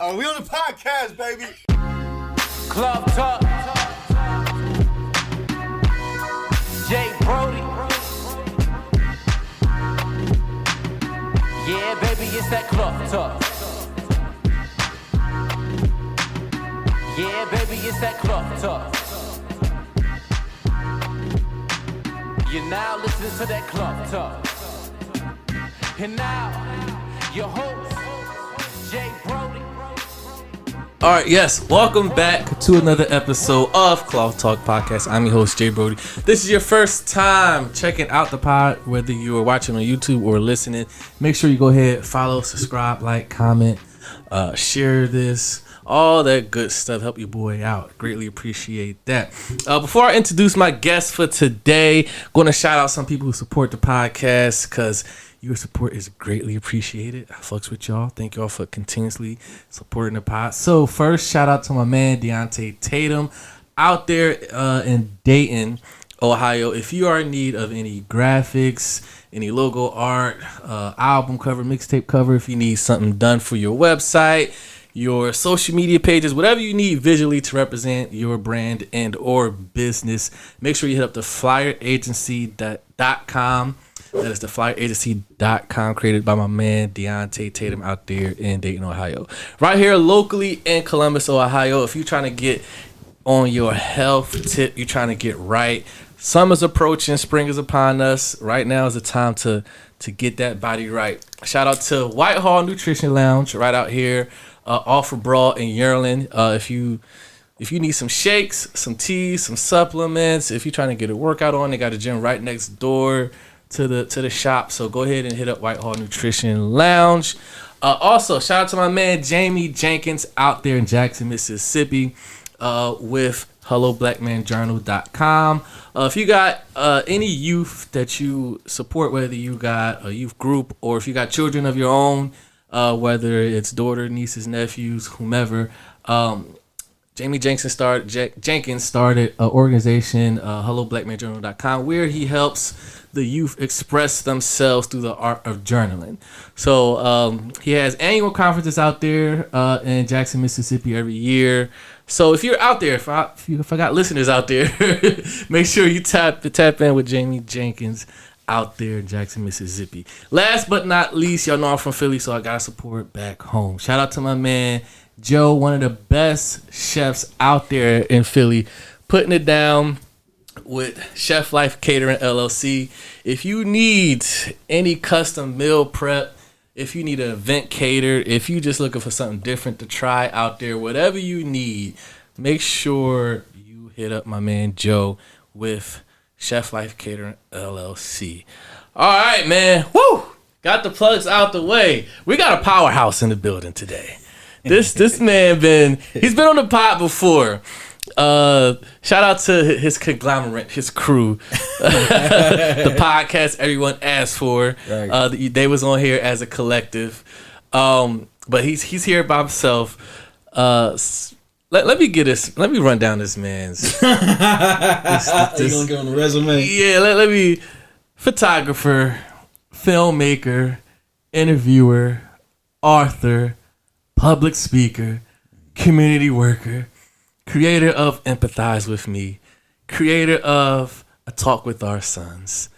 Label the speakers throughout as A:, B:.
A: We on the podcast, baby.
B: Club Talk. Jay Brody. Yeah, baby, it's that Club Talk. Yeah, baby, it's that Club Talk. You're now listening to that Club Talk. And now, your host, Jay Brody.
C: All right, yes, welcome back to another episode of Cloth Talk Podcast. I'm your host, Jay Brody. This is your first time checking out the pod, whether you are watching on YouTube or listening. Make sure you go ahead, follow, subscribe, like, comment, share this, all that good stuff. Help your boy out. Greatly appreciate that. Before I introduce my guest for today, going to shout out some people who support the podcast because your support is greatly appreciated. I fucks with y'all. Thank y'all for continuously supporting the pod. So first, shout out to my man Donte Tatum out there in Dayton, Ohio. If you are in need of any graphics, any logo art, album cover, mixtape cover, if you need something done for your website, your social media pages, whatever you need visually to represent your brand and or business, make sure you hit up the flyeragency.com. That is the flyeragency.com, created by my man Donte Tatum out there in Dayton, Ohio. Right here locally in Columbus, Ohio. If you're trying to get on your health tip, you're trying to get right. Summer's approaching, spring is upon us. Right now is the time to get that body right. Shout out to Whitehall Nutrition Lounge right out here off of Broad in Yearling. If you need some shakes, some teas, some supplements, if you're trying to get a workout on, they got a gym right next door to the shop. So go ahead and hit up Whitehall Nutrition Lounge. Also, shout out to my man Jamie Jenkins out there in Jackson, Mississippi with HelloBlackManJournal.com. If you got any youth that you support, whether you got a youth group or if you got children of your own, whether it's daughter, nieces, nephews, whomever, Jamie Jenkins started an organization, HelloBlackManJournal.com, where he helps the youth express themselves through the art of journaling. So he has annual conferences out there in Jackson, Mississippi every year. So if you're out there, if I got listeners out there, make sure you tap in with Jamie Jenkins out there in Jackson, Mississippi. Last but not least, y'all know I'm from Philly, so I got to support back home. Shout out to my man Joe, one of the best chefs out there in Philly, putting it down with Chef Life Catering LLC. If you need any custom meal prep, if you need an event catered, if you just looking for something different to try out there, whatever you need, make sure you hit up my man Joe with Chef Life Catering LLC. All right, man. Woo! Got the plugs out the way. We got a powerhouse in the building today. This man he's been on the pod before. Shout out to his conglomerate, his crew, the podcast everyone asked for. Right. They was on here as a collective, but he's here by himself. Let me run down this man's.
D: You gonna get on the resume?
C: Yeah, let me. Photographer, filmmaker, interviewer, author, public speaker, community worker, creator of Empathize with Me, creator of A Talk with Our Sons.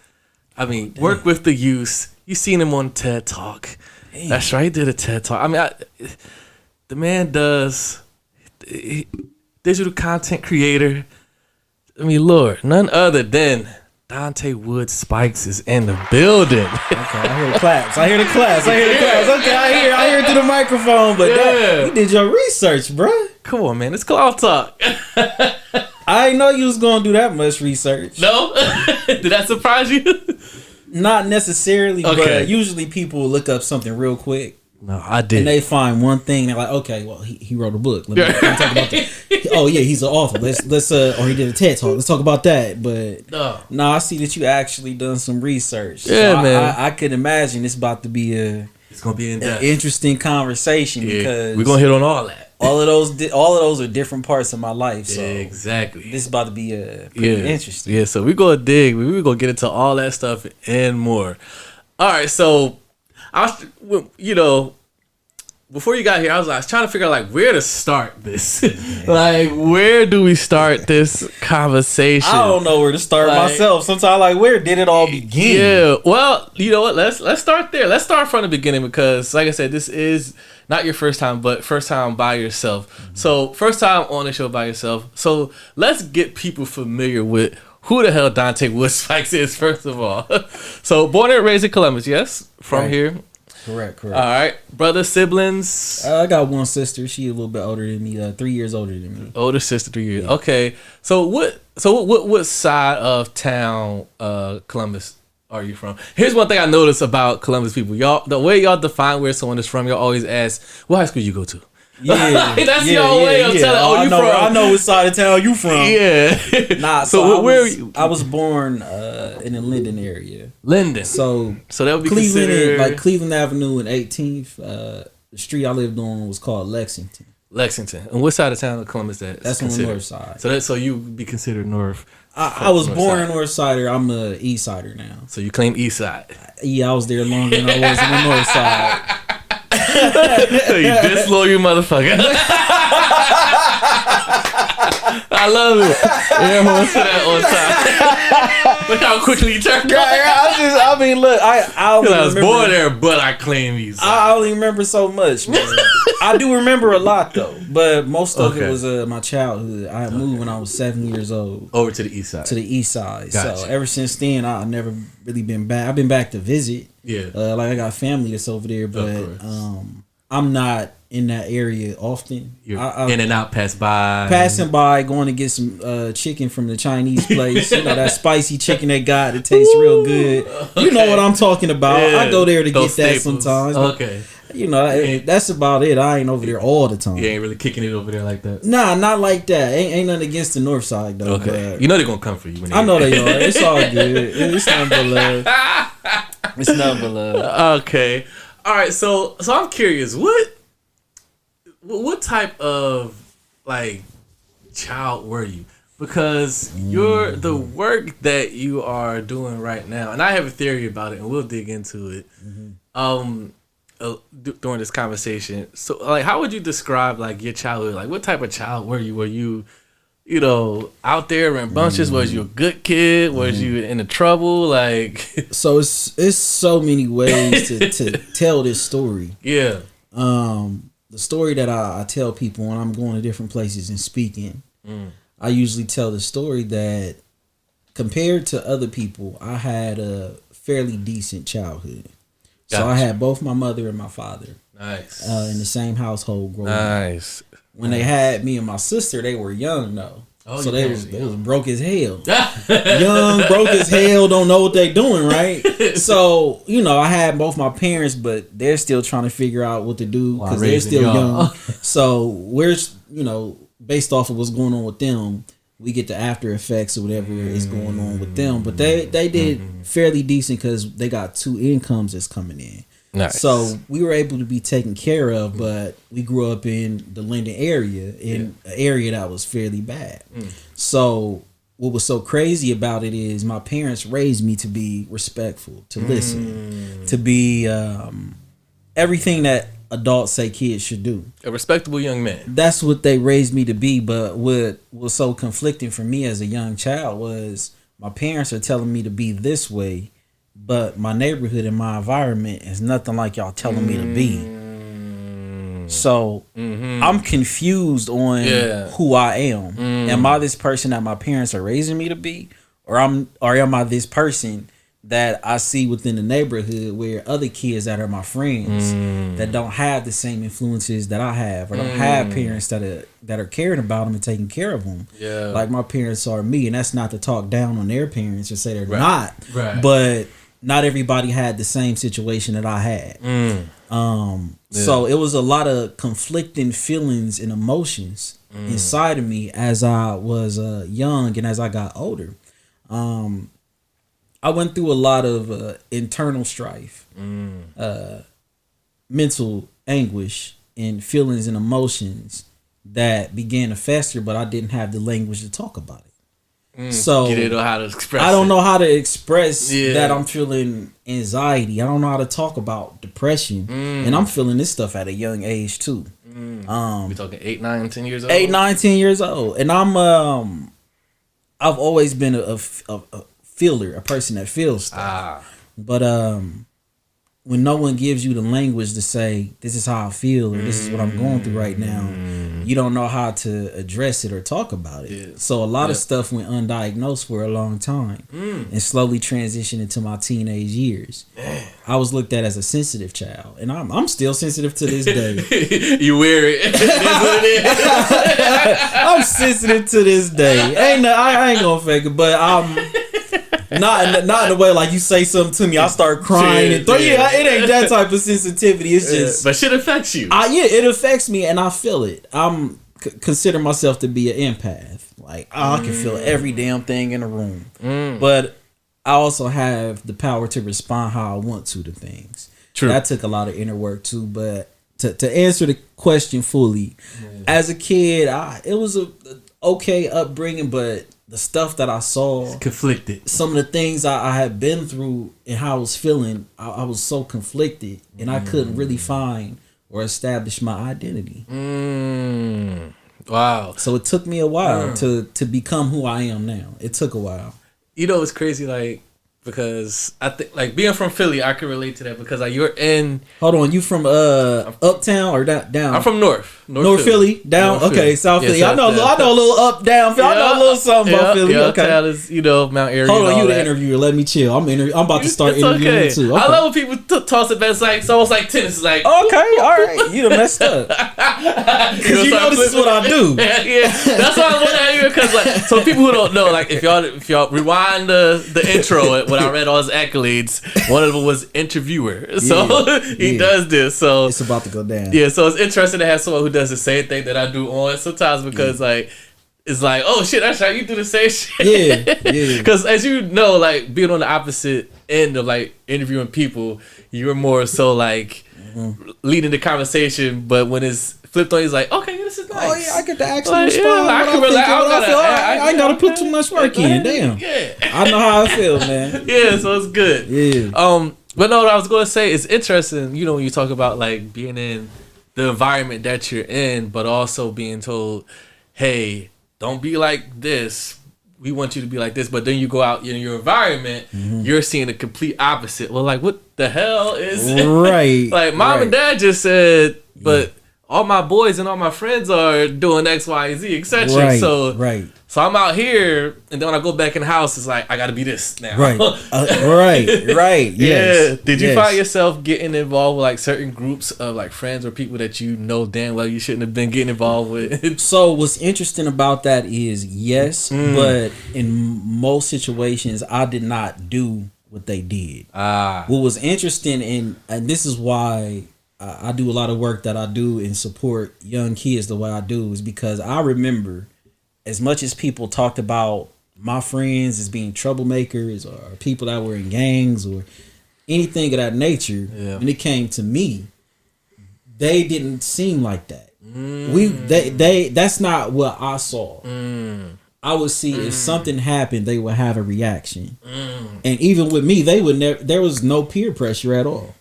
C: I mean, work with the youth. You seen him on TED Talk. Damn. That's right, he did a TED Talk. I mean, the man does digital content creator. I mean, Lord, none other than Donte Woods-Spikes is in the building.
D: Okay, I hear the claps. Okay, I hear it through the microphone. But you did your research, bro.
C: Come on, man. It's Cloud Talk.
D: I didn't know you was going to do that much research.
C: No? Did that surprise you?
D: Not necessarily, but usually people look up something real quick.
C: No, I did.
D: And they find one thing. They're like, okay, well, he wrote a book. Let me talk about that. Oh yeah, he's an author. Let's or he did a TED Talk. Let's talk about that. But no, I see that you actually done some research.
C: Yeah,
D: so
C: man.
D: I could imagine it's about to be
C: it's gonna be an
D: interesting conversation because
C: we're gonna hit on all that.
D: All of those are different parts of my life. So
C: exactly.
D: This is about to be pretty interesting.
C: Yeah, so we're gonna dig. We're gonna get into all that stuff and more. All right, so before you got here, I was trying to figure out like where to start this. Like, where do we start this conversation?
D: I don't know where to start myself. Sometimes, like, where did it all begin?
C: Yeah. Well, you know what? Let's start there. Let's start from the beginning because, like I said, this is not your first time, but first time by yourself. Mm-hmm. So, first time on the show by yourself. So, let's get people familiar with who the hell Donte Woods-Spikes is, first of all. So, born and raised in Columbus, yes? From here.
D: Correct.
C: All right. Brothers, siblings?
D: I got one sister. She a little bit older than me, 3 years older than me.
C: Older sister, 3 years. Yeah. Okay. So what side of town, Columbus, are you from? Here's one thing I noticed about Columbus people. Y'all, the way y'all define where someone is from, y'all always ask, what high school you go to?
D: Yeah,
C: that's your way of telling. You from?
D: I know which side of town you from.
C: Yeah.
D: Nah. So where are you? I was born in the Linden area.
C: Linden.
D: So
C: that would be
D: Cleveland,
C: considered
D: like Cleveland Avenue and 18th. The street I lived on was called Lexington.
C: And what side of town of Columbus that's
D: on the north side.
C: So you would be considered north.
D: I was born a north sider. I'm a east sider now.
C: So you claim east side.
D: Yeah, I was there longer than I was on the north side.
C: You disloyal motherfucker. I love it. Everyone say that all the time. Look how quickly you turned.
D: I mean, look, I
C: was born there, but I claim these.
D: I only remember so much, man. I do remember a lot though, but most of it was my childhood. I moved when I was 7 years old.
C: Over to the east side.
D: Gotcha. So ever since then, I've never really been back. I've been back to visit.
C: Yeah.
D: Like I got family that's over there, but I'm not in that area often.
C: You're in and out, passing
D: by, going to get some chicken from the Chinese place. You know, that spicy chicken they got. It tastes real good. Okay. You know what I'm talking about. Yeah, I go there to get staples. That sometimes.
C: Okay.
D: You know, that's about it. I ain't over there all the time.
C: You ain't really kicking it over there like that.
D: Nah, not like that. Ain't nothing against the north side though.
C: Okay. You know they're gonna come for you.
D: I know they are. It's all good. It's nothing but love. It's nothing but love.
C: Okay. All right. So I'm curious. What type of like child were you? Because the work that you are doing right now, and I have a theory about it, and we'll dig into it. Mm-hmm. During this conversation. So like, how would you describe like your childhood? Like, what type of child were you? Were you, out there in bunches? Was you a good kid? Was you into trouble? Like,
D: so it's so many ways to tell this story.
C: Yeah.
D: The story that I tell people when I'm going to different places and speaking, I usually tell the story that compared to other people, I had a fairly decent childhood. Gotcha. So I had both my mother and my father.
C: Nice.
D: In the same household growing up.
C: Nice.
D: When they had me and my sister, they were young though. Oh, so they was broke as hell. Young, broke as hell, don't know what they doing, right? So, I had both my parents, but they're still trying to figure out what to do because they're still young. So we're, based off of what's going on with them, we get the after effects or whatever is going on with them. But they did fairly decent because they got 2 incomes that's coming in.
C: Nice.
D: So we were able to be taken care of, but we grew up in the Linden area, in an area that was fairly bad. So what was so crazy about it is my parents raised me to be respectful, to listen, to be everything that adults say kids should do.
C: A respectable young man.
D: That's what they raised me to be. But what was so conflicting for me as a young child was my parents are telling me to be this way, but my neighborhood and my environment is nothing like y'all telling me to be. So I'm confused on who I am. Am I this person that my parents are raising me to be? Or am I this person that I see within the neighborhood where other kids that are my friends that don't have the same influences that I have, or don't have parents that are caring about them and taking care of them. Yeah. Like my parents are me, and that's not to talk down on their parents or say they're not. Right. But not everybody had the same situation that I had. So it was a lot of conflicting feelings and emotions inside of me as I was young and as I got older. I went through a lot of internal strife, mental anguish, and feelings and emotions that began to fester, but I didn't have the language to talk about it. So
C: you didn't know how to express.
D: I don't know how to express
C: Yeah.
D: that I'm feeling anxiety. I don't know how to talk about depression, and I'm feeling this stuff at a young age too.
C: We talking 8, 9, 10 years old.
D: 8, 9, 10 years old, and I've always been a feeler, a person that feels stuff. But when no one gives you the language to say this is how I feel or this is what I'm going through right now, you don't know how to address it or talk about it. Yeah. So a lot of stuff went undiagnosed for a long time and slowly transitioned into my teenage years. I was looked at as a sensitive child, and I'm still sensitive to this day.
C: You wear it. That's what it is.
D: I'm sensitive to this day. I ain't gonna fake it, but I'm not in the way like you say something to me, I start crying and it ain't that type of sensitivity. It's just,
C: but shit affects you.
D: It affects me and I feel it. I'm consider myself to be an empath. Like I can feel every damn thing in the room, but I also have the power to respond how I want to things. True. That took a lot of inner work too, but to answer the question fully, as a kid, it was a okay upbringing, but the stuff that I saw,
C: it's conflicted.
D: Some of the things I had been through and how I was feeling, I was so conflicted, and I couldn't really find or establish my identity.
C: Wow.
D: So it took me a while to become who I am now. It took a while.
C: You know, it's crazy, like, because I think, like, being from Philly, I can relate to that because, like, you're in.
D: Hold on, you from uptown or down?
C: I'm from North
D: Philly. Down.
C: North
D: okay,
C: Philly.
D: South Philly.
C: Yeah,
D: I know a little up down Philly. I know a little something about Philly. Okay.
C: Uptown is, Mount Airy.
D: Hold on, you the interviewer. Let me chill. I'm about to start interviewing too. Okay.
C: I love when people toss it back. It's like, it's almost like tennis. It's like,
D: okay, all right. You done messed up. Because you know this is what I do.
C: Yeah, that's why I want to hear, because, like, so people who don't know, like, if y'all rewind the intro when I read all his accolades, one of them was interviewer. So he does this. So
D: it's about to go down.
C: Yeah, so it's interesting to have someone who does the same thing that I do on sometimes, because like it's like, oh shit, that's how you do the same shit. Yeah. Because as you know, like being on the opposite end of like interviewing people, you're more so like leading the conversation, but when it's flipped on, he's like, okay, this is nice.
D: Oh yeah, I get to actually
C: like,
D: respond. I ain't gotta put too much work in. Damn.
C: Yeah.
D: I know how I feel, man.
C: Yeah, so it's good.
D: Yeah.
C: But no, what I was gonna say, it's interesting, when you talk about like being in the environment that you're in, but also being told, hey, don't be like this. We want you to be like this. But then you go out in your environment, you're seeing the complete opposite. Well, like, what the hell is
D: right?
C: Like, mom and dad just said, but all my boys and all my friends are doing X, Y, Z, etc.
D: Right,
C: So I'm out here, and then when I go back in the house, it's like I got to be this now.
D: Right. Right. Yes.
C: Yeah. Did you find yourself getting involved with like certain groups of like friends or people that you know damn well you shouldn't have been getting involved with?
D: So what's interesting about that is yes, but in most situations I did not do what they did. What was interesting, and this is why I do a lot of work that I do and support young kids the way I do, is because I remember, as much as people talked about my friends as being troublemakers or people that were in gangs or anything of that nature, when it came to me, they didn't seem like that. That's not what I saw. I would see if something happened, they would have a reaction. And even with me, they would never. There was no peer pressure at all.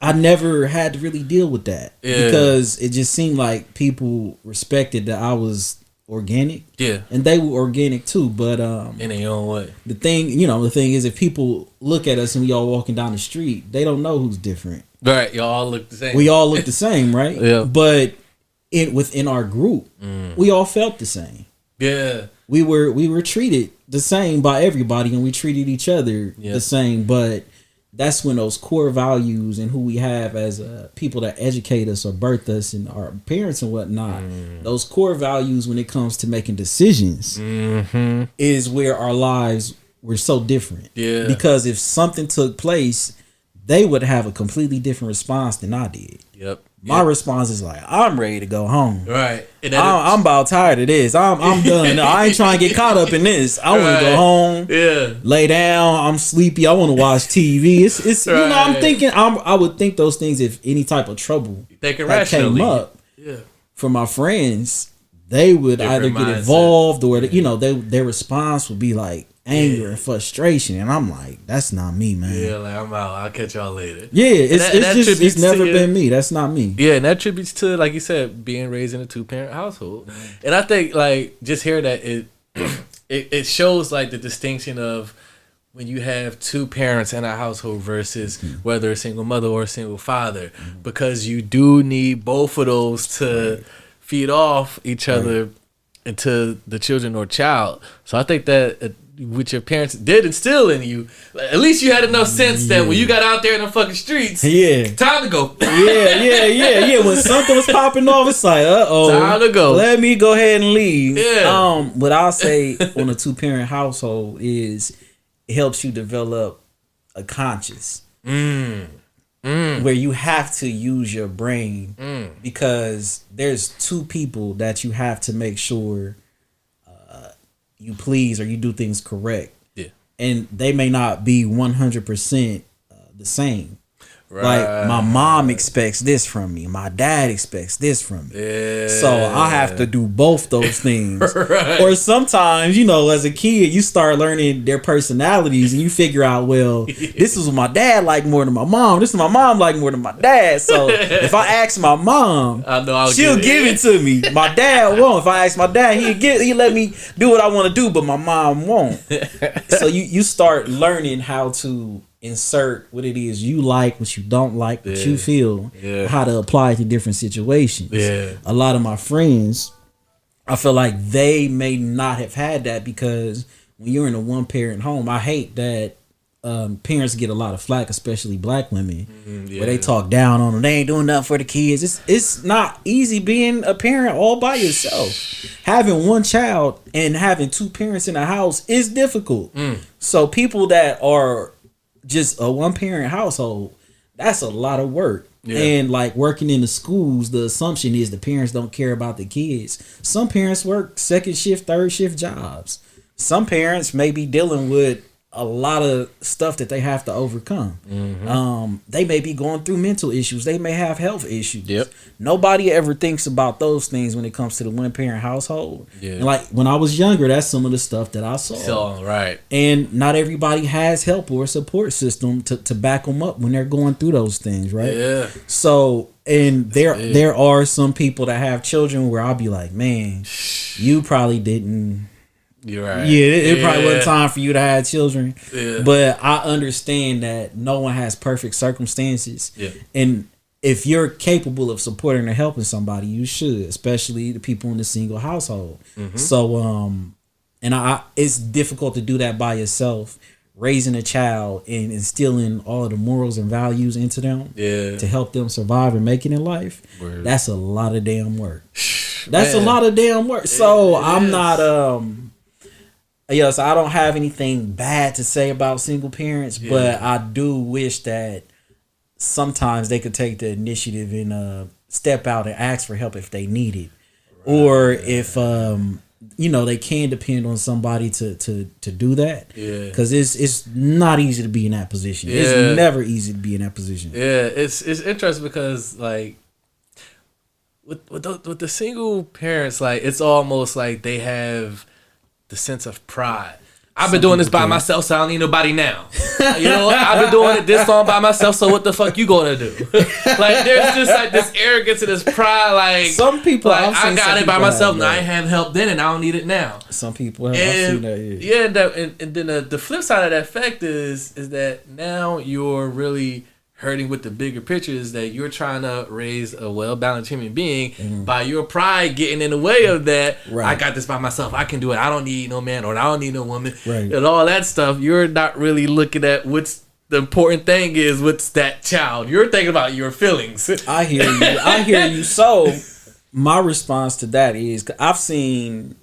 D: I never had to really deal with that because it just seemed like people respected that I was organic. Yeah. And they were organic too, but
C: in their own way.
D: The thing is, if people look at us and we all walking down the street, they don't know who's different.
C: Right. Y'all all look the same.
D: We all look the same, right?
C: Yeah.
D: But within our group, we all felt the same. Yeah. We were treated the same by everybody, and we treated each other the same, but that's when those core values and who we have as people that educate us or birth us and our parents and whatnot, those core values when it comes to making decisions is where our lives were so different. Yeah. Because if something took place, they would have a completely different response than I did. Yep. My response is like, I'm ready to go home. Right. I'm about tired of this. I'm done. No, I ain't trying to get caught up in this. I want to go home. Yeah. Lay down. I'm sleepy. I want to watch TV. It's right. I'm thinking I would think those things if any type of trouble that came up for my friends. they would
C: Different
D: either get
C: mindset.
D: involved or their response would be like anger and frustration, and I'm like, that's not me, man.
C: Yeah, like I'm out. I'll catch y'all later.
D: Yeah, it's never
C: to
D: been me. That's not me.
C: Yeah, and that attributes to, like you said, being raised in a 2-parent household. And I think, like, just hear that it shows like the distinction of when you have 2 parents in a household versus whether a single mother or a single father, because you do need both of those to feed off each other into the children or child. So I think that what your parents did instill in you, at least you had enough sense that when you got out there in the fucking streets, time to go.
D: Yeah. When something was popping off, it's like,
C: time to go.
D: Let me go ahead and leave.
C: Yeah.
D: What I'll say on a 2-parent household is it helps you develop a conscience where you have to use your brain because there's 2 people that you have to make sure you please or you do things correct. Yeah. And they may not be 100% the same. Right. Like my mom expects this from me. My dad expects this from me. Yeah. So I have to do both those things. Right. Or sometimes, as a kid, you start learning their personalities and you figure out, well, this is what my dad like more than my mom. This is what my mom like more than my dad. So if I ask my mom, she'll give it to me. My dad won't. If I ask my dad, he'll let me do what I want to do, but my mom won't. So you start learning how to insert what it is you like, what you don't like, what you feel, how to apply it to different situations. Yeah. A lot of my friends, I feel like they may not have had that because when you're in a 1-parent home, I hate that parents get a lot of flack, especially black women, where they talk down on them. They ain't doing nothing for the kids. It's not easy being a parent all by yourself. Having 1 child and having 2 parents in the house is difficult. So people that are just a 1-parent household, that's a lot of work. Yeah. And like working in the schools, the assumption is the parents don't care about the kids. Some parents work 2nd shift, 3rd shift jobs. Some parents may be dealing with a lot of stuff that they have to overcome. They may be going through mental issues. They may have health issues. Yep. Nobody ever thinks about those things when it comes to the 1-parent household. Yeah. And like when I was younger, that's some of the stuff that I saw. Right. And not everybody has help or a support system to back them up when they're going through those things, right? Yeah. So, and there are some people that have children where I'll be like, man, you probably didn't. You're right. Yeah, it probably wasn't time for you to have children. Yeah. But I understand that no one has perfect circumstances. Yeah. And if you're capable of supporting or helping somebody, you should, especially the people in the single household. So, it's difficult to do that by yourself. Raising a child and instilling all of the morals and values into them to help them survive and make it in life. Word. That's a lot of damn work. That's a lot of damn work. So I'm not so I don't have anything bad to say about single parents, but I do wish that sometimes they could take the initiative and step out and ask for help if they need it. Right. Or if they can depend on somebody to do that. Yeah. Because it's not easy to be in that position. Yeah. It's never easy to be in that position.
C: Yeah, it's interesting because like with the single parents, like it's almost like they have the sense of pride. I've been doing this by myself, so I don't need nobody now. I've been doing it this long by myself, so what the fuck you gonna do? Like, there's just like this arrogance and this pride. Like
D: some people,
C: like, I got it by myself, and I ain't had help then, and I don't need it now.
D: Some people have seen
C: that. And then the flip side of that fact is that now you're really hurting with the bigger picture is that you're trying to raise a well-balanced human being by your pride getting in the way of that. Right. I got this by myself. I can do it. I don't need no man or I don't need no woman. Right. And all that stuff. You're not really looking at what's the important thing is what's that child. You're thinking about your feelings.
D: I hear you. So my response to that is I've seen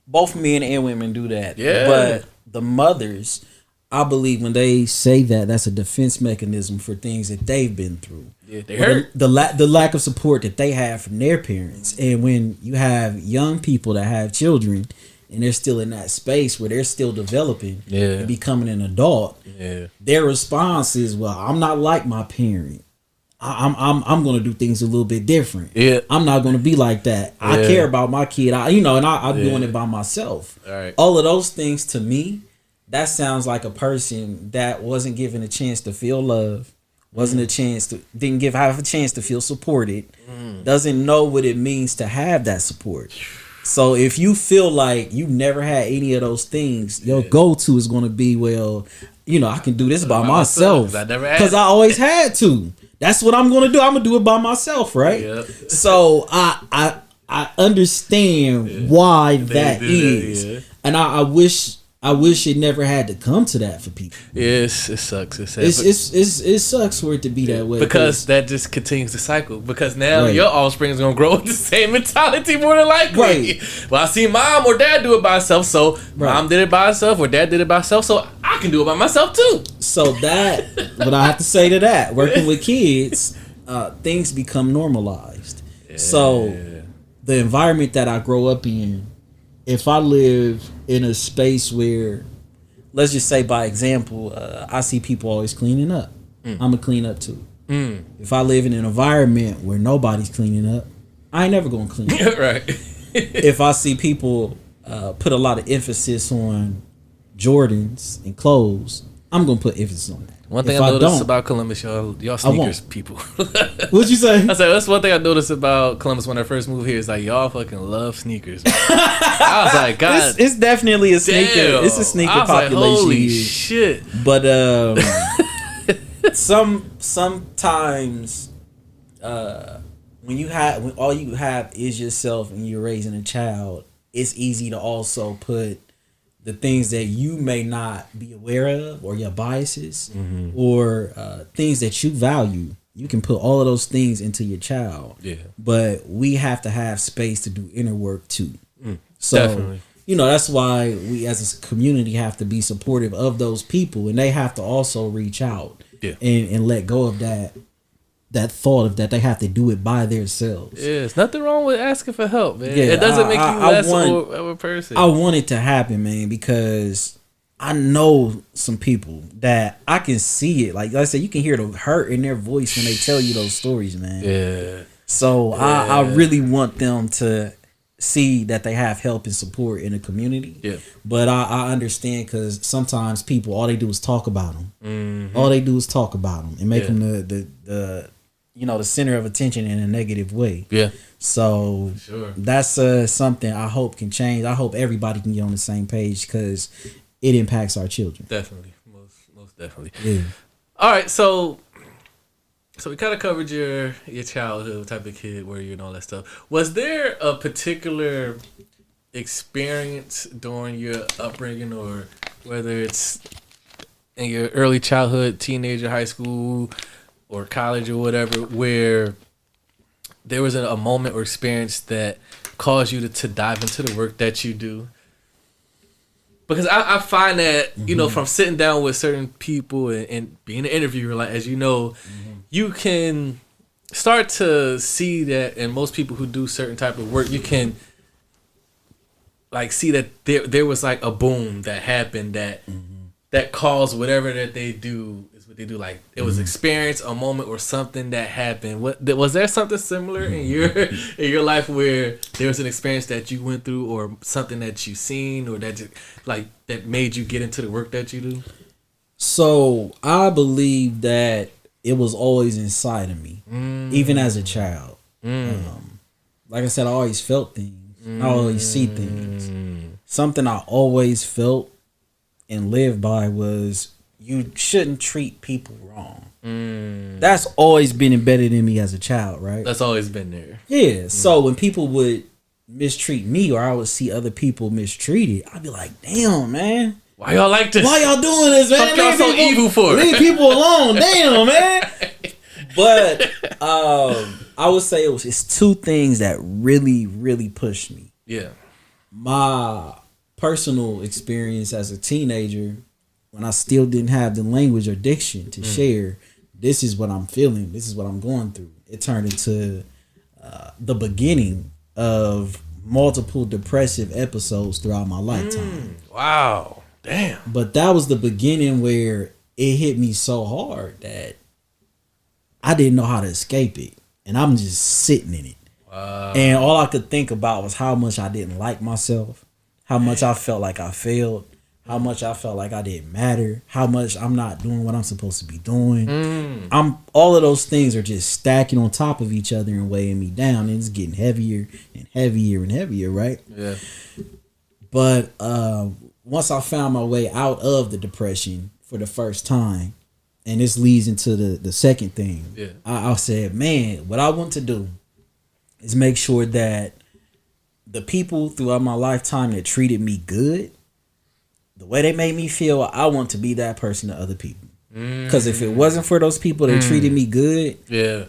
D: both men and women do that. Yeah. But the mothers, I believe when they say that, that's a defense mechanism for things that they've been through. Yeah, they hurt. The lack of support that they have from their parents. And when you have young people that have children and they're still in that space where they're still developing and becoming an adult, their response is, well, I'm not like my parent. I'm gonna do things a little bit different.
C: Yeah.
D: I'm not gonna be like that. I care about my kid. I'm doing it by myself.
C: All right.
D: All of those things to me, that sounds like a person that wasn't given a chance to feel love, didn't have a chance to feel supported, doesn't know what it means to have that support. So if you feel like you never had any of those things, your go-to is going to be, well, I can do this by myself because I always had to. That's what I'm going to do. I'm going to do it by myself, right? Yep. So I understand why that is, and I wish it never had to come to that for people.
C: Yes, it sucks. It
D: sucks for it to be that way
C: because that just continues the cycle. Because now your offspring is gonna grow with the same mentality more than likely. Right. Well, I see mom or dad do it by herself, so mom did it by herself or dad did it by herself, so I can do it by myself too.
D: So that, what I have to say to that, working with kids, things become normalized. Yeah. So the environment that I grow up in, if I live in a space where, let's just say by example, I see people always cleaning up, I'm gonna clean up too. If I live in an environment where nobody's cleaning up, I ain't never gonna clean up.
C: Right.
D: If I see people put a lot of emphasis on Jordans and clothes, I'm gonna put emphasis on that.
C: One thing I noticed about Columbus, y'all sneakers people.
D: What'd you say?
C: I said that's one thing I noticed about Columbus when I first moved here is like y'all fucking love sneakers. I was like, God,
D: it's definitely a sneaker.
C: Damn.
D: It's a sneaker population.
C: Like, holy
D: here.
C: shit!
D: But sometimes when all you have is yourself and you're raising a child, it's easy to also put the things that you may not be aware of, or your biases, or things that you value. You can put all of those things into your child. Yeah. But we have to have space to do inner work too. So, definitely. That's why we as a community have to be supportive of those people, and they have to also reach out and let go of that thought of that they have to do it by themselves.
C: Yeah, there's nothing wrong with asking for help, man. Yeah, it doesn't make you less of a person.
D: I want it to happen, man, because I know some people that I can see it. Like I said, you can hear the hurt in their voice when they tell you those stories, man. Yeah. So I really want them to see that they have help and support in the community. Yeah. But I understand, because sometimes people, all they do is talk about them. All they do is talk about them and make them the center of attention in a negative way. Yeah. So that's something I hope can change. I hope everybody can get on the same page, because it impacts our children.
C: Definitely. Most definitely. Yeah. All right. So we kind of covered your childhood, type of kid were you and all that stuff. Was there a particular experience during your upbringing, or whether it's in your early childhood, teenager, high school, or college or whatever, where there was a moment or experience that caused you to dive into the work that you do? Because I find that, from sitting down with certain people and being an interviewer, like, as you know, you can start to see that in most people who do certain type of work, you can like see that there was like a boom that happened that caused whatever that they do is what they do. Like it was experience, a moment, or something that happened. Was there something similar in your life where there was an experience that you went through, or something that you seen, or that that made you get into the work that you do? So I believe that it was always inside of me, even as a child. Like I said, I always felt things. I always see things. Something I always felt and lived by was, you shouldn't treat people wrong. That's always been embedded in me as a child, right? That's always been there. Yeah. So when people would mistreat me, or I would see other people mistreated, I'd be like, damn, man. Why y'all like this? Why y'all doing this, man? What y'all so evil for? Leave people alone. Damn, man. But I would say it's two things that really, really pushed me. Yeah. My personal experience as a teenager, when I still didn't have the language or diction to share, this is what I'm feeling, this is what I'm going through. It turned into the beginning of multiple depressive episodes throughout my lifetime. Wow. Damn. But that was the beginning where it hit me so hard that
D: I didn't know how to escape it, and I'm just sitting in it. Wow. And all I could think about was how much I didn't like myself, how much I felt like I failed, how much I felt like I didn't matter, how much I'm not doing what I'm supposed to be doing. All of those things are just stacking on top of each other and weighing me down, and it's getting heavier and heavier and heavier, right? Yeah. But once I found my way out of the depression for the first time, and this leads into the second thing, I said, man, what I want to do is make sure that the people throughout my lifetime that treated me good, the way they made me feel, I want to be that person to other people. Because if it wasn't for those people that treated me good,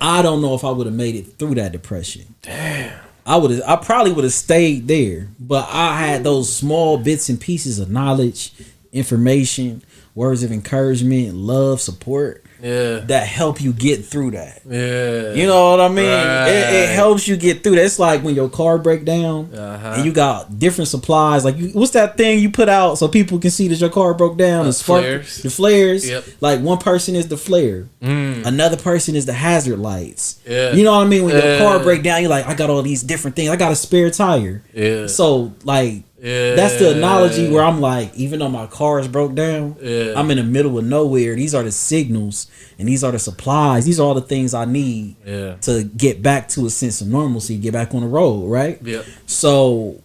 D: I don't know if I would have made it through that depression. Damn. I probably would have stayed there, but I had those small bits and pieces of knowledge, information, words of encouragement, love, support, that help you get through that. Yeah. You know what I mean? Right. It helps you get through that. It's like when your car break down and you got different supplies. Like, what's that thing you put out so people can see that your car broke down? The flares. Yep. Like, one person is the flare. Another person is the hazard lights. Yeah. You know what I mean? When your car break down, you're like, I got all these different things. I got a spare tire. Yeah. So, like, that's the analogy where I'm like, even though my car is broke down, I'm in the middle of nowhere. These are the signals and these are the supplies. These are all the things I need to get back to a sense of normalcy, get back on the road, right? Yep. So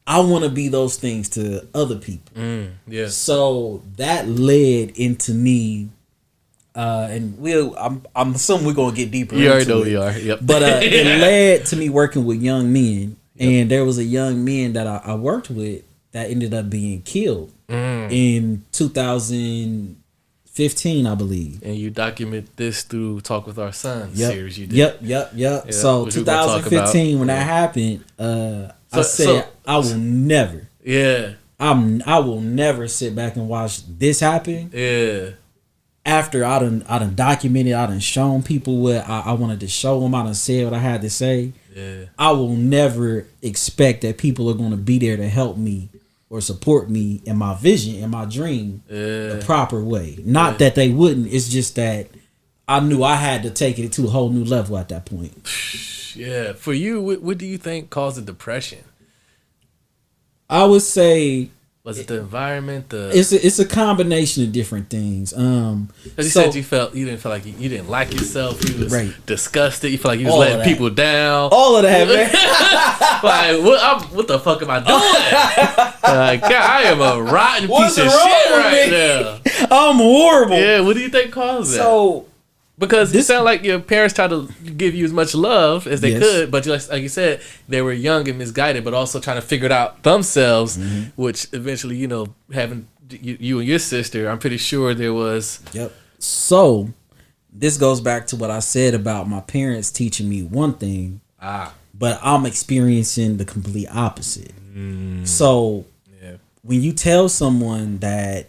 D: I want to be those things to other people. So that led into me, and I'm assuming we're gonna get deeper. You already know we are. Yep. But it led to me working with young men. And there was a young man that I worked with that ended up being killed in 2015, I believe.
C: And you document this through Talk With Our Sons series you did.
D: Yep. So 2015, when that happened, I said I will never. Yeah. I will never sit back and watch this happen. Yeah. After I done documented, I done shown people what I wanted to show them, I done said what I had to say. Yeah. I will never expect that people are going to be there to help me or support me in my vision, in my dream, the proper way. Not that they wouldn't. It's just that I knew I had to take it to a whole new level at that point.
C: Yeah. For you, what do you think caused the depression?
D: I would say...
C: Was it the environment?
D: It's a combination of different things.
C: As you said, you didn't feel like you didn't like yourself. You was disgusted. You felt like you was letting people down.
D: All of that, man.
C: Like what the fuck am I doing? Like, God, I am a rotten piece of shit right now.
D: I'm horrible.
C: Yeah. What do you think caused that? So. Because it sounded like your parents tried to give you as much love as they could, but like you said, they were young and misguided, but also trying to figure it out themselves, which eventually, having you and your sister, I'm pretty sure there was.
D: Yep. So this goes back to what I said about my parents teaching me one thing, but I'm experiencing the complete opposite. So when you tell someone that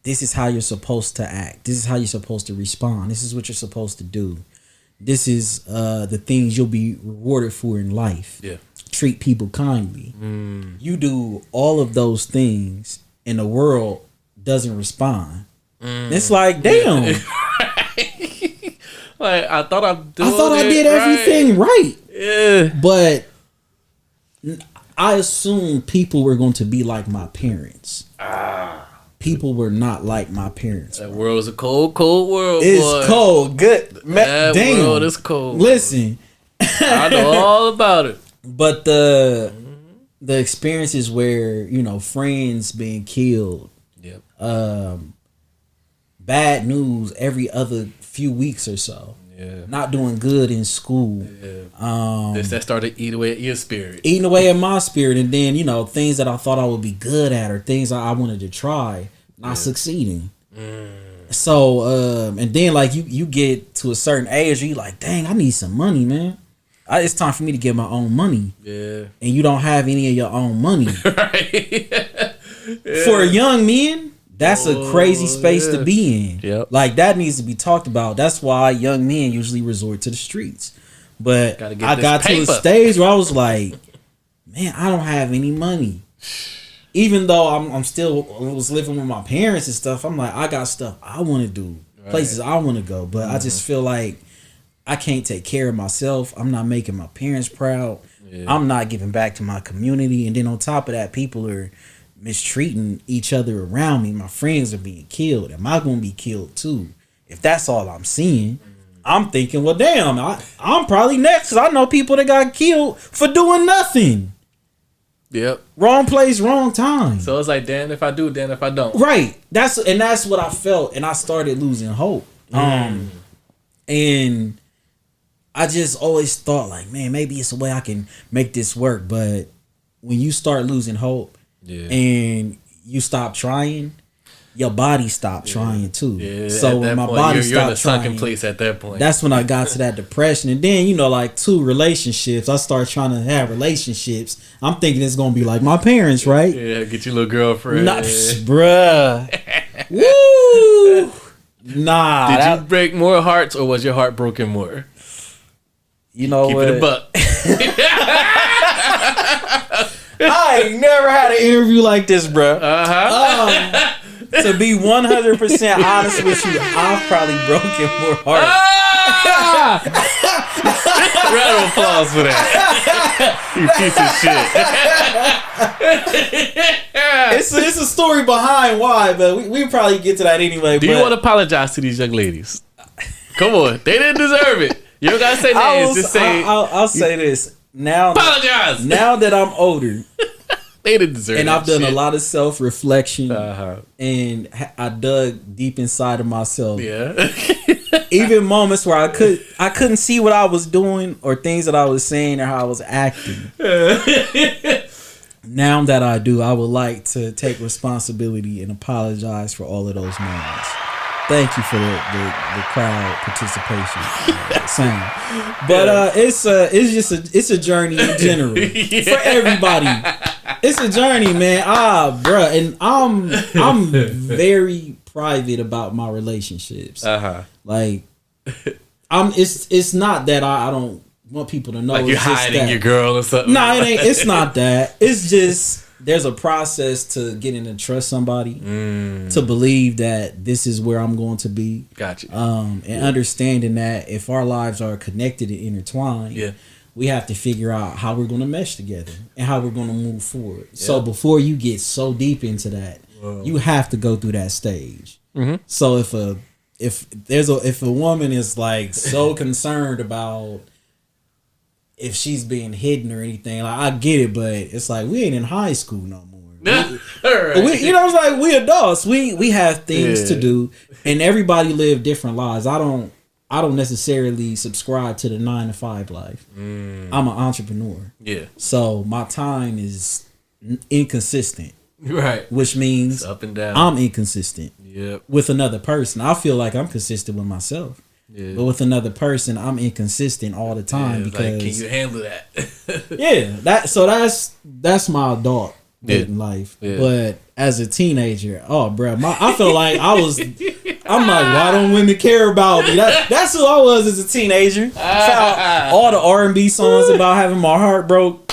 D: this is how you're supposed to act, this is how you're supposed to respond, this is what you're supposed to do, this is the things you'll be rewarded for in life. Yeah. Treat people kindly. You do all of those things and the world doesn't respond. It's like, damn.
C: Like, I thought I
D: did everything right. Yeah. But I assumed people were going to be like my parents. People were not like my parents.
C: That world is a cold, cold world.
D: It's cold. Good.
C: That world is cold.
D: Listen.
C: I know all about it.
D: But the experiences where, friends being killed. Yep. Bad news every other few weeks or so. Yeah. Not doing good in school.
C: Yeah. That started eating away at your spirit.
D: Eating away at my spirit. And then, things that I thought I would be good at or things I wanted to try, not succeeding. So, and then like you get to a certain age, you're like, dang, I need some money, man. It's time for me to get my own money. Yeah. And you don't have any of your own money. Right. Yeah. For young men, that's a crazy space to be in. Yep. Like, that needs to be talked about. That's why young men usually resort to the streets. But I got to a stage where I was like, man, I don't have any money. Even though I was living with my parents and stuff, I'm like, I got stuff I want to do. places I want to go. But I just feel like I can't take care of myself. I'm not making my parents proud. Yeah. I'm not giving back to my community. And then on top of that, people are mistreating each other around me. My friends are being killed. Am I going to be killed too? If that's all I'm seeing, I'm thinking, well, damn, I'm probably next, because I know people that got killed for doing nothing.
C: Yep.
D: Wrong place, wrong time.
C: So it's like, damn if I do, damn if I don't.
D: Right. That's what I felt, and I started losing hope. And I just always thought, like, man, maybe it's a way I can make this work. But when you start losing hope, and you stop trying, your body stopped trying too. Yeah, so when my body stopped
C: you're in a sunken
D: trying,
C: place at that point.
D: That's when I got to that depression. And then, like 2 relationships, I started trying to have relationships. I'm thinking it's gonna be like my parents, right?
C: Yeah, get your little girlfriend.
D: Nah, bruh. Woo. Nah.
C: Did you break more hearts, or was your heart broken more?
D: You know
C: Keep
D: what?
C: it a buck.
D: I ain't never had an interview like this, bro. To be 100% honest with you, I've probably broken more hearts.
C: Round of applause for that. You piece of shit.
D: It's a story behind why, but we probably get to that anyway.
C: Do you want to apologize to these young ladies? Come on, they didn't deserve it. You don't gotta say names. Just say.
D: I'll say this now.
C: Apologize.
D: Now that I'm older,
C: they didn't deserve it.
D: And I've done a lot of self-reflection,
C: and
D: I dug deep inside of myself.
C: Yeah.
D: Even moments where I couldn't see what I was doing, or things that I was saying, or how I was acting. Now that I do, I would like to take responsibility and apologize for all of those moments. Thank you for the crowd participation. Sound. But it's a journey in general for everybody. It's a journey, man. Bruh, and I'm very private about my relationships. Like, it's not that I don't want people to know.
C: Like you're hiding your girl or something.
D: No, it ain't. It's not that. It's just there's a process to getting to trust somebody, to believe that this is where I'm going to be.
C: Gotcha.
D: And understanding that if our lives are connected and intertwined, we have to figure out how we're going to mesh together and how we're going to move forward. Yeah. So before you get so deep into that, you have to go through that stage. Mm-hmm. So if a woman is like so concerned about if she's being hidden or anything, like, I get it, but it's like we ain't in high school no more. It's like we adults. We have things to do, and everybody live different lives. I don't necessarily subscribe to the 9-to-5 life. I'm an entrepreneur. Yeah. So my time is inconsistent.
C: Right.
D: Which means
C: it's up and down.
D: I'm inconsistent.
C: Yep.
D: With another person. I feel like I'm consistent with myself. Yeah. But with another person, I'm inconsistent all the time because
C: like, can you handle that?
D: That's my adult dating life. Yeah. But as a teenager, I feel like I'm like, why don't women care about me? That's who I was as a teenager. Found all the R&B songs about having my heart broke.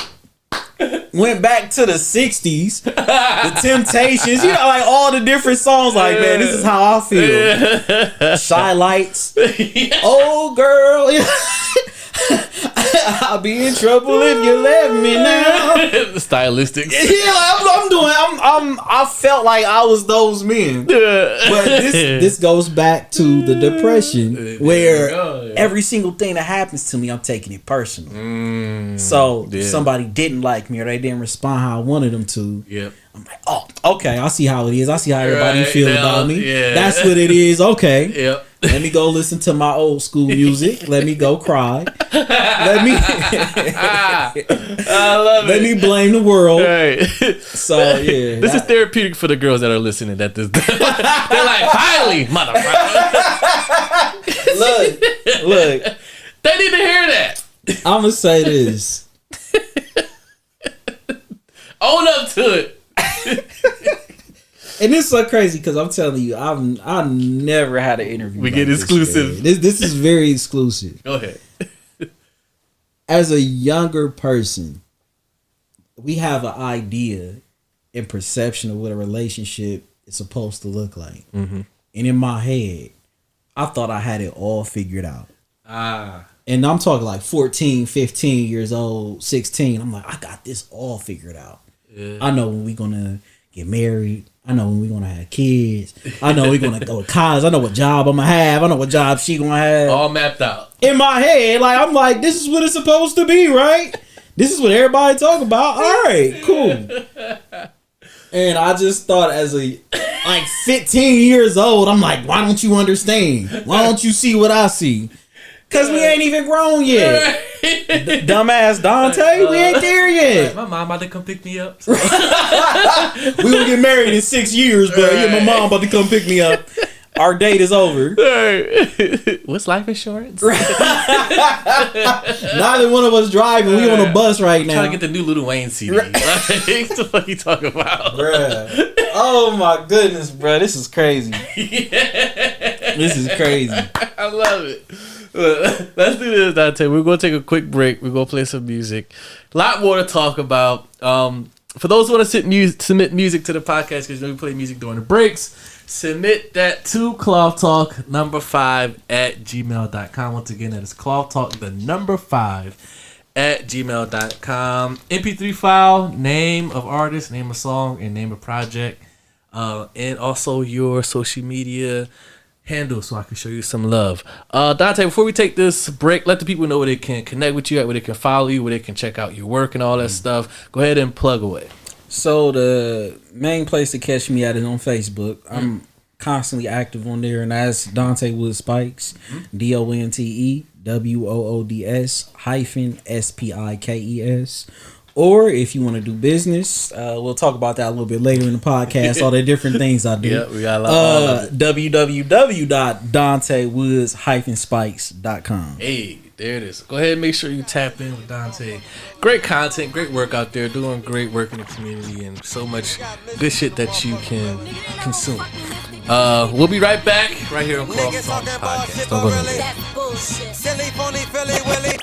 D: Went back to the 60s, the Temptations, like all the different songs. Like, man, this is how I feel. Shy Lights, oh girl, I'll be in trouble if you let me now.
C: The stylistics,
D: I felt like I was those men. But this goes back to the depression, where every single thing that happens to me, I'm taking it personal. So if somebody didn't like me or they didn't respond how I wanted them to, I'm like, oh, okay, I see how it is. I see how everybody feels about me. Yeah. That's what it is. Okay. Yep. Let me go listen to my old school music. Let me go cry. Let me blame the world. Right. So yeah,
C: this is therapeutic for the girls that are listening. They're like, finally, motherfucker.
D: Look.
C: They need to hear that.
D: I'm gonna say this.
C: Own up to it.
D: And it's so crazy because I'm telling you, I've never had an interview.
C: We get exclusive.
D: This is very exclusive.
C: Go ahead.
D: As a younger person, we have an idea and perception of what a relationship is supposed to look like. Mm-hmm. And in my head, I thought I had it all figured out.
C: Ah.
D: And I'm talking like 14, 15 years old, 16. I'm like, I got this all figured out.
C: Yeah.
D: I know when we gonna get married. I know when we gonna have kids. I know we gonna go to college. I know what job I'm gonna have. I know what job she gonna have.
C: All mapped out.
D: In my head, like I'm like, this is what it's supposed to be, right? This is what everybody talk about. All right, cool. And I just thought as a like 15 years old, I'm like, why don't you understand? Why don't you see what I see? Cause we ain't even grown yet. Dumbass Donte, we ain't there yet.
C: My mom about to come pick me up.
D: We gonna get married in 6 years, but yeah, my mom about to come pick me up. Our date is over.
C: What's life insurance?
D: Neither one of us driving. We on a bus right now.
C: Trying to get the new Lil Wayne CD. Like, what the fuck you talking about?
D: Bruh. Oh my goodness, bruh. This is crazy. This is crazy.
C: I love it. Let's do this, Donte. We're going to take a quick break. We're going to play some music. A lot more to talk about. For those who want to submit music to the podcast, because we play music during the breaks, submit that to clothtalk5@gmail.com. Once again, that is clothtalk5@gmail.com. MP3 file, name of artist, name of song, and name of project. And also your social media handle so I can show you some love. Donte, before we take this break, let the people know where they can connect with you at, where they can follow you, where they can check out your work and all that stuff. Go ahead and plug away.
D: So the main place to catch me at is on Facebook. I'm constantly active on there, and that's Donte Woods-Spikes, DONTE_SPIKES. Or if you want to do business, we'll talk about that a little bit later in the podcast. All the different things I do.
C: Yeah, we got a lot.
D: www.DonteWoods-Spikes.com.
C: Hey, there it is. Go ahead and make sure you tap in with Donte. Great content, great work out there, doing great work in the community, and so much good shit that you can consume. We'll be right back, right here on Cloth Talk Podcast. Don't go nowhere.
E: Silly, phony, Philly, Willy.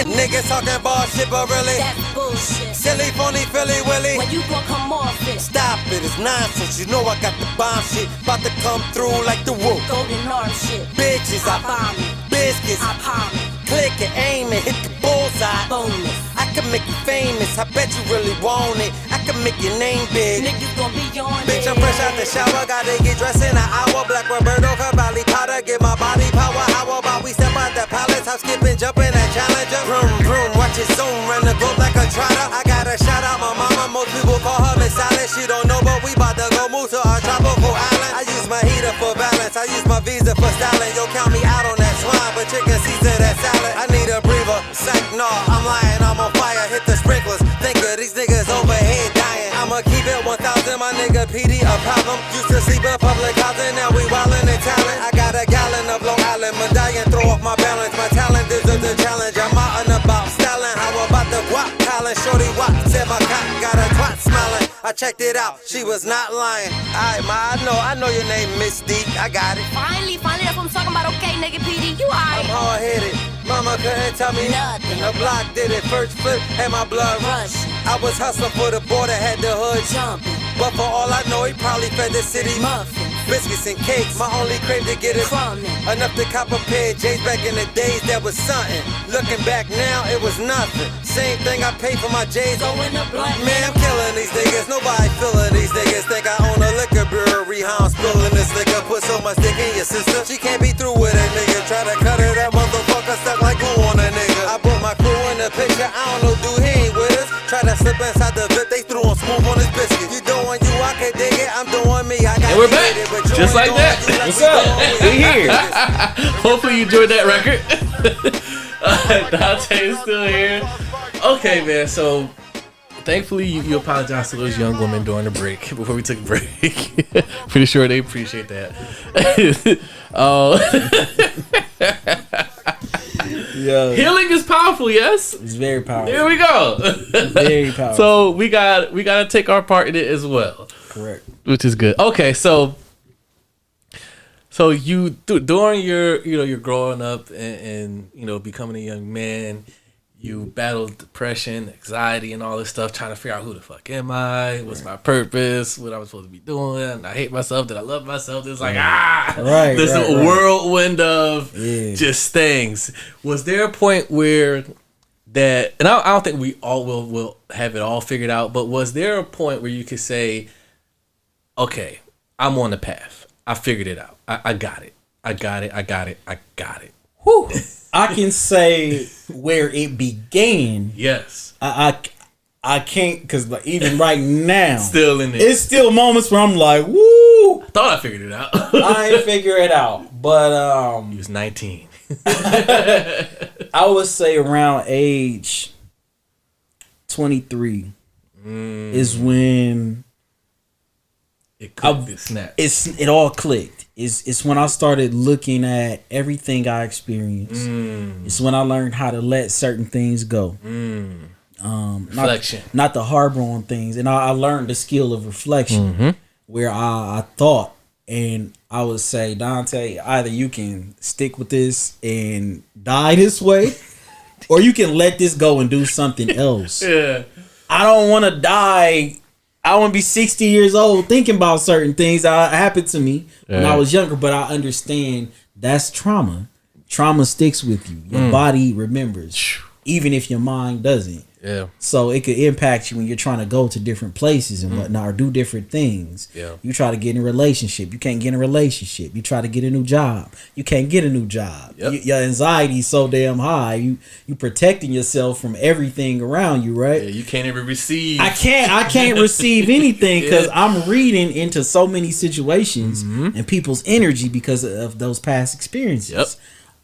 E: Niggas talking ball shit, but really
F: That's bullshit.
E: silly, phony, Philly, Willy.
F: When you gon' come off it,
E: Stop it, it's nonsense. You know I got the bomb shit, about to come through like the whoop.
F: golden arm shit.
E: Bitches,
F: I
E: I
F: bomb it,
E: biscuits,
F: I palm it,
E: click and aim and hit the bullseye.
F: boneless.
E: I can make you famous, I bet you really want it. I can make your name big.
F: Niggas gon' be on
E: Bitch,
F: it.
E: I'm fresh out the shower, gotta get dressed in an hour. Black Roberto Cavalli powder, get my body power. How about we step out the palace, I'm skipping, jumping and challenger. Vroom, vroom, watch it zoom, run the globe like a trotter. I gotta shout out my mama, most people call her Miss Alice. She don't know, but we bout to go move to our tropical island. I use my heater for balance, I use my visa for styling. Yo, count me out on that swine, but chicken Caesar, that salad. I need a breather, psych, no, I'm lying, I'm on fire, hit the sprinklers. Think of these niggas overhead dying. I'ma keep it 1,000, my nigga PD a problem. Used to sleep in public housing, now we wildin' and talent. I got a gallon of Long Island medallion, throw off my balance. My talent deserves the challenge. I'm out and about styling. How about the guap? Colin Shorty Wop said my cock got a twat smiling. I checked it out, she was not lying. Alright, ma, I know your name, Miss D. I got it.
F: Finally, that's what I'm talking about. Okay, nigga PD, you
E: I'm
F: alright.
E: hard headed. Mama couldn't tell me
F: Nothing.
E: The block did it first flip, had my blood rush.
F: Rush.
E: I was hustling for the border, had the hood
F: Jumping,
E: But for all I know, he probably fed the city
F: muffins,
E: biscuits and cakes. My only crave to get it
F: crumbing.
E: enough to cop a pair of J's back in the days, that was something. Looking back now, it was nothing. Same thing I paid for my J's.
F: Going up blunt.
E: Man, I'm killing these niggas. Nobody feeling these niggas. Think I own a liquor brewery. How I'm spilling this liquor. Put so much dick in your sister. She can't be through with a nigga. Try to cut her, that motherfucker stuck like glue on a nigga. I put my crew in the picture. I don't know, dude, he ain't with us. Try to slip inside the VIP. They threw on smooth on his biscuit. You doing you, I can dig it. I'm doing me. I got
C: And we're back.
E: it, but you
C: Just
E: ain't
C: like
E: doing
C: that.
E: you like
D: What's
E: we
D: up?
E: doing
D: We here.
C: Hopefully you enjoyed that record. Dante is still here. Okay, man. So thankfully you apologized to those young women during the break before we took a break. Pretty sure they appreciate that.
D: Yeah,
C: Healing is powerful, yes.
D: it's very powerful.
C: Here we go.
D: Very powerful.
C: So we gotta take our part in it as well,
D: Correct.
C: which is good. Okay, so you during your you're growing up and becoming a young man, you battled depression, anxiety, and all this stuff, trying to figure out who the fuck am I, what's my purpose, what I'm supposed to be doing. I hate myself. Did I love myself? It's like there's a whirlwind of just things. Was there a point where that, and I don't think we all will have it all figured out, but was there a point where you could say, okay, I'm on the path. I figured it out. I got it. I got it.
D: Whew. I can say where it began.
C: Yes.
D: I can't, because like, even right now,
C: still in there.
D: It's still moments where I'm like, woo.
C: I thought I figured it out.
D: I ain't figure it out. But
C: he was 19.
D: I would say around age 23 is when
C: it clicked. It snapped.
D: It all clicked. It's when I started looking at everything I experienced. It's when I learned how to let certain things go.
C: Reflection.
D: Not to harbor on things. And I learned the skill of reflection where I thought, and I would say, Donte, either you can stick with this and die this way, or you can let this go and do something else.
C: Yeah.
D: I don't want to die. I want to be 60 years old thinking about certain things that happened to me when I was younger, but I understand that's trauma. Trauma sticks with you. Your body remembers, even if your mind doesn't.
C: Yeah.
D: So it could impact you when you're trying to go to different places and whatnot, or do different things.
C: Yeah.
D: You try to get in a relationship, you can't get in a relationship. You try to get a new job, you can't get a new job.
C: Yep.
D: Your anxiety is so damn high. You protecting yourself from everything around you, right?
C: Yeah, you can't even receive.
D: I can't receive anything because I'm reading into so many situations and people's energy because of those past experiences.
C: Yep.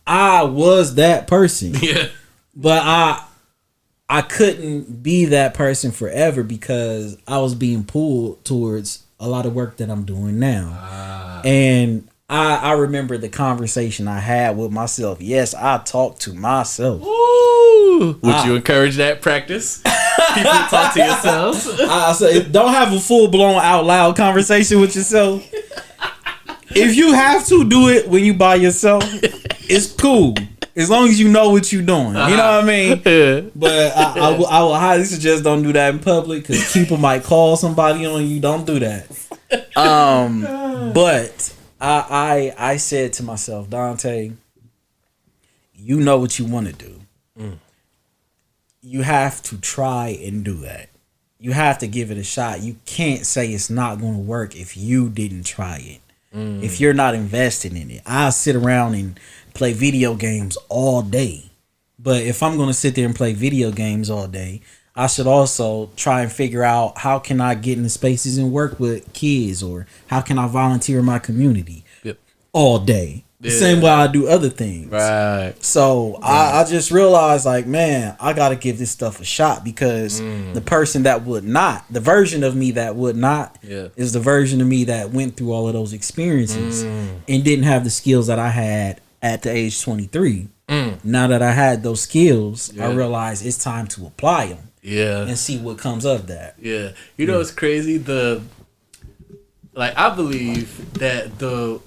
D: I was that person.
C: Yeah.
D: But I couldn't be that person forever because I was being pulled towards a lot of work that I'm doing now. And I remember the conversation I had with myself. Yes, I talked to myself.
C: Ooh. Would you encourage that practice? People talk to yourselves.
D: I say, don't have a full-blown out loud conversation with yourself. If you have to do it when you by yourself, it's cool. As long as you know what you're doing. You know what I mean? But I will highly suggest don't do that in public because people might call somebody on you. Don't do that. But I said to myself, Donte, you know what you want to do. You have to try and do that. You have to give it a shot. You can't say it's not going to work if you didn't try it. If you're not invested in it. I'll sit around and play video games all day. But if I'm going to sit there and play video games all day, I should also try and figure out how can I get in the spaces and work with kids, or how can I volunteer in my community all day. The same way I do other things.
C: Right.
D: So I just realized, like, man, I got to give this stuff a shot because the person that would not, the version of me that would not, is the version of me that went through all of those experiences and didn't have the skills that I had at the age 23. Now that I had those skills, I realized it's time to apply them. And see what comes of that.
C: You know, it's crazy. I believe that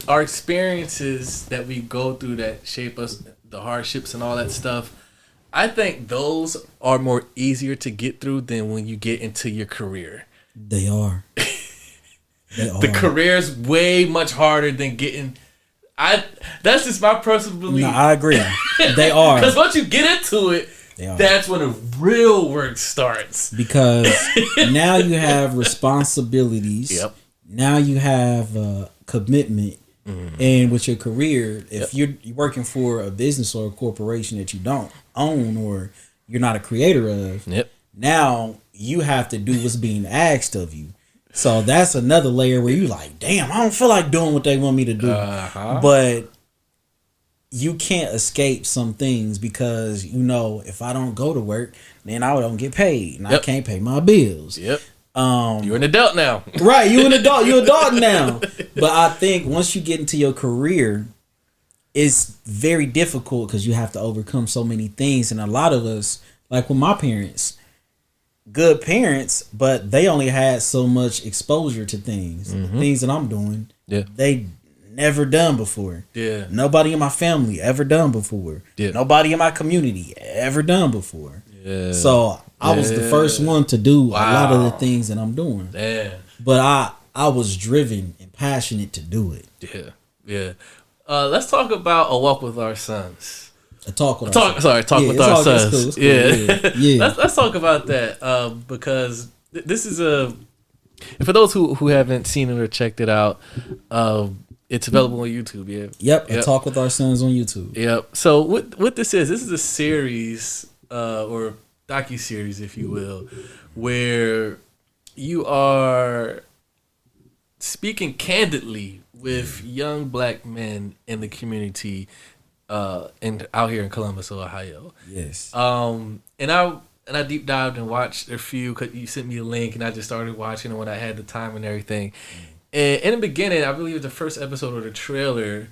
C: our experiences that we go through that shape us, the hardships and all that stuff, I think those are more easier to get through than when you get into your career.
D: They are.
C: The career's way much harder than getting. That's just my personal belief.
D: No, I agree. They are.
C: Because once you get into it, that's when the real work starts. Because
D: now you have responsibilities. Now you have commitment. And with your career, if you're working for a business or a corporation that you don't own or you're not a creator of, now you have to do what's being asked of you. So that's another layer where you like, damn, I don't feel like doing what they want me to do. But you can't escape some things because, you know, if I don't go to work, then I don't get paid and I can't pay my bills.
C: You're an adult now.
D: Right, you're an adult. You're an adult now. But I think once you get into your career, it's very difficult because you have to overcome so many things. And a lot of us, like with my parents, good parents, but they only had so much exposure to things. Things that I'm doing, they never done before.
C: Yeah.
D: Nobody in my family ever done before.
C: Yeah.
D: Nobody in my community ever done before.
C: Yeah.
D: So I was the first one to do a lot of the things that I'm doing.
C: Yeah.
D: But I was driven and passionate to do it.
C: Yeah. Let's talk about A Walk with Our Sons.
D: Talk with
C: our sons.
D: Cool.
C: Yeah. Let's talk about that because this is for those who haven't seen it or checked it out, it's available on YouTube. Yeah.
D: Yep. A Talk with Our Sons on YouTube.
C: Yep. So what this is a series or docu-series, if you will, where you are speaking candidly with young black men in the community and out here in Columbus, Ohio.
D: Yes.
C: And I deep dived and watched a few because you sent me a link and I just started watching it when I had the time and everything. And in the beginning, I believe it was the first episode of the trailer,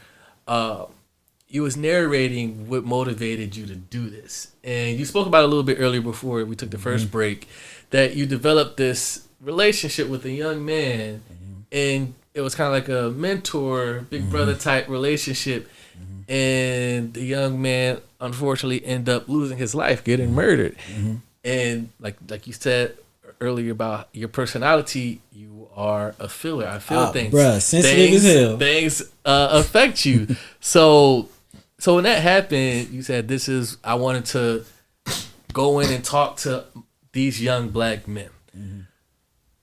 C: you was narrating what motivated you to do this. And you spoke about it a little bit earlier before we took the first break, that you developed this relationship with a young man and it was kind of like a mentor, big brother type relationship. And the young man unfortunately ended up losing his life, getting murdered. And like you said earlier about your personality, you are a feeler. I feel things.
D: Bruh, sensitive as hell.
C: Things affect you. So when that happened, you said I wanted to go in and talk to these young black men.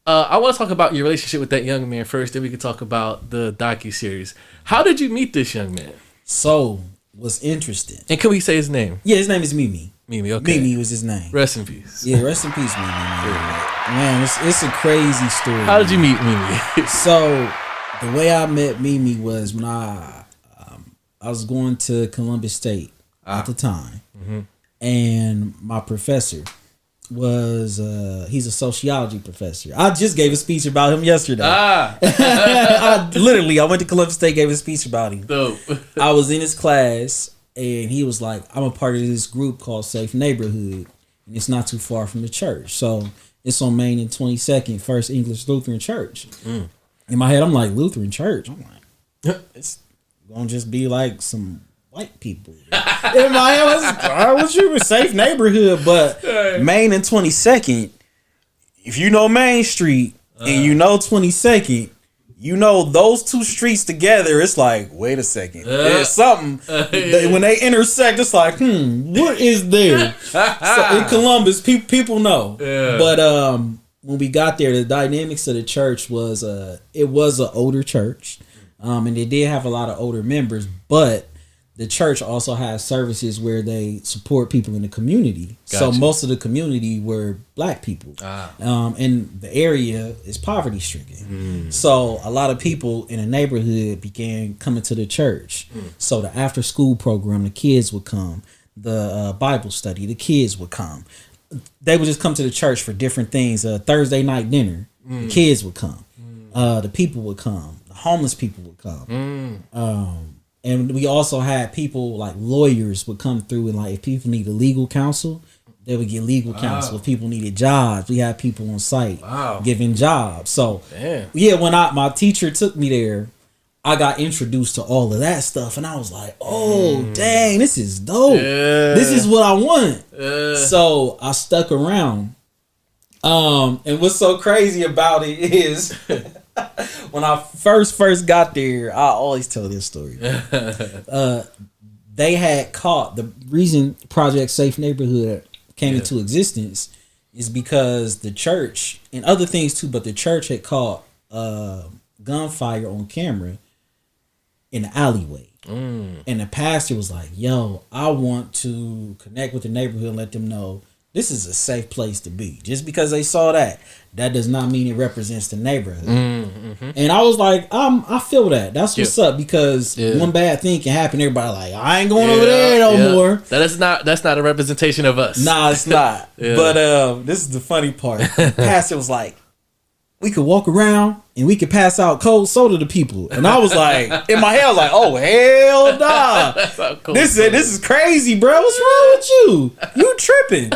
C: I want to talk about your relationship with that young man first, then we can talk about the docu-series. How did you meet this young man?
D: So, what's interesting.
C: And can we say his name?
D: Yeah, his name is Mimi.
C: Mimi, okay.
D: Mimi was his name.
C: Rest in peace.
D: Yeah, rest in peace, Mimi. Man, it's a crazy story.
C: How did you meet Mimi?
D: So, the way I met Mimi was when I was going to Columbus State at the time. And my professor was he's a sociology professor. I just gave a speech about him yesterday. I went to Columbus State, gave a speech about him.
C: Dope.
D: I was in his class and he was like, I'm a part of this group called Safe Neighborhood and it's not too far from the church. So it's on Main and 22nd, First English Lutheran Church. In my head, I'm like, Lutheran Church? I'm like, it's gonna just be like some white people. In my head, I was you a safe neighborhood, but Main and 22nd, if you know Main Street and you know 22nd, you know those two streets together, it's like, wait a second. There's something. When they intersect, it's like, what is there? So in Columbus, people know. But when we got there, the dynamics of the church was, it was an older church. And they did have a lot of older members, but the church also has services where they support people in the community. Gotcha. So most of the community were black people. And the area is poverty stricken. So a lot of people in the neighborhood began coming to the church. So the after school program, the kids would come. The Bible study, the kids would come. They would just come to the church for different things. Thursday night dinner, the kids would come. The people would come. The homeless people would come. And we also had people like lawyers would come through and like if people needed legal counsel, they would get legal counsel. If people needed jobs, we had people on site giving jobs. So when my teacher took me there, I got introduced to all of that stuff and I was like, oh dang, this is dope. This is what I want. So I stuck around. And what's so crazy about it is when I first got there, I always tell this story. They had caught the reason Project Safe Neighborhood came into existence is because the church and other things too, but the church had caught gunfire on camera in the alleyway. And the pastor was like, yo, I want to connect with the neighborhood and let them know this is a safe place to be. Just because they saw that does not mean it represents the neighborhood. And I was like, I feel that. That's what's up because one bad thing can happen. Everybody like, I ain't going over there no more.
C: That's not a representation of us.
D: Nah, it's not. But this is the funny part. The pastor was like, we could walk around and we could pass out cold soda to people. And I was like, in my head, I was like, oh, hell nah. This is crazy, bro. What's wrong with you? You tripping.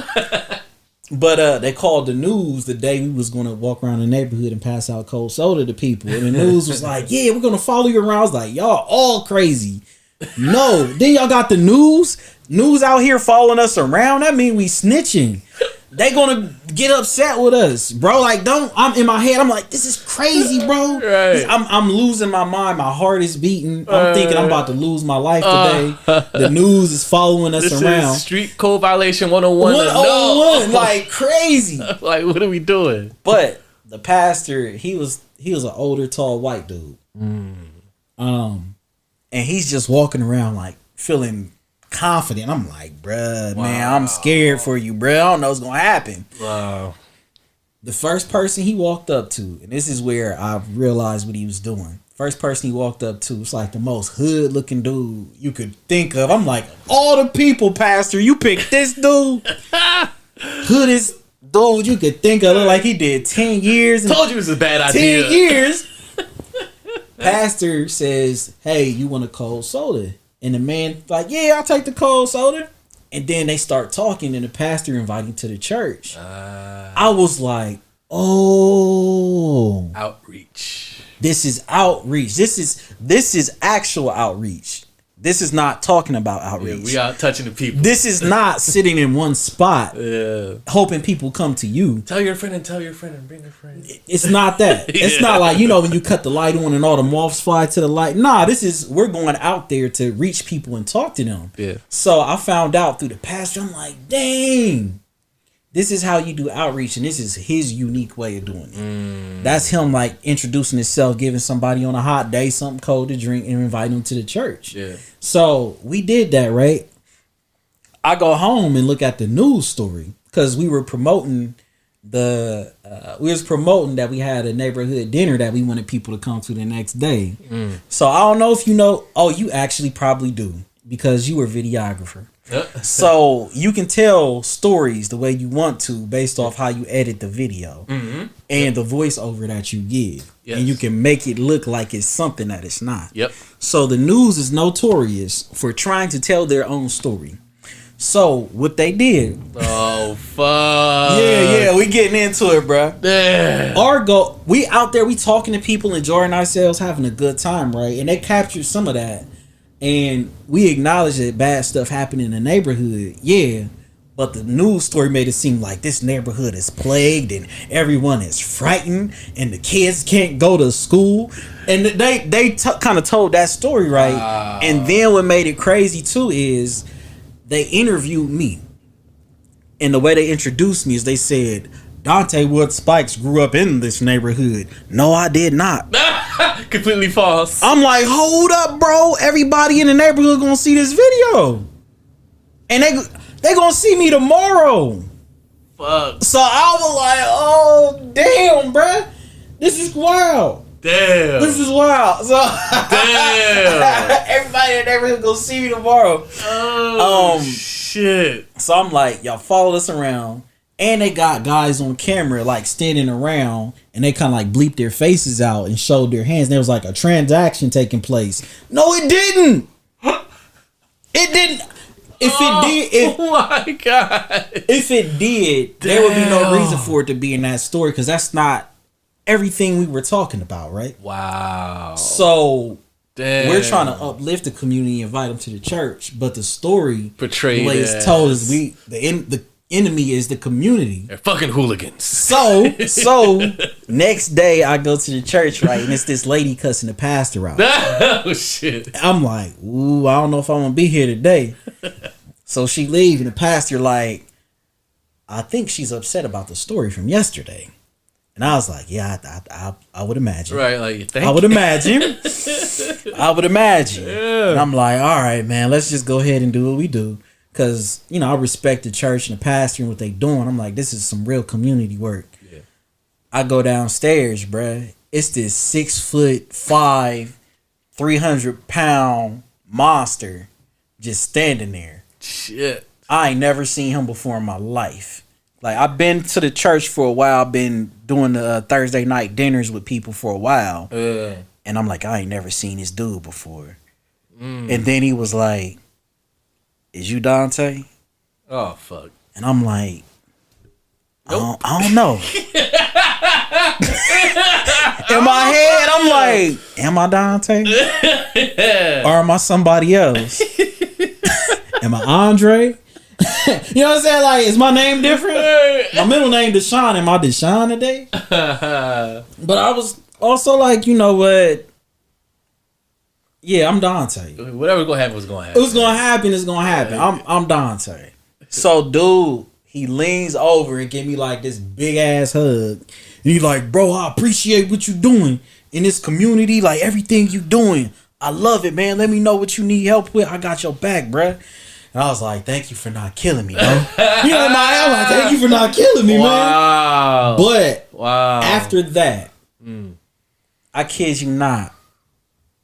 D: But they called the news the day we was gonna walk around the neighborhood and pass out cold soda to people. And the news was like, yeah, we're gonna follow you around. I was like, y'all all crazy. No, then y'all got the news out here following us around. That mean we snitching. They gonna get upset with us, bro. Like, I'm in my head. I'm like, this is crazy, bro.
C: Right.
D: I'm losing my mind. My heart is beating. I'm thinking I'm about to lose my life today. The news is following us
C: This
D: around.
C: is street code violation 101.
D: 101, like crazy.
C: Like, what are we doing?
D: But the pastor, he was an older, tall, white dude. And he's just walking around like feeling confident. I'm like, bruh, man, I'm scared for you, bruh. I don't know what's gonna happen.
C: Wow.
D: The first person he walked up to, and this is where I realized what he was doing. First person he walked up to was like the most hood looking dude you could think of. I'm like, all the people, pastor, you picked this dude. Hoodest dude you could think of. Look like he did 10 years.
C: Told you it was a bad idea.
D: 10 years. Pastor says, hey, you want a cold soda? And the man like, yeah, I'll take the cold soda. And then they start talking and the pastor invited him to the church. I was like, oh.
C: Outreach.
D: This is outreach. This is actual outreach. This is not talking about outreach.
C: Yeah, we out touching the people.
D: This is not sitting in one spot hoping people come to you.
C: Tell your friend and tell your friend and bring your friend.
D: It's not that. It's not like, when you cut the light on and all the moths fly to the light. Nah, we're going out there to reach people and talk to them.
C: Yeah.
D: So I found out through the pastor, I'm like, dang. This is how you do outreach, and this is his unique way of doing it. That's him like introducing himself, giving somebody on a hot day something cold to drink, and inviting them to the church. Yeah. So we did that, right? I go home and look at the news story because we were promoting that we had a neighborhood dinner that we wanted people to come to the next day. So I don't know if you know. Oh, you actually probably do because you were a videographer. So you can tell stories the way you want to based off how you edit the video and the voiceover that you give. Yes. And you can make it look like it's something that it's not. Yep. So the news is notorious for trying to tell their own story. So what they did.
C: Oh fuck.
D: Yeah, we getting into it, bro.
C: Yeah.
D: We out there, we talking to people, enjoying ourselves, having a good time, right? And they captured some of that. And we acknowledge that bad stuff happened in the neighborhood, yeah. But the news story made it seem like this neighborhood is plagued and everyone is frightened and the kids can't go to school. And they kind of told that story, right? Wow. And then what made it crazy too is they interviewed me. And the way they introduced me is they said, Donte Woods-Spikes grew up in this neighborhood. No, I did not.
C: Completely false.
D: I'm like, hold up, bro. Everybody in the neighborhood gonna see this video. And they gonna see me tomorrow.
C: Fuck.
D: So I was like, oh, damn, bro. This is wild.
C: Damn.
D: This is wild. So
C: damn.
D: Everybody in the neighborhood gonna see me tomorrow.
C: Oh, shit.
D: So I'm like, y'all follow us around. And they got guys on camera like standing around and they kind of like bleeped their faces out and showed their hands. And there was like a transaction taking place. No, it didn't. It didn't.
C: Oh my God.
D: If it did, there would be no reason for it to be in that story because that's not everything we were talking about, right?
C: Wow.
D: So we're trying to uplift the community, invite them to the church, but the story
C: portrayed
D: the way it's told is the enemy is the community.
C: They're fucking hooligans.
D: So next day I go to the church, right, and it's this lady cussing the pastor out.
C: Oh shit.
D: I'm like, ooh, I don't know if I'm gonna be here today. So she leaves and the pastor like, I think she's upset about the story from yesterday. And I was like, yeah, I would imagine.
C: Right, like
D: I would imagine. I would imagine. Yeah. And I'm like, all right, man, let's just go ahead and do what we do. Because, I respect the church and the pastor and what they doing. I'm like, this is some real community work. Yeah. I go downstairs, bruh. It's this 6'5", 300-pound monster just standing there.
C: Shit.
D: I ain't never seen him before in my life. Like, I've been to the church for a while. I've been doing the Thursday night dinners with people for a while. And I'm like, I ain't never seen this dude before. And then he was like, is you Donte?
C: Oh, fuck.
D: And I'm like, I don't know. In my head, I'm like, am I Donte? Or am I somebody else? Am I Andre? You know what I'm saying? Like, is my name different? My middle name Deshaun. Am I Deshaun today? But I was also like, you know what? Yeah, I'm Donte.
C: Whatever's gonna happen was gonna happen.
D: It was gonna happen. It's gonna happen. I'm Donte. So, dude, he leans over and give me like this big ass hug. And he's like, bro, I appreciate what you doing in this community. Like everything you doing, I love it, man. Let me know what you need help with. I got your back, bruh. And I was like, thank you for not killing me, bro. You know, I'm like, thank you for not killing me, man. But after that, I kid you not,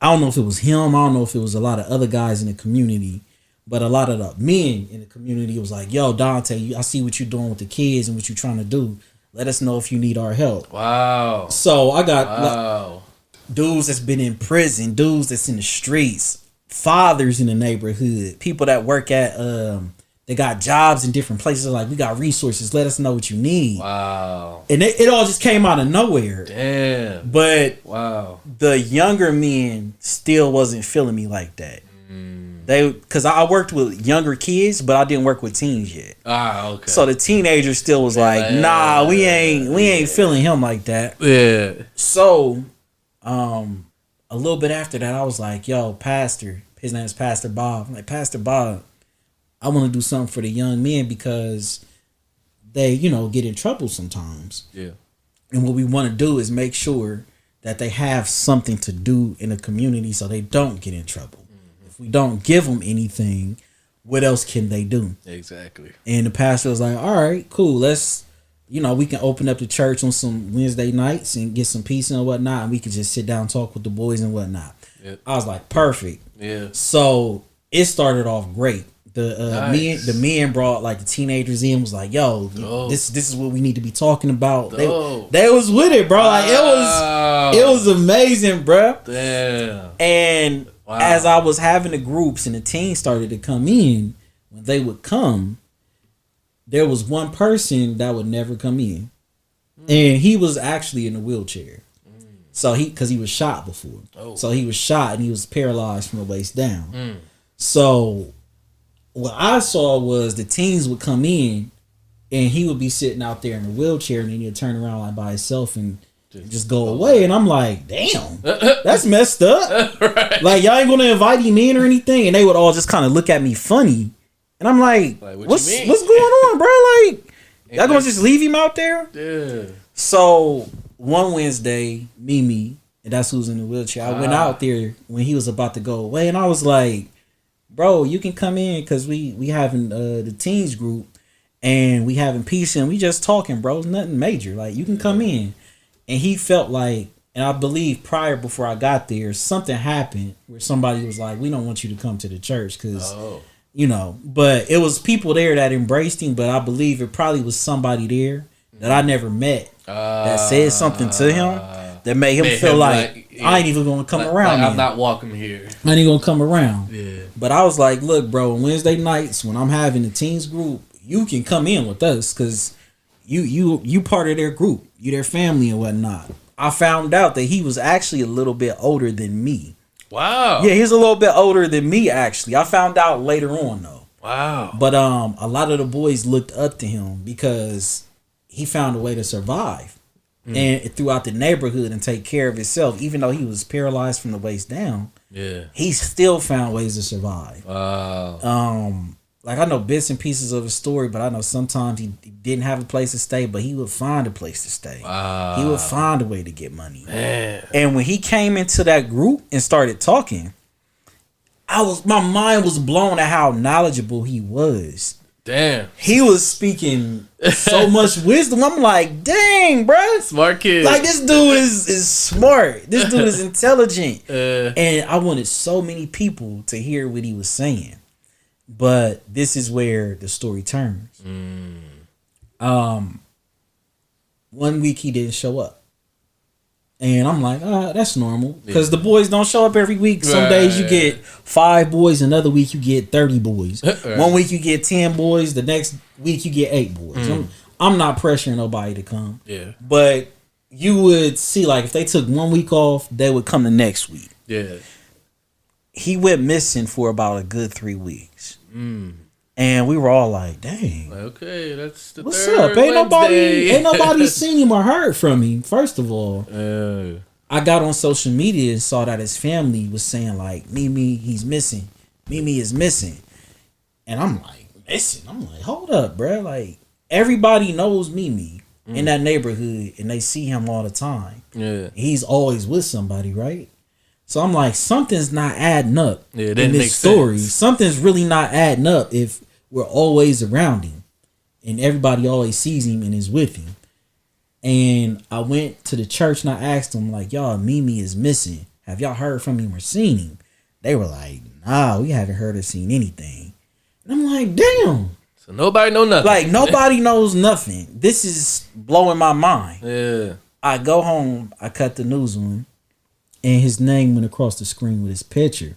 D: I don't know if it was him. I don't know if it was a lot of other guys in the community, but a lot of the men in the community was like, yo, Donte, I see what you're doing with the kids and what you're trying to do. Let us know if you need our help. Wow. So I got like, dudes that's been in prison, dudes that's in the streets, fathers in the neighborhood, people that work at they got jobs in different places. Like, we got resources. Let us know what you need. Wow. And it all just came out of nowhere. Damn. But the younger men still wasn't feeling me like that. Because I worked with younger kids, but I didn't work with teens yet. Okay. So the teenagers still was like, nah, we ain't feeling him like that. Yeah. So, a little bit after that, I was like, yo, Pastor, his name's Pastor Bob. I'm like, Pastor Bob, I want to do something for the young men because they, you know, get in trouble sometimes. Yeah. And what we want to do is make sure that they have something to do in the community so they don't get in trouble. If we don't give them anything, what else can they do? Exactly. And the pastor was like, all right, cool. Let's, you know, we can open up the church on some Wednesday nights and get some peace and whatnot. And we could just sit down and talk with the boys and whatnot. Yep. I was like, perfect. Yeah. So it started off great. The men brought like the teenagers in, was like, yo, this is what we need to be talking about. They was with it, bro. Like it was amazing, bro. Damn. And as I was having the groups and the teens started to come in, when they would come, there was one person that would never come in. And he was actually in a wheelchair. So because he was shot before. So he was shot and he was paralyzed from the waist down. So what I saw was the teens would come in and he would be sitting out there in a wheelchair and then he'd turn around like by himself and just go away. And I'm like, damn, that's messed up. Right. Like, y'all ain't gonna invite him in or anything. And they would all just kind of look at me funny. And I'm like what's going on, bro? Like, y'all gonna just leave him out there? Yeah. So one Wednesday, Mimi, and that's who's in the wheelchair, I went out there when he was about to go away. And I was like, bro, you can come in because we having the teens group and we having peace and we just talking, bro. It's nothing major. Like, you can come in. And he felt like, and I believe before I got there, something happened where somebody was like, we don't want you to come to the church because, you know, but it was people there that embraced him. But I believe it probably was somebody there that I never met that said something to him that made him feel like I ain't even gonna come around.
C: Like, I'm not walking here.
D: I ain't gonna come around. Yeah. But I was like, look, bro, Wednesday nights when I'm having the teens group, you can come in with us because you part of their group. You their family and whatnot. I found out that he was actually a little bit older than me. Wow. Yeah, he's a little bit older than me actually. I found out later on though. Wow. But a lot of the boys looked up to him because he found a way to survive. And throughout the neighborhood and take care of himself, even though he was paralyzed from the waist down. Yeah, he still found ways to survive. Wow. Like, I know bits and pieces of his story, but I know sometimes he didn't have a place to stay, but he would find a place to stay. Wow. He would find a way to get money. Man. And when he came into that group and started talking, my mind was blown at how knowledgeable he was. Damn. He was speaking so much wisdom. I'm like, dang, bro. Smart kid. Like, this dude is smart. This dude is intelligent. And I wanted so many people to hear what he was saying. But this is where the story turns. 1 week he didn't show up. And I'm like, that's normal. Because the boys don't show up every week. Some days you get 5 boys. Another week you get 30 boys. 1 week you get 10 boys. The next week you get 8 boys. I'm not pressuring nobody to come.
C: Yeah.
D: But you would see, like, if they took 1 week off, they would come the next week.
C: Yeah.
D: He went missing for about a good 3 weeks. And we were all like, dang.
C: Okay, that's the
D: What's
C: third
D: up? Ain't
C: Wednesday.
D: nobody seen him or heard from him, first of all.
C: Uh,
D: I got on social media and saw that his family was saying, like, Mimi, he's missing. Mimi is missing. And I'm like, missing? I'm like, hold up, bro. Like, everybody knows Mimi in that neighborhood, and they see him all the time.
C: yeah.
D: He's always with somebody, right? So I'm like, something's not adding up
C: Yeah, it
D: in
C: didn't
D: this
C: make
D: story.
C: sense.
D: Something's really not adding up if we're always around him and everybody always sees him and is with him. And I went to the church and I asked them, like, y'all, Mimi is missing. Have y'all heard from him or seen him? They were like, nah, we haven't heard or seen anything. And I'm like, damn.
C: So nobody know nothing.
D: Like, nobody knows nothing. This is blowing my mind.
C: Yeah.
D: I go home, I cut the news on, and his name went across the screen with his picture.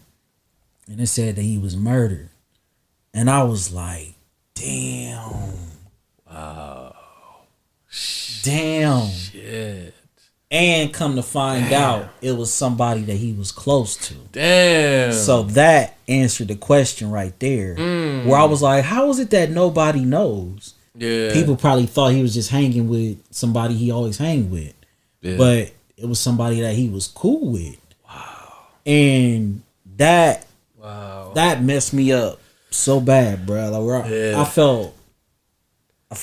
D: And it said that he was murdered. And I was like, damn. Wow. Damn.
C: Shit.
D: And come to find out, it was somebody that he was close to.
C: Damn.
D: So that answered the question right there. Where I was like, how is it that nobody knows?
C: Yeah.
D: People probably thought he was just hanging with somebody he always hang with.
C: Yeah.
D: But it was somebody that he was cool with. Wow. And that messed me up so bad, bro. Like, I felt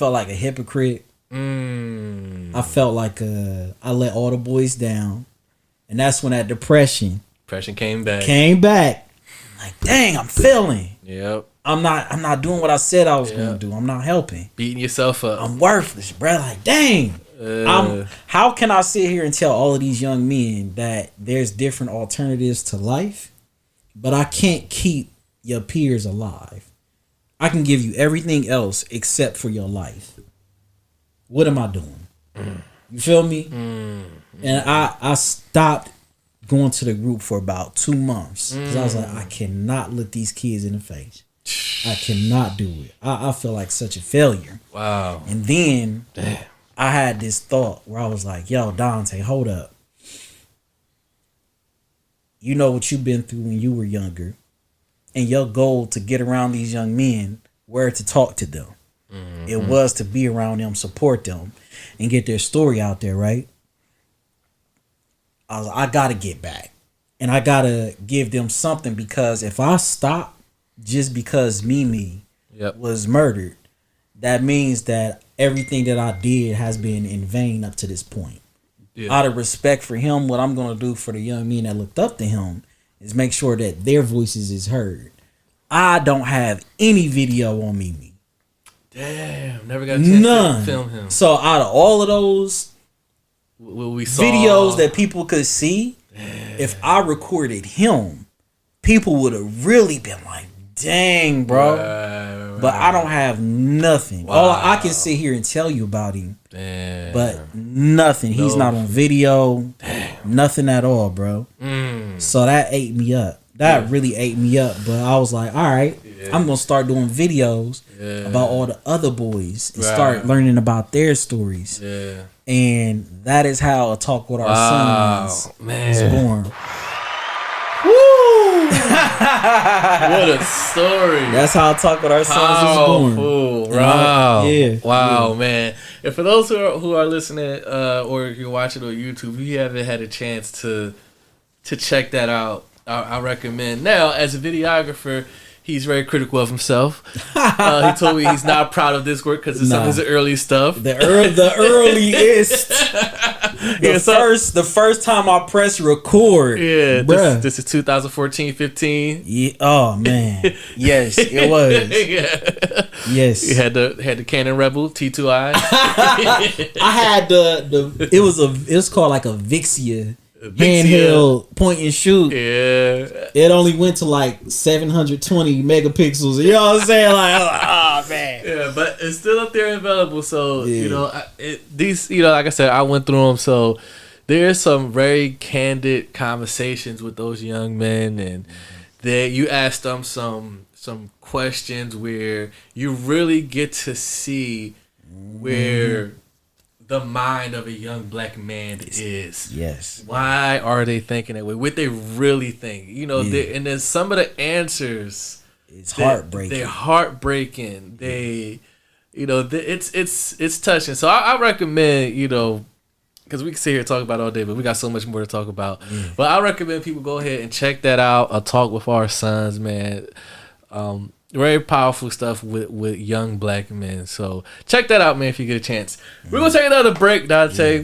D: like a hypocrite. I felt like I let all the boys down. And that's when that depression
C: came back.
D: Like, dang, I'm failing.
C: Yep.
D: I'm not doing what I said I was gonna do. I'm not helping.
C: Beating yourself up.
D: I'm worthless, bro. Like, dang. How can I sit here and tell all of these young men that there's different alternatives to life, but I can't keep your peers alive? I can give you everything else except for your life. What am I doing? You feel me? And I stopped going to the group for about 2 months because I was like, I cannot look these kids in the face. I cannot do it. I feel like such a failure.
C: Wow.
D: And then
C: Damn.
D: I had this thought where I was like, yo, Donte, hold up. You know what you've been through when you were younger. And your goal to get around these young men were to talk to them. It was to be around them, support them, and get their story out there, right? I was like, I got to get back. And I got to give them something, because if I stop just because Mimi was murdered, that means that everything that I did has been in vain up to this point. Out of respect for him, what I'm going to do for the young men that looked up to him is make sure that their voices is heard. I don't have any video on Mimi.
C: Damn, never got a chance to film him.
D: So out of all of those
C: what we saw,
D: videos that people could see, if I recorded him, people would have really been like, dang, bro. Right. But I don't have nothing. Wow. All I can sit here and tell you about him. Damn. But nothing. He's not on video. Damn. Nothing at all, bro. So that ate me up. That really ate me up. But I was like, all right, I'm going to start doing videos about all the other boys and start learning about their stories. Yeah. And that is how A Talk With Our Sons was born. Woo!
C: What a story.
D: That's how A Talk With Our Sons was born.
C: Wow.
D: Yeah.
C: Wow, man. And for those who are listening or you're watching on YouTube, if you haven't had a chance to check that out, I recommend. Now, as a videographer, he's very critical of himself. He told me he's not proud of this work because it's some of his early stuff. The
D: earliest. The first time I pressed record.
C: Yeah, this is 2014-15.
D: Yeah. Oh man. Yes, it was. Yes.
C: You had the Canon Rebel T2i.
D: I had it was called like a Vixia. Handheld point and shoot. Yeah. It only went to like 720 megapixels. You know what I'm saying? Like, oh man.
C: Yeah, but it's still up there available. So you know, these, you know, like I said, I went through them. So there's some very candid conversations with those young men, and you ask them some questions where you really get to see where the mind of a young black man is.
D: Yes.
C: Why are they thinking that way? What they really think, and then some of the answers,
D: it's heartbreaking.
C: They're heartbreaking. It's touching. So I recommend, because we can sit here and talk about it all day, but we got so much more to talk about. But I recommend people go ahead and check that out. A Talk with Our Sons, man. Very powerful stuff with young black men. So check that out, man, if you get a chance. We're going to take another break, Donte. Yeah.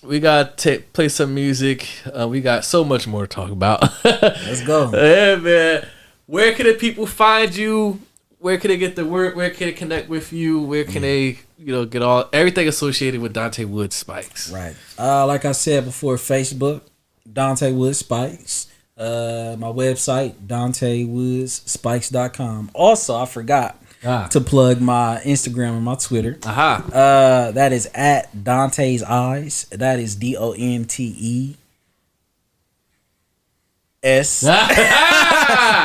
C: We got to play some music. We got so much more to talk about.
D: Let's go.
C: Yeah, man. Where can the people find you? Where can they get the work? Where can they connect with you? Where can they, get everything associated with Donte Woods-Spikes?
D: Right. Like I said before, Facebook, Donte Woods-Spikes. My website, DonteWoods-Spikes.com. Also, I forgot to plug my Instagram and my Twitter. That is at Dante's Eyes. That is DONTES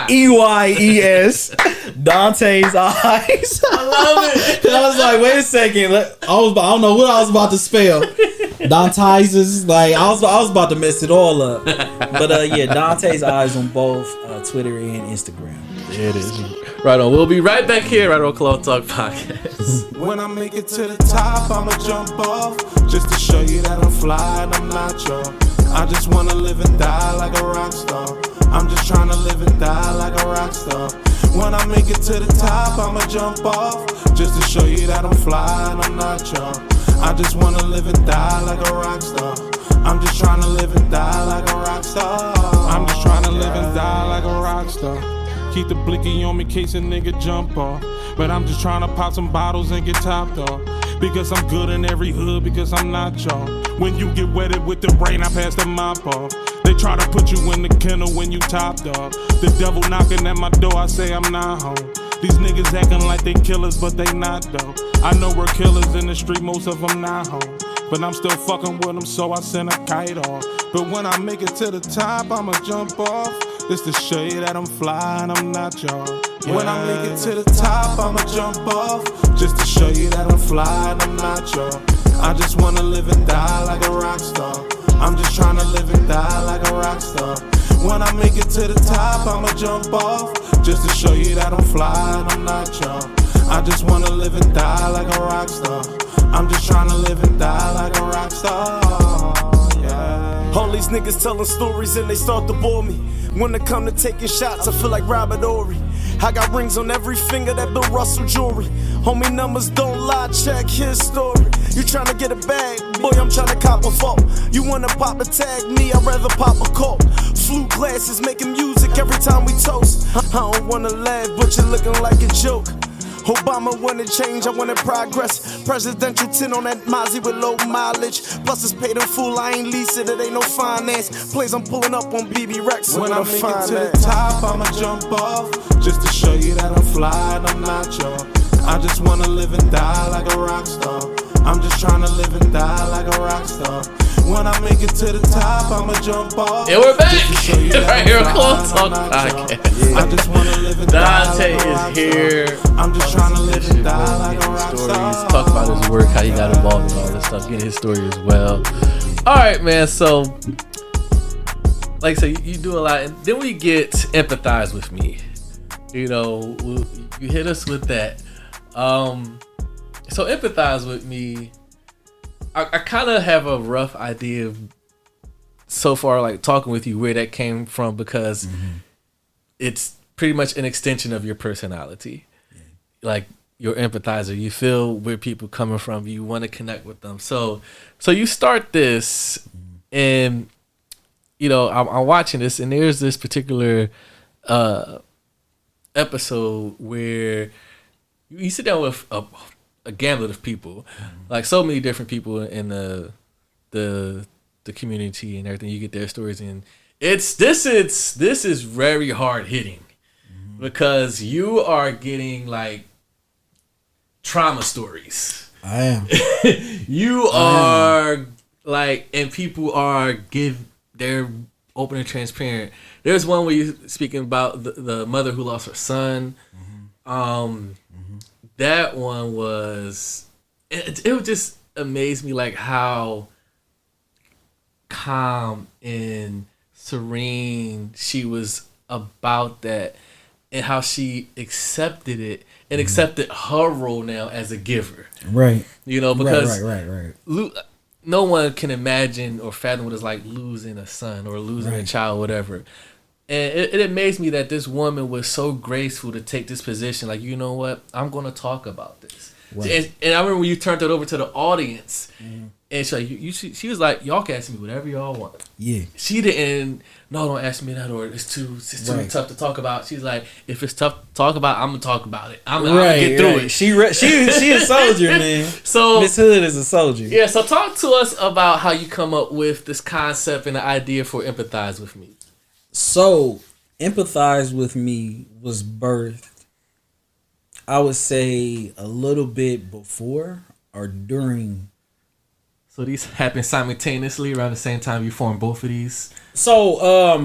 D: EYES. Dante's Eyes.
C: I love it.
D: I was like, wait a second. I don't know what I was about to spell. Dante's is like I was about to mess it all up. But Dante's Eyes on both Twitter and Instagram.
C: There it is. Right on. We'll be right back here right on Club Talk Podcast.
G: When I make it to the top, I'ma jump off just to show you that I'm fly and I'm not y'all. I just wanna live and die like a rock star. I'm just trying to live and die like a rock star. When I make it to the top, I'ma jump off just to show you that I'm fly and I'm not y'all. I just wanna live and die like a rock star. I'm just trying to live and die like a rock star. I'm just trying to live and die like a rock star. Keep the blicky on me in case a nigga jump off. But I'm just trying to pop some bottles and get topped off. Because I'm good in every hood, because I'm not y'all. When you get wetted with the rain, I pass the mop off. They try to put you in the kennel when you topped off. The devil knocking at my door, I say I'm not home. These niggas acting like they killers, but they not though. I know we're killers in the street, most of them not home. But I'm still fucking with them, so I send a kite off. But when I make it to the top, I'ma jump off. This to show you that I'm fly and I'm not y'all. When I make it to the top, I'ma jump off. Just to show you that I'm fly and I'm not y'all. I just wanna live and die like a rock star. I'm just trying to live and die like a rock star. When I make it to the top, I'ma jump off. Just to show you that I'm fly and I'm not y'all. I just wanna live and die like a rock star. I'm just trying to live and die like a rock star. Yeah.
H: All these niggas telling stories and they start to bore me. When it come to taking shots, I feel like Robert Ory. I got rings on every finger that Bill Russell jewelry. Homie numbers don't lie, check his story. You tryna get a bag, boy, I'm tryna cop a phone. You wanna pop a tag, me, I'd rather pop a coat. Flute glasses, making music every time we toast. I don't wanna laugh, but you're looking like a joke. Obama wanted change, I wanted progress. Presidential tin on that Mozzie with low mileage. Plus it's paid in full, I ain't leasing, it ain't no finance. Plays I'm pulling up on BB Rex.
G: When I make it to the top, I'ma jump off. Just to show you that I'm fly and I'm not y'all. I just wanna live and die like a rock star. I'm just trying to live and die like a rock star. When I make it to the top, I'ma jump off.
C: And we're back right here on Club Talk Podcast.
G: I just wanna live and die
C: Donte
G: like a rock
C: is here.
G: star. I'm just trying to live and die like a rock star.
C: Stories, talk about his work, how he got involved in all this stuff, getting his story as well. All right, man. So, like I said, you do a lot, and then we get Empathize with me. You hit us with that. So Empathize with me. I kind of have a rough idea of, so far, like talking with you, where that came from, because it's pretty much an extension of your personality. Yeah. Like, you're an empathizer. You feel where people coming from. You want to connect with them. So you start this, and I'm watching this, and there's this particular episode where you sit down with a gambit of people, like so many different people in the community and everything. You get their stories, and this is very hard hitting, because you are getting like trauma stories.
D: I am.
C: You are like, and people are they're open and transparent. There's one where you're speaking about the mother who lost her son. That one was it would just amaze me like how calm and serene she was about that, and how she accepted it and accepted her role now as a giver.
D: Right.
C: You know, because
D: right.
C: No one can imagine or fathom what it's like losing a son or losing a child, whatever. And it amazed me that this woman was so graceful to take this position. Like, you know what? I'm going to talk about this. Right. And I remember when you turned it over to the audience, and she was like, y'all can ask me whatever y'all want. Yeah. She didn't, no, don't ask me that, or it's too tough to talk about. She's like, if it's tough to talk about, I'm going to talk about it. I'm going to get through it.
D: She a soldier, man.
C: So
D: Miss Hood is a soldier.
C: Yeah, so talk to us about how you come up with this concept and the idea for Empathize with Me.
D: So, Empathize with Me was birthed, I would say, a little bit before or during.
C: So these happened simultaneously around the same time you formed both of these?
D: So, oh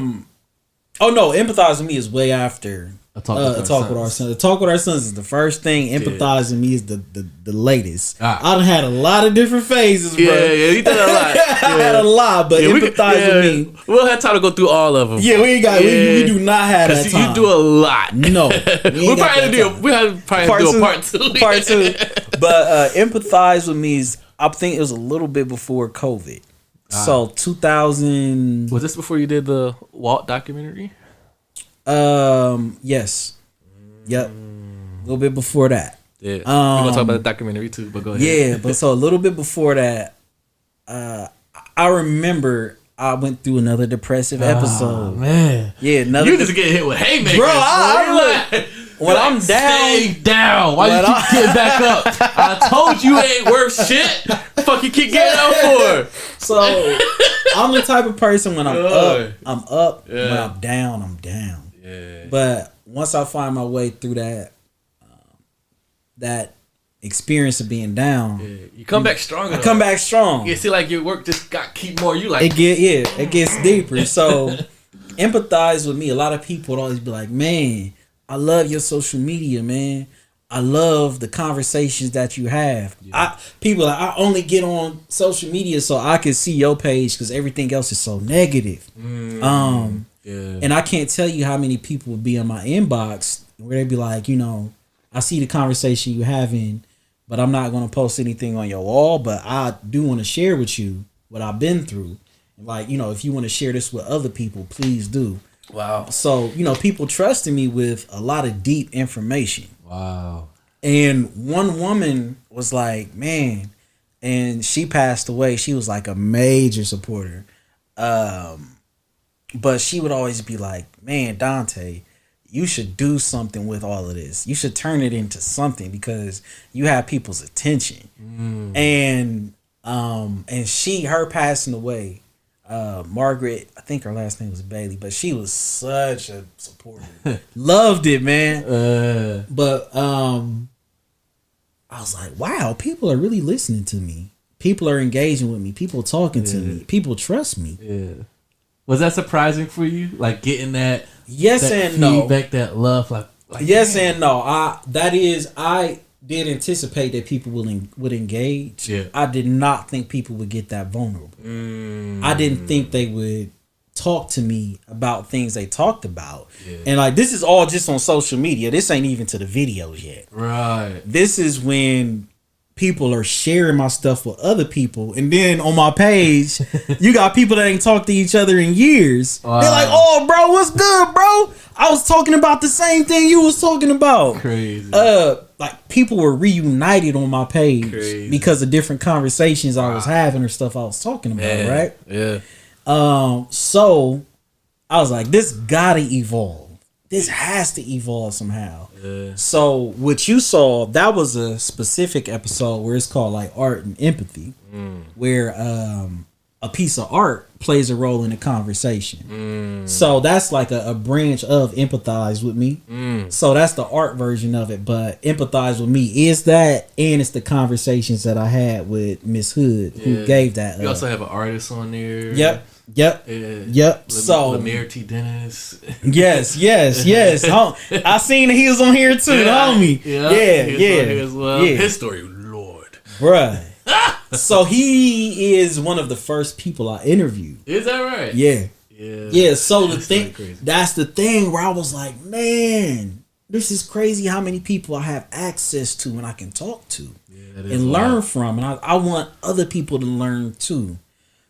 D: no, Empathize with Me is way after A Talk with Our Sons. A Talk with Our Sons is the first thing. Empathize with Me is the latest. Right. I done had a lot of different phases, bro.
C: Yeah, you did a lot.
D: I had a lot, but Empathize with Me.
C: We'll have time to go through all of them.
D: Yeah, we ain't got. We do not have that time.
C: You do a lot.
D: No,
C: we'll probably do a part two.
D: Part two. But Empathize with Me is, I think it was a little bit before COVID. So 2000.
C: Was this before you did the Walt documentary?
D: Yes. Yep. A little bit before that.
C: Yeah. We're gonna talk about the documentary too, but go ahead.
D: Yeah, but so a little bit before that, I remember I went through another depressive episode.
C: Man.
D: Yeah,
C: you just get hit with haymakers.
D: Bro, when I'm down,
C: stay down. Why you keep getting back up? I told you ain't worth shit. Fuck you keep getting up for.
D: So I'm the type of person when I'm up, I'm up. Yeah. When I'm down. Yeah. But once I find my way through that experience of being down,
C: you come back stronger.
D: I come back strong.
C: You see, like your work just got keep more. You like
D: it gets deeper. So Empathize with Me. A lot of people would always be like, man, I love your social media, man. I love the conversations that you have. Yeah. I only get on social media so I can see your page because everything else is so negative. And I can't tell you how many people would be in my inbox where they'd be like, you know, I see the conversation you having, but I'm not going to post anything on your wall, but I do want to share with you what I've been through. Like, you know, if you want to share this with other people, please do.
C: Wow.
D: So, you know, people trusted me with a lot of deep information.
C: Wow.
D: And one woman was like, man, and she passed away. She was like a major supporter. But she would always be like, man, Donte, you should do something with all of this. You should turn it into something because you have people's attention. And her passing away, Margaret, I think her last name was Bailey, but she was such a supporter. Loved it, man. But I was like, wow, people are really listening to me. People are engaging with me. People talking to me. People trust me.
C: Yeah. Was that surprising for you? Like getting that
D: and no
C: feedback, that love, like
D: yes man. And no. I did anticipate that people would engage.
C: Yeah.
D: I did not think people would get that vulnerable. I didn't think they would talk to me about things they talked about. Yeah. And like this is all just on social media. This ain't even to the videos yet.
C: Right.
D: This is when people are sharing my stuff with other people, and then on my page, you got people that ain't talked to each other in years. Wow. They're like, "Oh, bro, what's good, bro? I was talking about the same thing you was talking about."
C: Crazy.
D: Like people were reunited on my page because of different conversations I was having or stuff I was talking about. Right?
C: Yeah.
D: So I was like, this gotta evolve. This has to evolve somehow. Yeah. So what you saw, that was a specific episode where it's called like Art and Empathy, where a piece of art plays a role in the conversation. So that's like a branch of Empathize with Me. So that's the art version of it. But Empathize with Me is that, and it's the conversations that I had with Miss Hood, who gave that.
C: You also have an artist on there.
D: Yep. So
C: Lemire T. Dennis.
D: Yes. I seen he was on here too, the homie. Yeah.
C: As well. His story, Lord.
D: bruh. So he is one of the first people I interviewed.
C: Is that right?
D: Yeah.
C: Yeah.
D: So that's the thing where I was like, man, this is crazy how many people I have access to and I can talk to and learn from. And I want other people to learn too.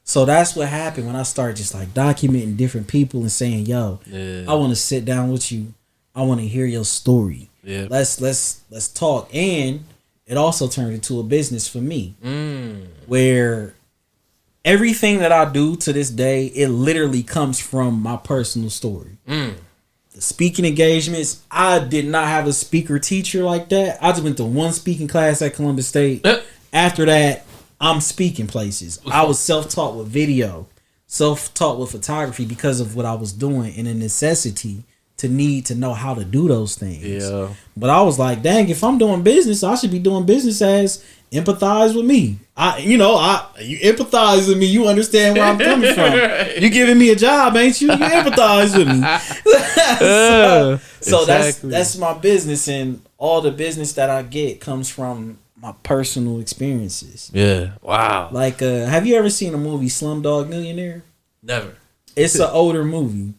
D: So that's what happened when I started just like documenting different people and saying, yo, I want to sit down with you. I want to hear your story. Yeah. Let's talk. And it also turned into a business for me where everything that I do to this day, it literally comes from my personal story. The speaking engagements, I did not have a speaker teacher like that. I just went to one speaking class at Columbus State. After that, I'm speaking places. I was self-taught with video, self-taught with photography because of what I was doing and a necessity to need to know how to do those things. Yeah. But I was like, dang, if I'm doing business, I should be doing business as empathize with me. You empathize with me. You understand where I'm coming from. You giving me a job, ain't you? You empathize with me. So exactly. that's my business, and all the business that I get comes from my personal experiences. Yeah. Wow. Like, have you ever seen a movie Slumdog Millionaire?
C: Never.
D: It's an older movie.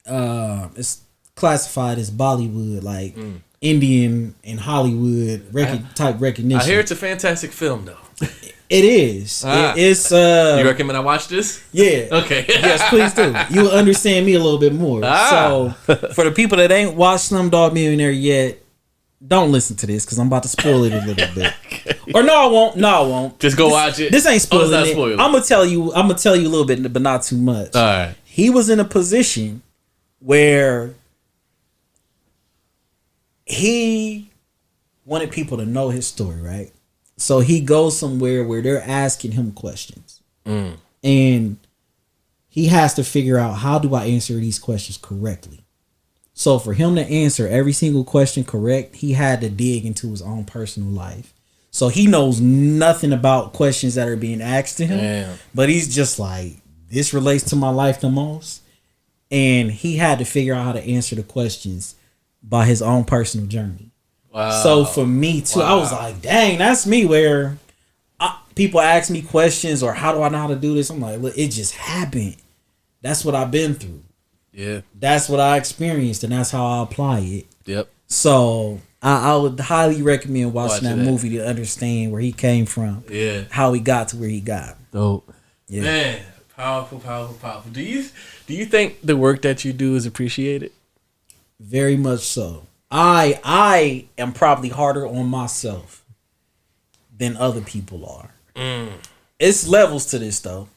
D: It's classified as Bollywood, like Indian and Hollywood type recognition.
C: I hear it's a fantastic film, though.
D: It is. It's.
C: You recommend I watch this?
D: Yeah.
C: Okay.
D: Yes, please do. You will understand me a little bit more. So, for the people that ain't watched Slumdog Millionaire yet, don't listen to this because I'm about to spoil it a little bit. Okay. Or no, I won't.
C: Just go watch it.
D: This ain't spoiling it. I'm gonna tell you a little bit, but not too much.
C: All right.
D: He was in a position where he wanted people to know his story, right? So he goes somewhere where they're asking him questions. And he has to figure out, how do I answer these questions correctly? So for him to answer every single question correct, he had to dig into his own personal life. So he knows nothing about questions that are being asked to him. Damn. But he's just like, this relates to my life the most. And he had to figure out how to answer the questions by his own personal journey. Wow. So for me too, I was like, dang, that's me, where people ask me questions or how do I know how to do this? I'm like, look, it just happened. That's what I've been through. Yeah. That's what I experienced, and that's how I apply it. Yep. So I would highly recommend watching that movie to understand where he came from. Yeah. How he got to where he got.
C: Dope. Yeah. Man, powerful. Do you think the work that you do is appreciated?
D: Very much so. I am probably harder on myself than other people are. It's levels to this though.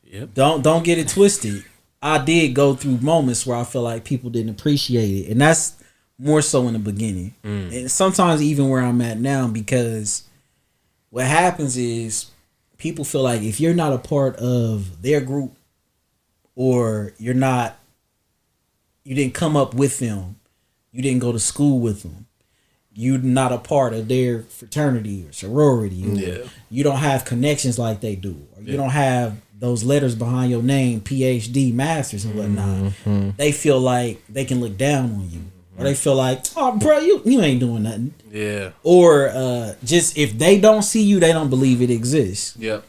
D: Yep. Don't get it twisted. I did go through moments where I feel like people didn't appreciate it, and that's more so in the beginning, and sometimes even where I'm at now, because what happens is people feel like if you're not a part of their group, or you didn't come up with them, you didn't go to school with them, you're not a part of their fraternity or sorority, or you don't have connections like they do, or you don't have those letters behind your name, PhD, masters and whatnot, they feel like they can look down on you. Or they feel like, oh, bro, you ain't doing nothing. Yeah. Or just if they don't see you, they don't believe it exists. Yep.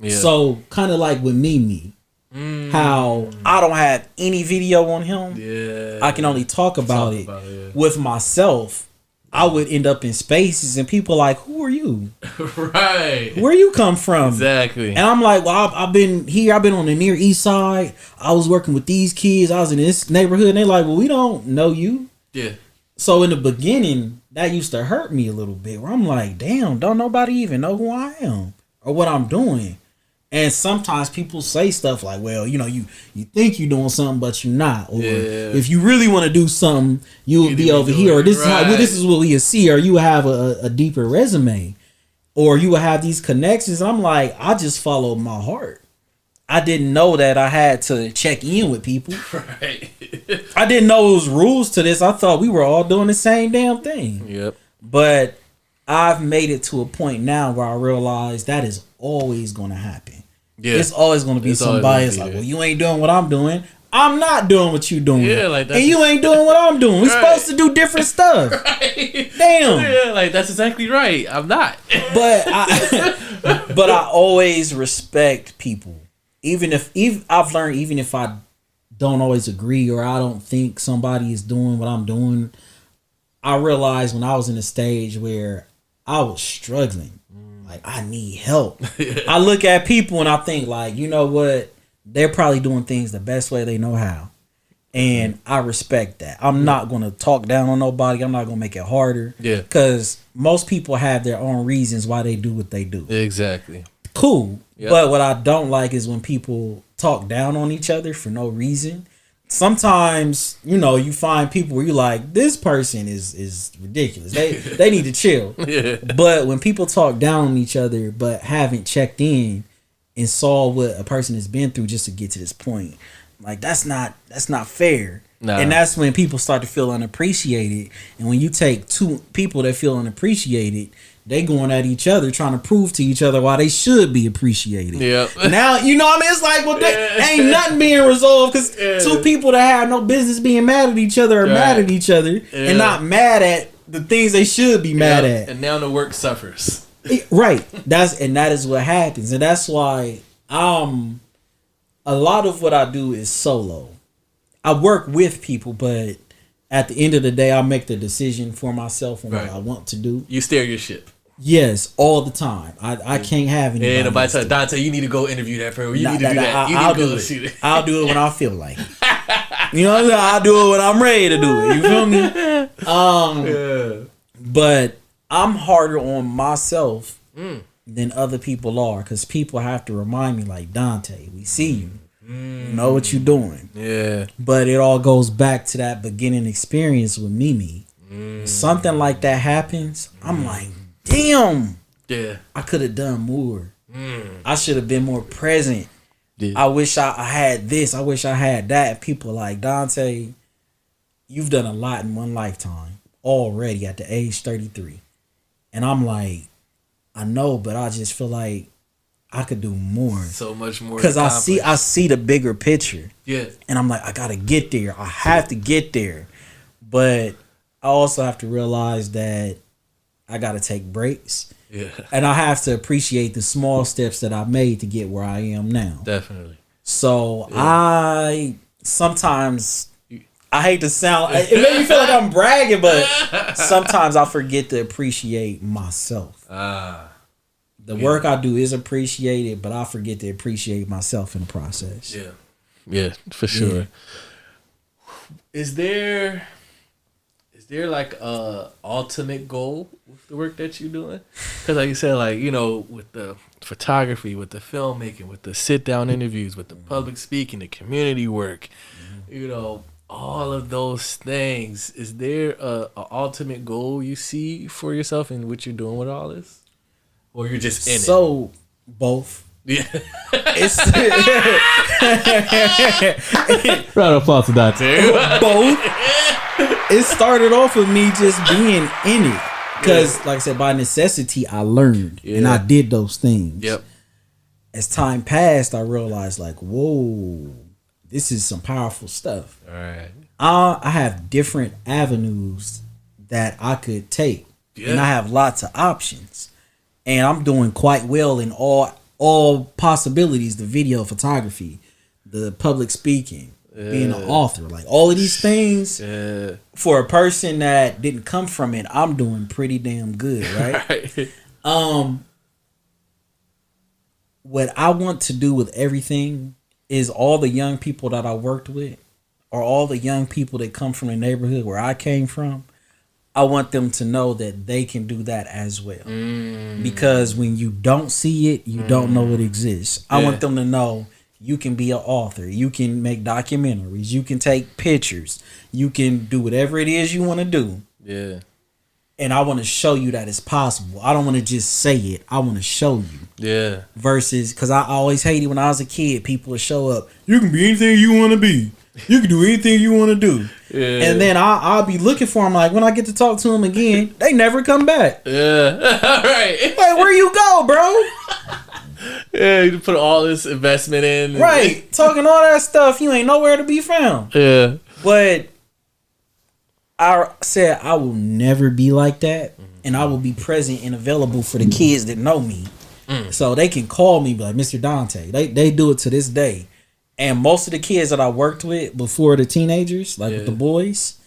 D: Yeah. So kind of like with Mimi, how I don't have any video on him. Yeah. I can only talk about it. With myself. I would end up in spaces and people like, who are you? Right. Where you come from? Exactly. And I'm like, well, I've been here. I've been on the Near East Side. I was working with these kids. I was in this neighborhood. And they're like, well, we don't know you. Yeah. So in the beginning, that used to hurt me a little bit. Where I'm like, damn, don't nobody even know who I am or what I'm doing. And sometimes people say stuff like, well, you think you're doing something, but you're not. Or if you really want to do something, you will be over here. Or this is what we see. Or you have a deeper resume. Or you will have these connections. I'm like, I just followed my heart. I didn't know that I had to check in with people. Right. I didn't know it was rules to this. I thought we were all doing the same damn thing. Yep. But I've made it to a point now where I realize that is always going to happen. Yeah. It's always going to be somebody that's like, well, you ain't doing what I'm doing. I'm not doing what you doing.
C: Yeah, like that's
D: and you ain't doing what I'm doing. We're supposed to do different stuff.
C: Right.
D: Damn.
C: Yeah, like that's exactly right. I'm not.
D: But I always respect people. Even if I've learned, even if I don't always agree or I don't think somebody is doing what I'm doing, I realized when I was in a stage where I was struggling, like I need help. I look at people and I think like, you know what? They're probably doing things the best way they know how. And I respect that. I'm not going to talk down on nobody. I'm not going to make it harder.
C: Yeah.
D: Because most people have their own reasons why they do what they do.
C: Exactly.
D: Cool.
C: Yep.
D: But what I don't like is when people talk down on each other for no reason. Sometimes, you know, you find people where you're like, this person is ridiculous. They need to chill.
C: Yeah.
D: But when people talk down on each other but haven't checked in and saw what a person has been through just to get to this point, like that's not fair.
C: Nah.
D: And that's when people start to feel unappreciated. And when you take two people that feel unappreciated, they going at each other trying to prove to each other why they should be appreciated.
C: Yep.
D: Now, you know what I mean? It's like, well, ain't nothing being resolved because two people that have no business being mad at each other are mad at each other and not mad at the things they should be mad at.
C: And now the work suffers.
D: Right. That is what happens. And that's why a lot of what I do is solo. I work with people, but at the end of the day, I make the decision for myself on what I want to do.
C: You steer your ship.
D: Yes, all the time. I can't have any.
C: And nobody tell Donte, you need to go interview that person. You need to do that.
D: I'll do it. I'll do it when I feel like it. You know what I'm saying? I'll do it when I'm ready to do it. You feel me? But I'm harder on myself than other people are because people have to remind me, like, Donte, we see you. You know what you're doing.
C: Yeah.
D: But it all goes back to that beginning experience with Mimi. Something like that happens, I'm like, damn.
C: Yeah.
D: I could have done more. I should have been more present.
C: Yeah.
D: I wish I had this. I wish I had that. And people are like, Donte, you've done a lot in one lifetime already at the age 33. And I'm like, I know, but I just feel like I could do more. So
C: much more.
D: Because I see the bigger picture.
C: Yeah.
D: And I'm like, I gotta get there. I have to get there. But I also have to realize that I gotta take breaks.
C: Yeah.
D: And I have to appreciate the small steps that I made to get where I am now.
C: Definitely.
D: So I sometimes, I hate to sound, it made me feel like I'm bragging, but sometimes I forget to appreciate myself. The work I do is appreciated, but I forget to appreciate myself in the process.
C: Yeah. Yeah, for sure.
D: Yeah.
C: Is there like a ultimate goal with the work that you're doing? Because like you said, like, you know, with the photography, with the filmmaking, with the sit down interviews, with the public speaking, the community work, you know, all of those things. Is there a ultimate goal you see for yourself in what you're doing with all this? Or you're just in it?
D: So, both.
C: Yeah.
D: Round of applause to Donte. Both. It started off with me just being in it. Because, like I said, by necessity, I learned. And I did those things.
C: Yep.
D: As time passed, I realized, like, whoa, this is some powerful stuff.
C: All right.
D: I have different avenues that I could take. And I have lots of options. And I'm doing quite well in all possibilities, the video, photography, the public speaking, being an author. Like all of these things, for a person that didn't come from it, I'm doing pretty damn good, right? What I want to do with everything is all the young people that I worked with or all the young people that come from the neighborhood where I came from, I want them to know that they can do that as well. Because when you don't see it, you don't know it exists. I want them to know you can be an author. You can make documentaries. You can take pictures. You can do whatever it is you want to do.
C: Yeah.
D: And I want to show you that it's possible. I don't want to just say it. I want to show you.
C: Yeah.
D: Versus, because I always hated when I was a kid, people would show up. You can be anything you want to be. You can do anything you want to do. Yeah. And then I'll be looking for them. Like when I get to talk to them again, they never come back.
C: Yeah. All right.
D: Like, where you go, bro?
C: Yeah, you put all this investment in.
D: Right. Talking all that stuff, you ain't nowhere to be found.
C: Yeah.
D: But I said I will never be like that. And I will be present and available for the kids that know me. So they can call me like Mr. Donte. They do it to this day. And most of the kids that I worked with before the teenagers, like with the boys,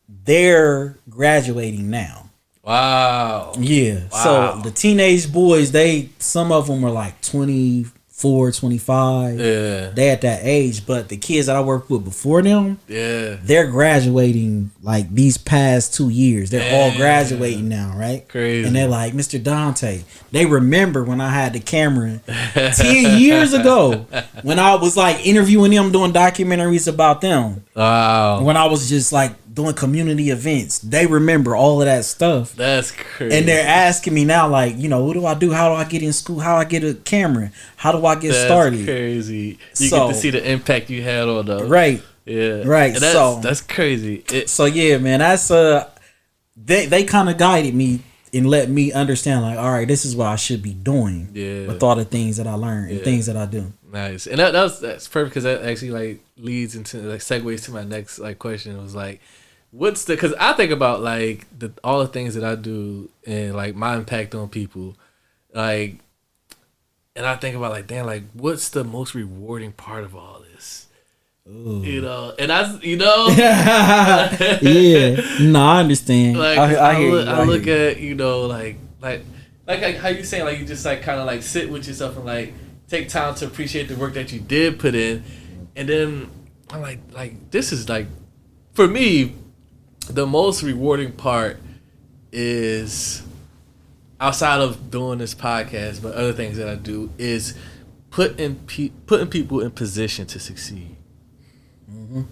D: they're graduating now.
C: Wow.
D: Yeah.
C: Wow.
D: So the teenage boys, some of them were like 24, 25.
C: Yeah.
D: They at that age. But the kids that I worked with before them, they're graduating like these past 2 years. They're all graduating now, right?
C: Crazy.
D: And they're like, Mr. Dante. They remember when I had the camera 10 years ago when I was like interviewing them, doing documentaries about them.
C: Wow.
D: When I was just like doing community events. They remember all of that stuff.
C: That's crazy.
D: And they're asking me now, like, you know, what do I do? How do I get in school? How do I get a camera? How do I get started?
C: That's crazy. You get to see the impact you had on them.
D: Right.
C: Yeah.
D: Right.
C: And that's crazy.
D: So yeah, man, that's they kind of guided me and let me understand, like, all right, this is what I should be doing. Yeah. With all the things that I learned and things that I do.
C: Nice. And that's perfect because that actually like leads into like segues to my next like question. It was like, because I think about like all the things that I do and like my impact on people, like, and I think about like, damn, like what's the most rewarding part of all this? Ooh. You know, and
D: yeah, no, I understand.
C: Like
D: I
C: look at, you know, like how you saying, like you just like kind of like sit with yourself and like take time to appreciate the work that you did put in, and then I'm like this is like, for me, the most rewarding part is, outside of doing this podcast, but other things that I do, is putting people in position to succeed. Mm-hmm.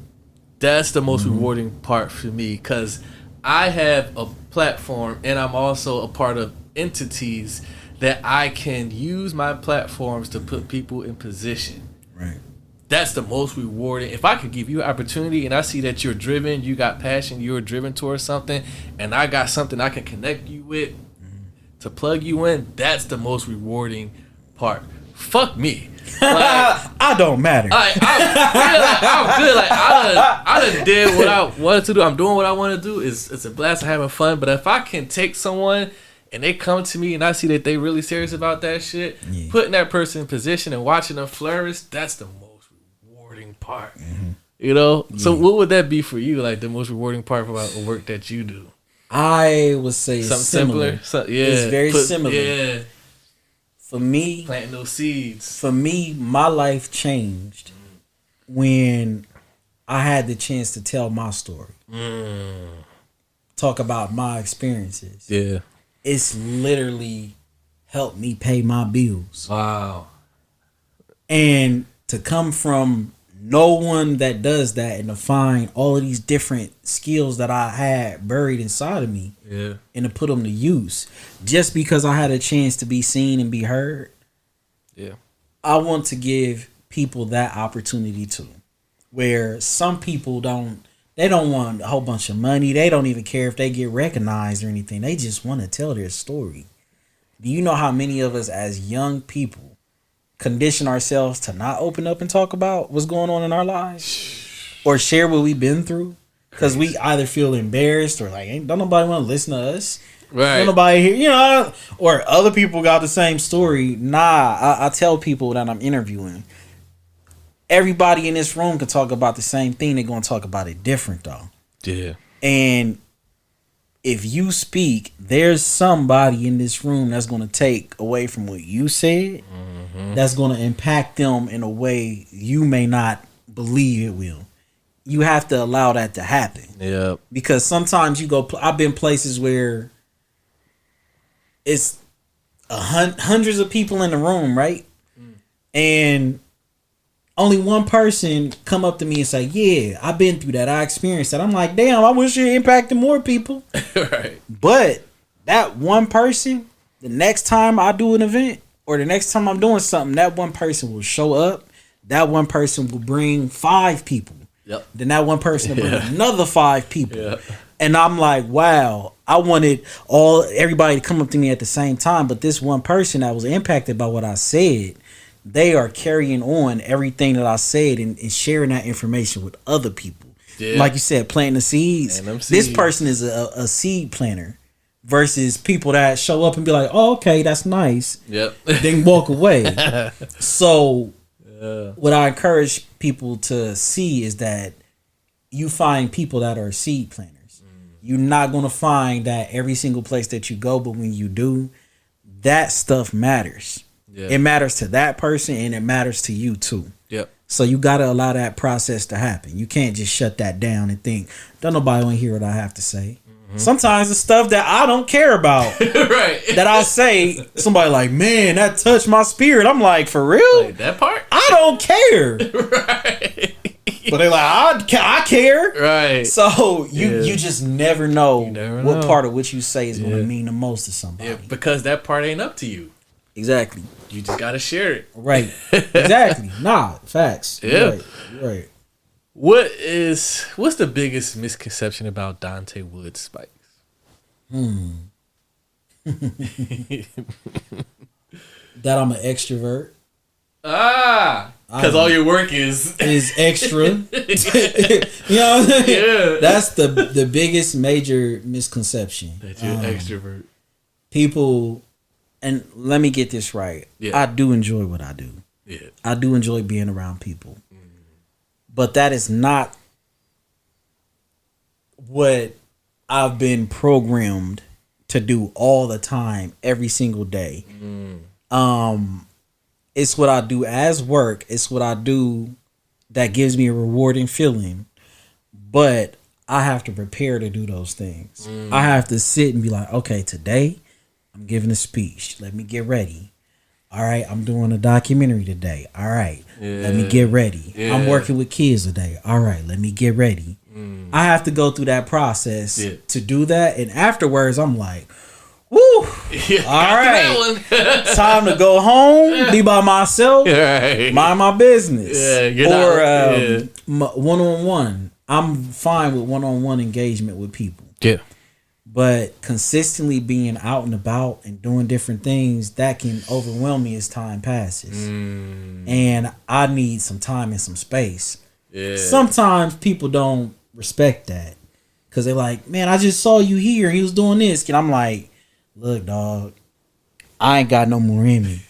C: That's the most rewarding part for me, because I have a platform and I'm also a part of entities that I can use my platforms to put people in position. Right. That's the most rewarding. If I could give you an opportunity and I see that you're driven, you got passion, you're driven towards something, and I got something I can connect you with to plug you in, that's the most rewarding part. Fuck me. Like,
D: I don't matter.
C: I'm good. Like I done did what I wanted to do. I'm doing what I want to do. It's a blast. I'm having fun. But if I can take someone and they come to me and I see that they really serious about that shit, putting that person in position and watching them flourish, that's the most rewarding part. Mm-hmm. You know? Yeah. So what would that be for you? Like the most rewarding part about the work that you do?
D: I would say
C: something
D: similar. It's very similar.
C: Yeah.
D: For me,
C: planting those seeds.
D: For me, my life changed when I had the chance to tell my story. Talk about my experiences.
C: Yeah.
D: It's literally helped me pay my bills.
C: Wow.
D: And to come from no one that does that and to find all of these different skills that I had buried inside of me, and to put them to use just because I had a chance to be seen and be heard. Yeah. I want to give people that opportunity too, where some people don't want a whole bunch of money. They don't even care if they get recognized or anything. They just want to tell their story. Do you know how many of us as young people condition ourselves to not open up and talk about what's going on in our lives or share what we've been through because we either feel embarrassed or like don't nobody want to listen to us, right? Don't nobody hear, you know, or other people got the same story. I tell people that I'm interviewing, everybody in this room can talk about the same thing. They're going to talk about it different though. Yeah. And if you speak, there's somebody in this room that's going to take away from what you said. That's going to impact them in a way you may not believe it will. You have to allow that to happen. Yeah. Because sometimes you go. I've been places where it's hundreds of people in the room, right? And only one person come up to me and say, "Yeah, I've been through that. I experienced that." I'm like, "Damn, I wish it impacted more people." Right. But that one person, the next time I do an event or the next time I'm doing something, that one person will show up. That one person will bring 5 people. Yep. Then that one person will bring another 5 people. Yep. And I'm like, wow, I wanted everybody to come up to me at the same time, but this one person that was impacted by what I said, they are carrying on everything that I said and sharing that information with other people. Yeah. Like you said, planting the seeds. This person is a seed planter versus people that show up and be like, oh, okay, that's nice. Yep. Then walk away. So what I encourage people to see is that you find people that are seed planters. You're not going to find that every single place that you go, but when you do, that stuff matters. Yeah. It matters to that person and it matters to you too. Yep. So you got to allow that process to happen. You can't just shut that down and think, don't nobody want to hear what I have to say. Mm-hmm. Sometimes the stuff that I don't care about, right? That I'll say, somebody like, man, that touched my spirit. I'm like, for real?
C: Like, that part?
D: I don't care. Right. But they're like, I care. Right. So you just never know what part of what you say is going to mean the most to somebody.
C: Yeah, because that part ain't up to you.
D: Exactly.
C: You just gotta share it.
D: Right. Exactly. Nah, facts.
C: Yeah.
D: Right.
C: What's the biggest misconception about Donte Woods-Spikes?
D: That I'm an extrovert.
C: Because all your work is
D: extra. You know what I'm saying? Yeah. That's the biggest major misconception.
C: That you're an extrovert.
D: People, and let me get this right. Yeah. I do enjoy what I do. Yeah. I do enjoy being around people. But that is not what I've been programmed to do all the time, every single day. It's what I do as work. It's what I do that gives me a rewarding feeling. But I have to prepare to do those things. I have to sit and be like, okay, today I'm giving a speech. Let me get ready. All right, I'm doing a documentary today. All right, let me get ready. I'm working with kids today. All right, let me get ready. I have to go through that process to do that. And afterwards, I'm like, woo, all right, time to go home, be by myself, mind my business. Or one-on-one. I'm fine with one-on-one engagement with people. Yeah. But consistently being out and about and doing different things, that can overwhelm me as time passes. And I need some time and some space. Yeah. Sometimes people don't respect that because they're like, man, I just saw you here and he was doing this. And I'm like, look, dog, I ain't got no more in me.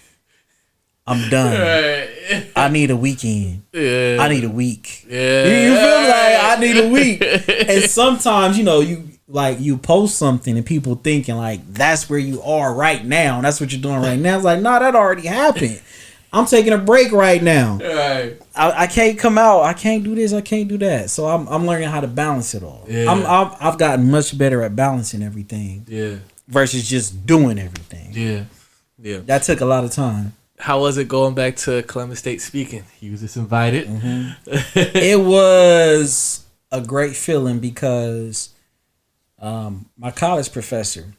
D: I'm done. Right. I need a weekend. Yeah. I need a week. Yeah. You feel like I need a week. And sometimes, you post something and people thinking like that's where you are right now. And that's what you're doing right now. It's like, nah, that already happened. I'm taking a break right now. Right. I can't come out. I can't do this. I can't do that. So I'm learning how to balance it all. Yeah. I've gotten much better at balancing everything. Yeah. Versus just doing everything. Yeah. Yeah. That took a lot of time.
C: How was it going back to Columbus State speaking? You was just invited.
D: It was a great feeling because my college professor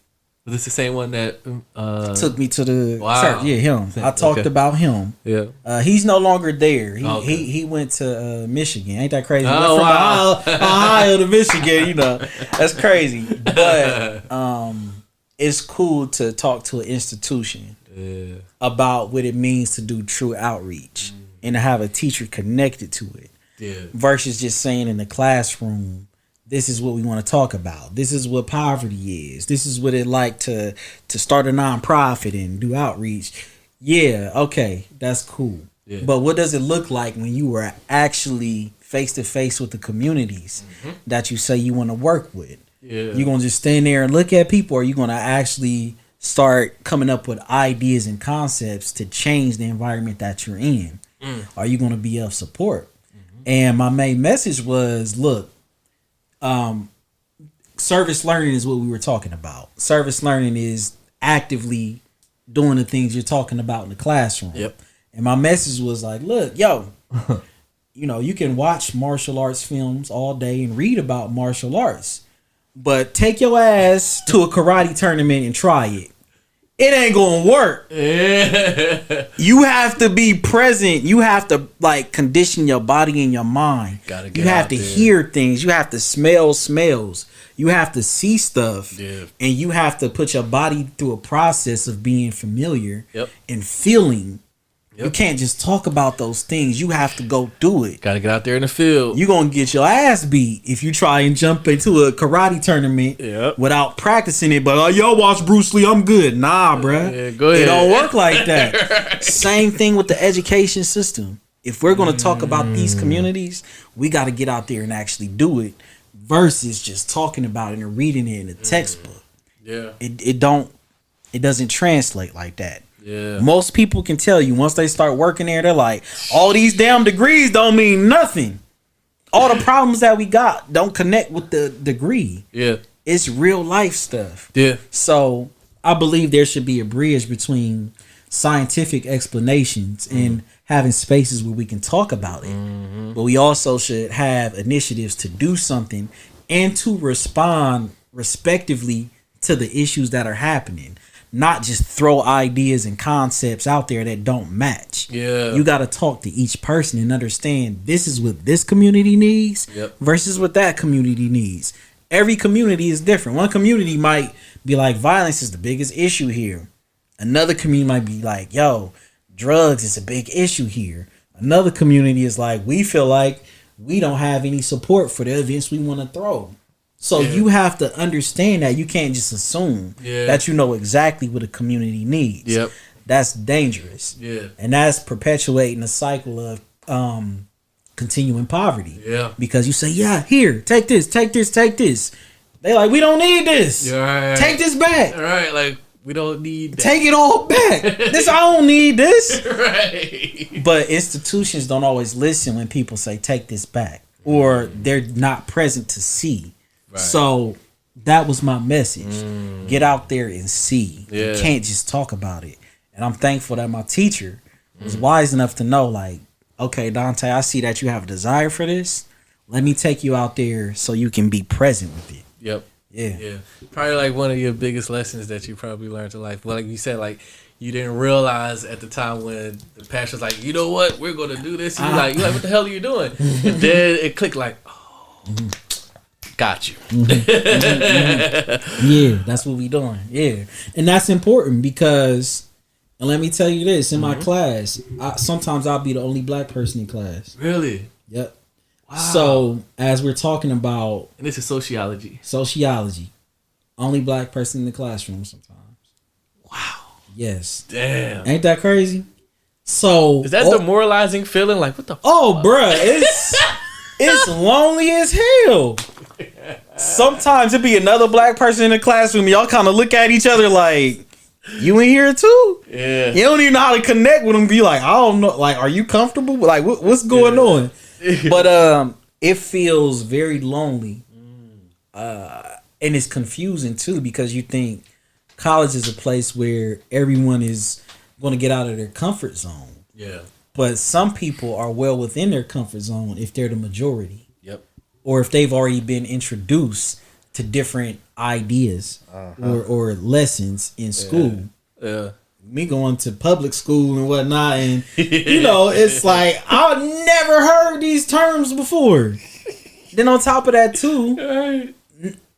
C: was this the same one that
D: took me to the church? Yeah, him. I talked about him. Yeah, he's no longer there. He went to Michigan. Ain't that crazy?
C: Oh,
D: went from Ohio to Michigan. That's crazy. But it's cool to talk to an institution about what it means to do true outreach and to have a teacher connected to it. Yeah. Versus just saying in the classroom, this is what we want to talk about. This is what poverty is. This is what it like to start a nonprofit and do outreach. Yeah, okay, that's cool. Yeah. But what does it look like when you are actually face to face with the communities that you say you want to work with? Yeah. You're going to just stand there and look at people, or you're going to actually start coming up with ideas and concepts to change the environment that you're in? Are you going to be of support? And my main message was, look, service learning is what we were talking about. Service learning is actively doing the things you're talking about in the classroom. Yep. And my message was like, look, yo, you can watch martial arts films all day and read about martial arts, but take your ass to a karate tournament and try it. it ain't gonna work. You have to be present. You have to like condition your body and your mind. You have to hear things. You have to smell smells. You have to see stuff.
C: Yeah.
D: And you have to put your body through a process of being familiar and feeling. You can't just talk about those things. You have to go do it.
C: Gotta get out there in the field.
D: You're going to get your ass beat if you try and jump into a karate tournament without practicing it. But, y'all watch Bruce Lee, I'm good. Nah, bruh.
C: Yeah, go ahead.
D: It don't work like that. Same thing with the education system. If we're going to talk about these communities, we got to get out there and actually do it versus just talking about it and reading it in a textbook.
C: Yeah.
D: It doesn't translate like that.
C: Yeah.
D: Most people can tell you once they start working there, they're like, all these damn degrees don't mean nothing. All the problems that we got don't connect with the degree.
C: Yeah.
D: It's real life stuff.
C: Yeah.
D: So I believe there should be a bridge between scientific explanations and having spaces where we can talk about it. But we also should have initiatives to do something and to respond respectively to the issues that are happening. Not just throw ideas and concepts out there that don't match.
C: Yeah.
D: You got to talk to each person and understand this is what this community needs versus what that community needs. Every community is different. One community might be like, violence is the biggest issue here. Another community might be like, yo, drugs is a big issue here. Another community is like, we feel like we don't have any support for the events we want to throw. So you have to understand that you can't just assume that you know exactly what a community needs.
C: Yep.
D: That's dangerous.
C: Yeah.
D: And that's perpetuating a cycle of continuing poverty.
C: Yeah.
D: Because you say, yeah, here, take this, take this, take this. They like, we don't need this.
C: Right.
D: Take this back.
C: All right, like we don't need that.
D: Take it all back. I don't need this.
C: Right.
D: But institutions don't always listen when people say take this back, or they're not present to see. Right. So that was my message. Get out there and see. You can't just talk about it. And I'm thankful that my teacher was wise enough to know, like, okay, Donte, I see that you have a desire for this. Let me take you out there so you can be present with it.
C: Yep.
D: Yeah.
C: Yeah. Probably like one of your biggest lessons that you probably learned in life. Well, like you said, like you didn't realize at the time when the pastor was like, you know what, we're gonna do this. And you're like, what the hell are you doing? And then it clicked like, oh, got you.
D: Yeah, that's what we doing. Yeah. And that's important because, and let me tell you this, in my class, sometimes I'll be the only black person in class.
C: Really?
D: Yep. Wow. So as we're talking about,
C: and this is sociology,
D: only black person in the classroom sometimes.
C: Wow.
D: Yes.
C: Damn.
D: Ain't that crazy? So
C: is that demoralizing feeling? Like what the?
D: Oh, bruh, it's lonely as hell. Sometimes it be another black person in the classroom. Y'all kind of look at each other like, you in here too? Yeah. You don't even know how to connect with them. Be like, I don't know. Like, are you comfortable? Like, what's going on? But it feels very lonely, and it's confusing too because you think college is a place where everyone is going to get out of their comfort zone. Yeah. But some people are well within their comfort zone if they're the majority. Yep. Or if they've already been introduced to different ideas or lessons in school. Yeah. Me going to public school and whatnot, and you know, it's like I've never heard these terms before. Then on top of that too,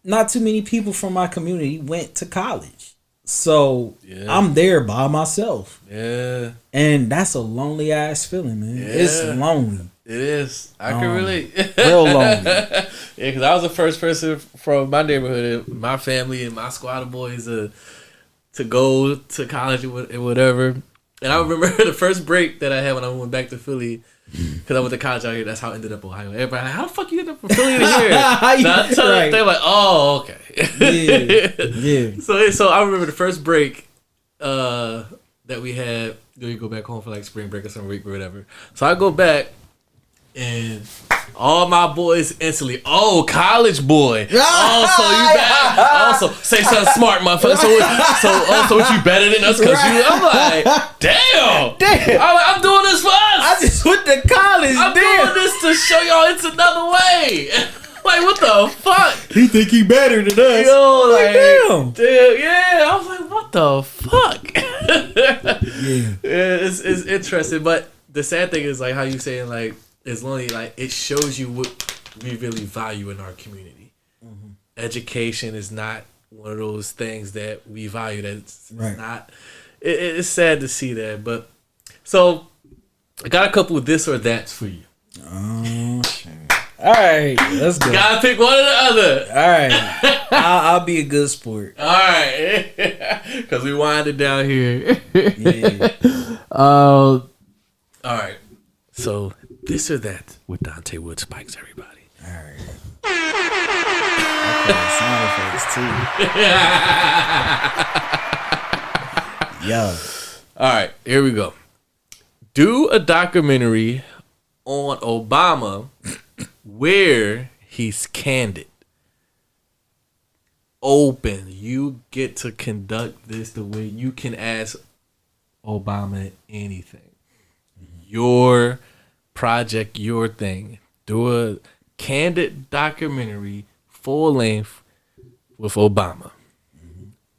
D: not too many people from my community went to college, so I'm there by myself. Yeah, and that's a lonely ass feeling, man. Yeah. It's lonely. It is. I can relate. Real lonely. Yeah,
C: because I was the first person from my neighborhood, my family, and my squad of boys to go to college and whatever. And I remember the first break that I had when I went back to Philly, because I went to college out here. That's how I ended up in Ohio. Everybody like, how the fuck you end up from Philly to here? Right. They're like, oh, okay. Yeah. So I remember the first break that we had. We go back home for like spring break or some week or whatever. So I go back, and all my boys instantly, oh, college boy. Oh, so you bad. Also, say something smart, motherfucker. So what you better than us? Cause I'm like, damn. I'm doing this for us.
D: I just went to college.
C: I'm doing this to show y'all it's another way. Like, what the fuck?
D: He think he better than us.
C: Yo, like, damn. Yeah. I was like, what the fuck?
D: Yeah.
C: It's interesting, but the sad thing is like how you saying like it's only like it shows you what we really value in our community. Education is not one of those things that we value. That's
D: Right.
C: not. It's sad to see that, but so I got a couple of this or that's for you.
D: Oh shit! All right, let's go.
C: Gotta pick one or the other.
D: All right, I'll be a good sport.
C: All right, because we winded down here.
D: Yeah.
C: All right. So this or that with Donte Woods-Spikes, everybody.
D: All right. Okay, sound effects too. Yo.
C: All right, here we go. Do a documentary on Obama where he's candid, open. You get to conduct this the way you can ask Obama anything. Your project, your thing. Do a candid documentary, full length, with Obama.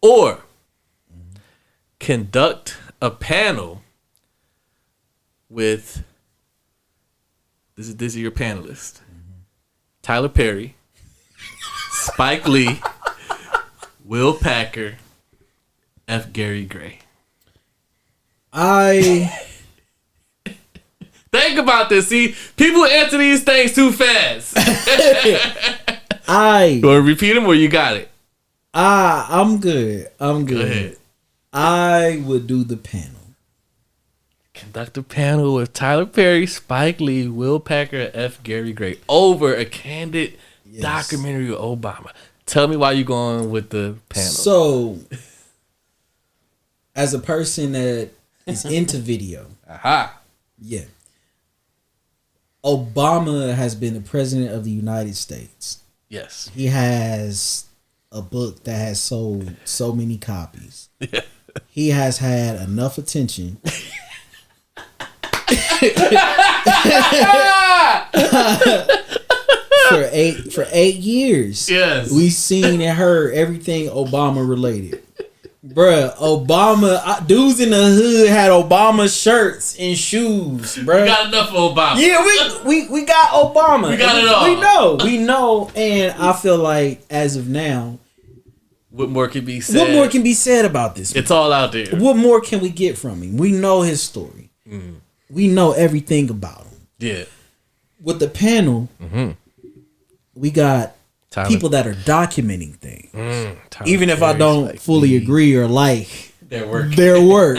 C: Or conduct a panel with this is your panelist. Tyler Perry, Spike Lee, Will Packer, F. Gary Gray. Think about this. See, people answer these things too fast. You want to repeat them or you got it?
D: I'm good. I'm good.
C: Go ahead.
D: I would do the panel.
C: Conduct a panel with Tyler Perry, Spike Lee, Will Packer, F. Gary Gray over a candid documentary of Obama. Tell me why you going with the panel.
D: So, as a person that is into video, yeah, Obama has been the president of the United States.
C: Yes.
D: He has a book that has sold so many copies.
C: Yeah.
D: He has had enough attention for 8 years.
C: Yes.
D: We seen and heard everything Obama related. Bruh, Obama, dudes in the hood had Obama shirts and shoes, bruh.
C: We got enough of Obama.
D: Yeah, we got Obama.
C: We got it all.
D: We know, and I feel like as of now,
C: What more can be said?
D: what more can be said about this?
C: It's all out there.
D: What more can we get from him? We know his story. We know everything about him.
C: Yeah.
D: With the panel, we got
C: Tyler.
D: people that are documenting things.
C: Tyler
D: Even if I
C: Perry,
D: don't
C: Spike
D: fully
C: Lee.
D: agree or like
C: Their work.
D: their work,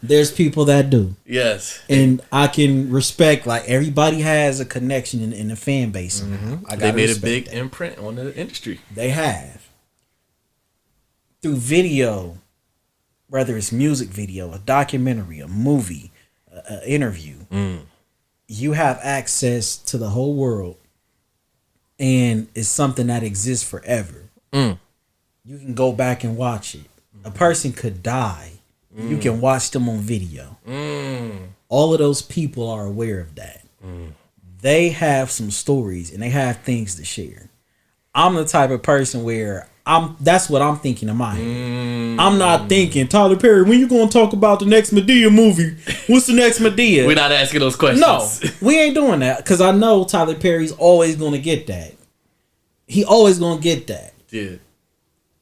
D: there's people that do.
C: Yes.
D: And I can respect, like, everybody has a connection in the fan base. I
C: They
D: gotta
C: made a
D: respect
C: big
D: that.
C: imprint on the industry.
D: They have. Through video, whether it's music video, a documentary, a movie, an interview, you have access to the whole world, and it's something that exists forever. You can go back and watch it. A person could die. You can watch them on video. All of those people are aware of that. They have some stories and they have things to share. I'm the type of person where that's what I'm thinking in my head. I'm not thinking, Tyler Perry, when you gonna talk about the next Medea movie? What's the next Medea?
C: We're not asking those questions.
D: No, we ain't doing that because I know Tyler Perry's always gonna get that. He always gonna get that.
C: Yeah.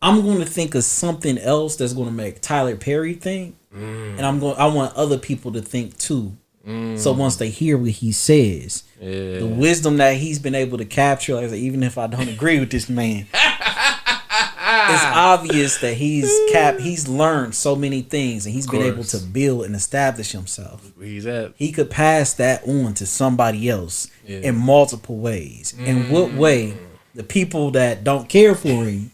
D: I'm gonna think of something else that's gonna make Tyler Perry think, and I want other people to think too. So once they hear what he says, the wisdom that he's been able to capture, like I said, even if I don't agree with this man, it's obvious that he's learned so many things and he's been able to build and establish himself.
C: Where he's at.
D: He could pass that on to somebody else in multiple ways. In what way the people that don't care for him,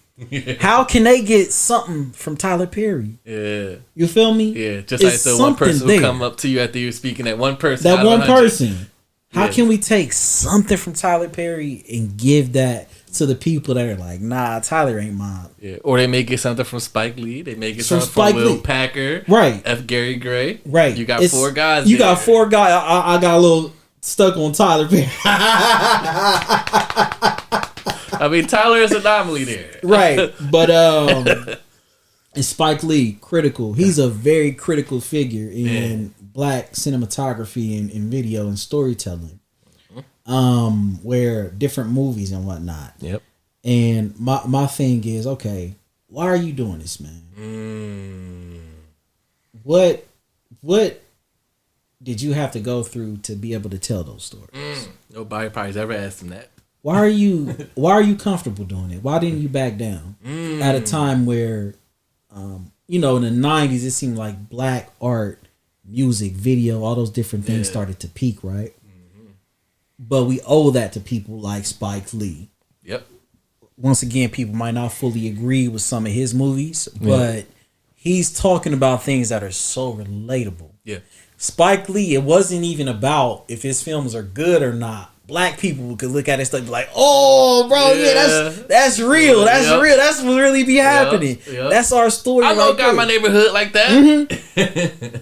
D: how can they get something from Tyler Perry?
C: Yeah.
D: You feel me?
C: Yeah. Just like
D: It's
C: the one person
D: something
C: who
D: there.
C: come up to you after you're speaking, that one person.
D: That
C: out of
D: one
C: 100.
D: person. How
C: Yeah.
D: can we take something from Tyler Perry and give that to the people that are like, nah, Tyler ain't mine?
C: Yeah. Or they may get something from Spike Lee. They may get
D: From
C: something from
D: Spike
C: Will
D: Lee.
C: Packer.
D: Right.
C: F. Gary Gray.
D: Right.
C: You got 4 guys.
D: You
C: there.
D: got 4 guys. I got a little stuck on Tyler Perry.
C: I mean, Tyler is an anomaly there.
D: Right. But And Spike Lee, critical. He's a very critical figure in black cinematography and video and storytelling. Where different movies and whatnot.
C: Yep.
D: And my thing is, okay, why are you doing this, man? What did you have to go through to be able to tell those stories?
C: Nobody probably's ever asked him that.
D: Why are you comfortable doing it? Why didn't you back down at a time where, in the 90s, it seemed like black art, music, video, all those different things started to peak, right? But we owe that to people like Spike Lee.
C: Yep.
D: Once again, people might not fully agree with some of his movies, but he's talking about things that are so relatable.
C: Yeah.
D: Spike Lee, it wasn't even about if his films are good or not. Black people could look at it and be like, "Oh, bro, that's real. That's real. That's what really be happening. That's our story."
C: I know got my neighborhood like that.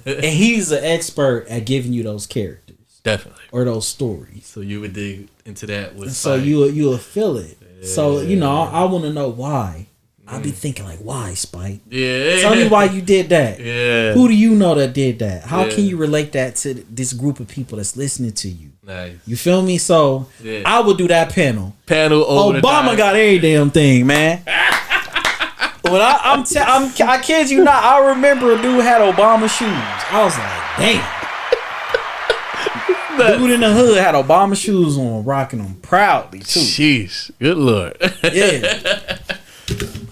D: And he's an expert at giving you those characters.
C: Definitely.
D: Or those stories.
C: So you would dig into that with
D: so
C: Spike.
D: you'll feel it. Yeah. So, I want to know why. I'll be thinking like, why, Spike?
C: Yeah.
D: Tell me why you did that.
C: Yeah.
D: Who do you know that did that? How can you relate that to this group of people that's listening to you?
C: Nice.
D: You feel me? So I would do that panel.
C: Over
D: Obama got every damn thing, man. When I kid you not, I remember a dude had Obama shoes. I was like, damn. Dude in the hood had Obama shoes on, rocking them proudly too.
C: Jeez, good lord.
D: Yeah.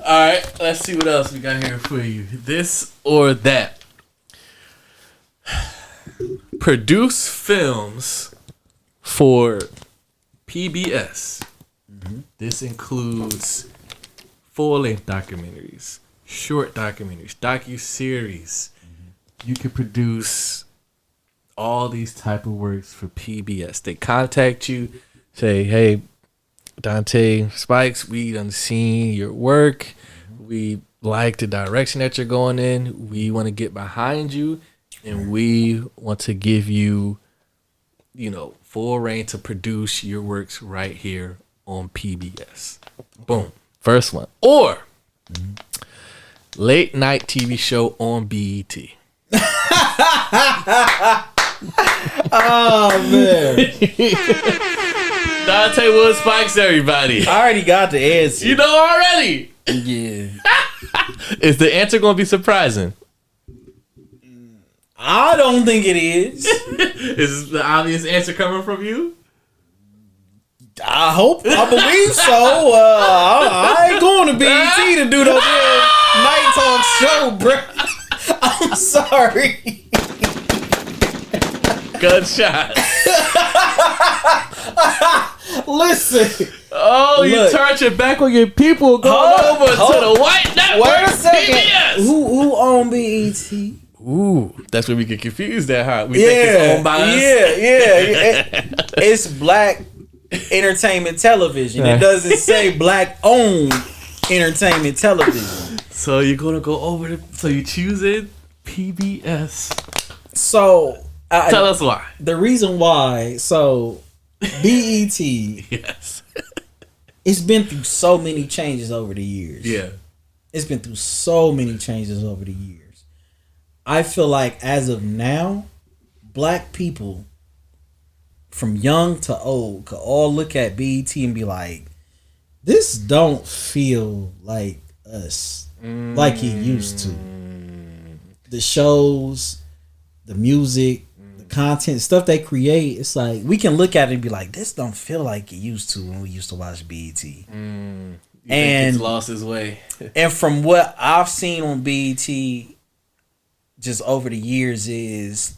C: All right, let's see what else we got here for you. This or that. Produce films for PBS. This includes full-length documentaries, short documentaries, docu-series. You can produce all these type of works for PBS. They contact you, say, "Hey, Donte Spikes, we done seen your work. We like the direction that you're going in. We want to get behind you, and we want to give you, full reign to produce your works right here on PBS." Boom. First one. Or late night TV show on BET.
D: Oh man.
C: Donte Woods-Spikes, everybody.
D: I already got the answer.
C: You know already.
D: Yeah.
C: Is the answer going to be surprising?
D: I don't think it is.
C: Is the obvious answer coming from you?
D: I believe so. I ain't going to BET to do no night talk show, bro. I'm sorry.
C: Gunshot.
D: Listen.
C: Oh, you turned your back on your people going over to the white network.
D: Wait a second.
C: PBS.
D: Who owned BET?
C: Ooh, that's where we get confused that hard. We think it's owned by us.
D: Yeah. It's black entertainment television. It doesn't say black owned entertainment television.
C: So you're gonna go over so you choose it PBS.
D: So
C: tell us why.
D: The reason why, BET,
C: yes,
D: it's been through so many changes over the years.
C: Yeah,
D: it's been through so many changes over the years. I feel like as of now, black people from young to old could all look at BET and be like, this don't feel like us like it used to. The shows, the music, the content, stuff they create, it's like we can look at it and be like, this don't feel like it used to when we used to watch BET.
C: And
D: it's
C: lost its way.
D: And from what I've seen on BET just over the years is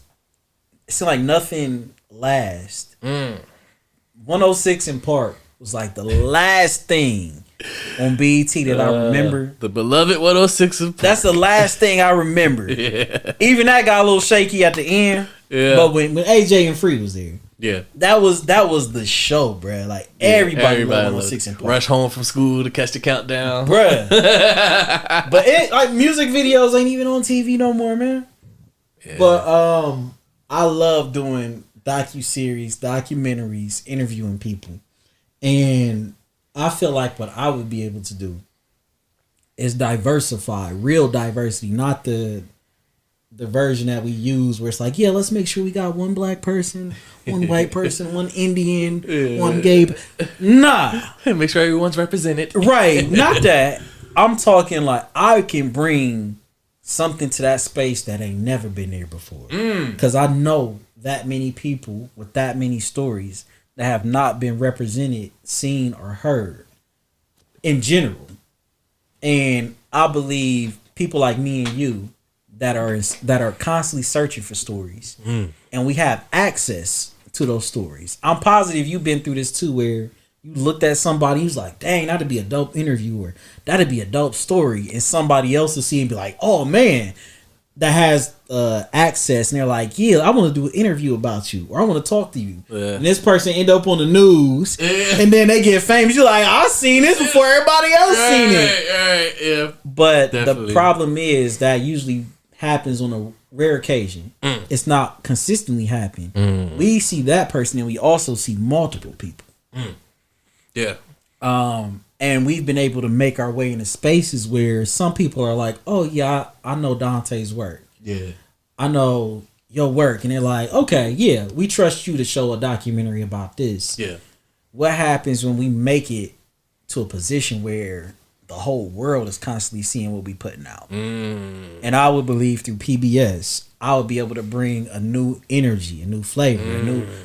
D: it's like nothing lasts. 106 in Park was like the last thing on BET that I remember.
C: The beloved 106 in Park.
D: That's the last thing I remember.
C: Yeah.
D: Even that got a little shaky at the end.
C: Yeah.
D: But when AJ and Free was there,
C: yeah,
D: that was the show, bruh. Like everybody loved 106 in Park.
C: Rush home from school to catch the countdown,
D: bruh. But music videos ain't even on TV no more, man. Yeah. But I love doing docuseries, documentaries, interviewing people, and I feel like what I would be able to do is diversified, real diversity, not the version that we use where it's like, yeah, let's make sure we got one black person, one white person, one Indian, one gay. Nah.
C: Make sure everyone's represented.
D: Right. Not that. I'm talking like I can bring something to that space that ain't never been there before. Because I know that many people with that many stories that have not been represented, seen, or heard in general. And I believe people like me and you that are constantly searching for stories, and we have access to those stories. I'm positive you've been through this too, where you looked at somebody who's like, dang, that'd be a dope interview, or that'd be a dope story, and somebody else will see and be like, oh man, that has access, and they're like, yeah, I want to do an interview about you, or I want to talk to you. And this person end up on the news, and then they get famous. You're like, I seen this before everybody else seen it.
C: Yeah.
D: But
C: Definitely.
D: the problem is that usually happens on a rare occasion. It's not consistently happening. We see that person, and we also see multiple people.
C: Yeah.
D: And we've been able to make our way into spaces where some people are like, oh yeah, I know Donte's work.
C: Yeah.
D: I know your work. And they're like, okay, yeah, we trust you to show a documentary about this.
C: Yeah.
D: What happens when we make it to a position where the whole world is constantly seeing what we putting out? And I would believe through PBS, I would be able to bring a new energy, a new flavor, a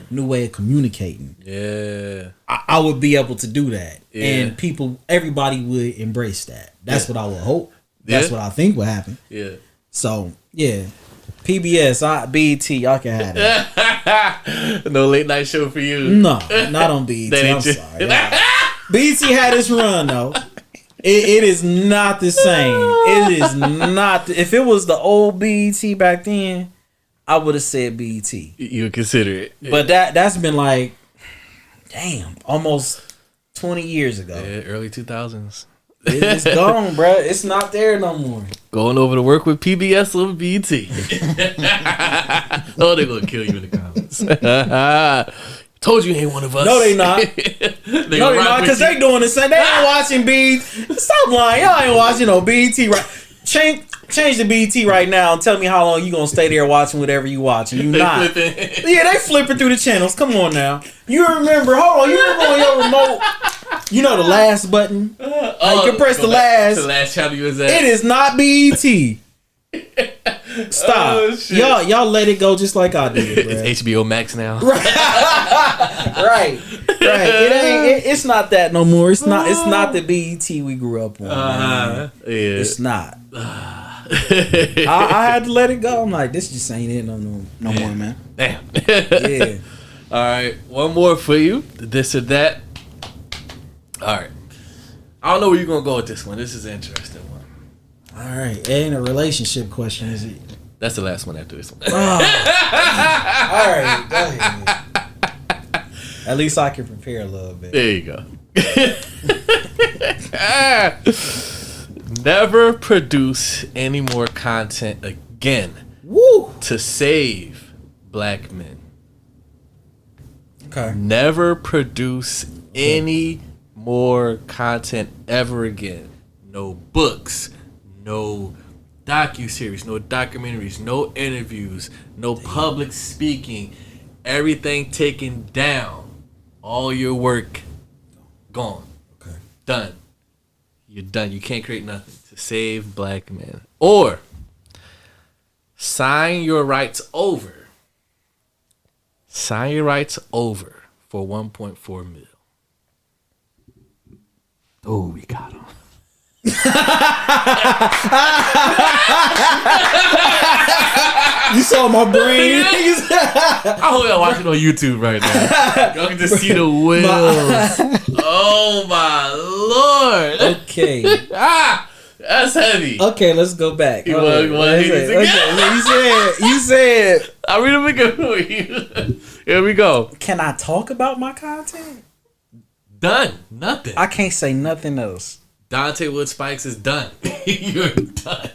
D: new way of communicating.
C: Yeah.
D: I would be able to do that.
C: Yeah.
D: And everybody would embrace that. That's what I would hope. That's what I think would happen.
C: Yeah.
D: So, yeah. PBS, BET, y'all can have that.
C: No late night show for you.
D: No, not on BET.
C: That ain't
D: I'm
C: you.
D: sorry. BET had its run, though. It is not the same. It is not. If it was the old BET back then, I would have said BET.
C: You would consider it.
D: But that's been like, damn, almost 20 years ago.
C: Yeah, early 2000s.
D: It's gone, bro. It's not there no more.
C: Going over to work with PBS or BET. Oh, they're going to kill you in the comments. Told you ain't one of us.
D: No, they not. No, they not, because they doing the same. They ain't watching BET. Stop lying. Y'all ain't watching no BET. Right? Change the BET right now and tell me how long you gonna stay there watching whatever you watching. You not. Yeah, they flipping through the channels. Come on now. You remember? Hold on. You remember on your remote? You know the last button. You can press the last.
C: The last channel you was at.
D: It is not BET. Stop.
C: Oh, shit.
D: Y'all let it go just like I did. Bro.
C: It's HBO Max now.
D: Right. It's not that no more. It's not the BET we grew up on. Man.
C: Yeah.
D: It's not. I had to let it go. I'm like, this just ain't it no more, man.
C: Damn.
D: Yeah.
C: All right, one more for you. This or that. All right. I don't know where you're gonna go with this one. This is an interesting one.
D: All right. It ain't a relationship question, is it?
C: That's the last one after this one.
D: All right. Go ahead. At least I can prepare a little bit.
C: There you go. Never produce any more content again.
D: Woo.
C: To save black men.
D: Okay.
C: Never produce any more content ever again. No books, no docuseries, no documentaries, no interviews, no public speaking. Everything taken down. All your work gone.
D: Okay.
C: Done. You're done. You can't create nothing to save black men. Or sign your rights over. Sign your rights over for 1.4 mil. Oh, we got him.
D: You saw my brain.
C: I hope y'all watching on YouTube right now. Y'all can just see the wheels. Oh my lord.
D: Okay.
C: That's heavy.
D: Okay, let's go back.
C: You
D: said.
C: I really good for you. Here we go.
D: Can I talk about my content?
C: Done. Nothing.
D: I can't say nothing else.
C: Donte Woods-Spikes is done. You're done.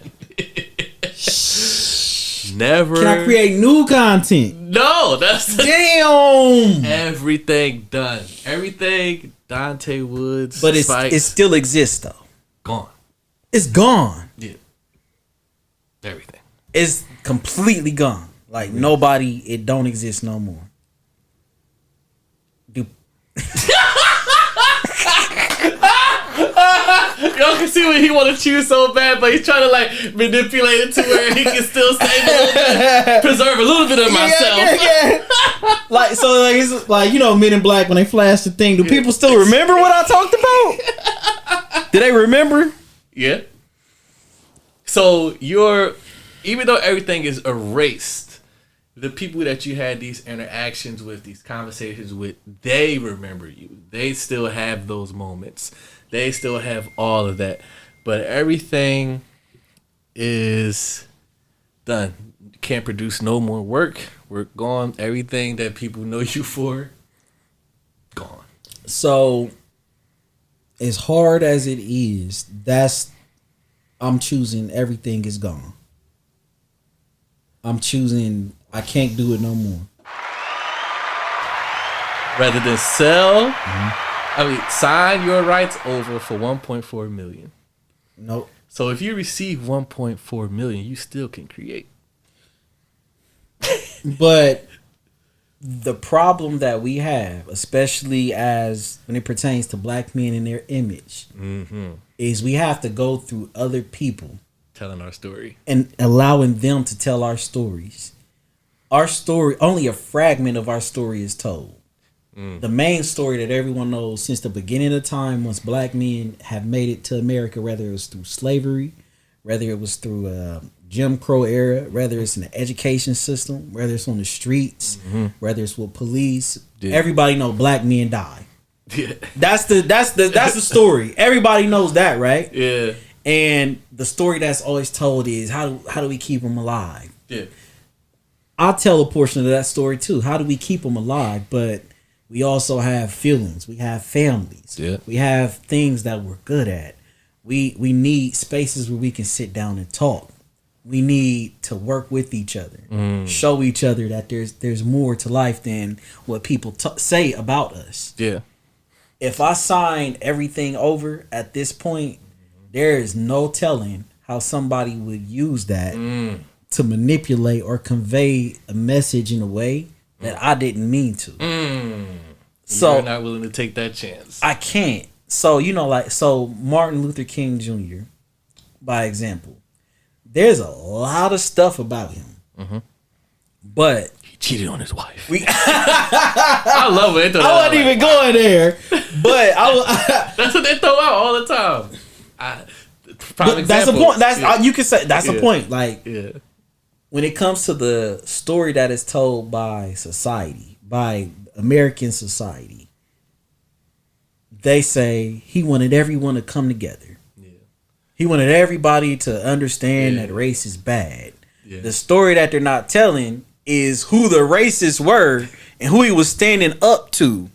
C: Never.
D: Can I create new content?
C: No, that's
D: damn.
C: Everything done. Everything Donte Woods.
D: But it still exists though.
C: Gone.
D: It's gone.
C: Yeah. Everything.
D: It's completely gone. Like nobody, it don't exist no more.
C: Y'all can see what he want to choose so bad, but he's trying to like manipulate it to where he can still save a little bit, preserve a little bit of myself.
D: Yeah. Like so, like it's like Men in Black when they flash the thing. Do people still remember what I talked about? Do they remember?
C: Yeah. So even though everything is erased, the people that you had these interactions with, these conversations with, they remember you. They still have those moments. They still have all of that. But everything is done. You can't produce no more work. We're gone. Everything that people know you for, gone.
D: So, as hard as it is, I'm choosing everything is gone. I'm choosing I can't do it no more.
C: Rather than sell, sign your rights over for $1.4 million.
D: Nope.
C: So if you receive $1.4 million, you still can create.
D: But the problem that we have, especially as when it pertains to black men and their image, is we have to go through other people
C: Telling our story.
D: and allowing them to tell our stories. Our story, only a fragment of our story is told. The main story that everyone knows since the beginning of time, once black men have made it to America, whether it was through slavery, whether it was through Jim Crow era, whether it's in the education system, whether it's on the streets, whether it's with police, everybody know black men die.
C: Yeah.
D: That's the story. Everybody knows that, right?
C: Yeah.
D: And the story that's always told is how do we keep them alive?
C: Yeah.
D: I'll tell a portion of that story too. How do we keep them alive? But we also have feelings. We have families.
C: Yeah.
D: We have things that we're good at. We need spaces where we can sit down and talk. We need to work with each other, show each other that there's more to life than what people say about us.
C: Yeah.
D: If I sign everything over at this point, there is no telling how somebody would use that to manipulate or convey a message in a way that I didn't mean to. So
C: you're not willing to take that chance.
D: I can't. So so Martin Luther King Jr., by example, there's a lot of stuff about him, but
C: he cheated on his wife. I love it.
D: I wasn't even going there, but
C: that's what they throw out all the time.
D: That's the point. You can say that's the point. Like
C: yeah.
D: When it comes to the story that is told by society, by American society, they say he wanted everyone to come together. Yeah. He wanted everybody to understand that race is bad. Yeah. The story that they're not telling is who the racists were and who he was standing up to.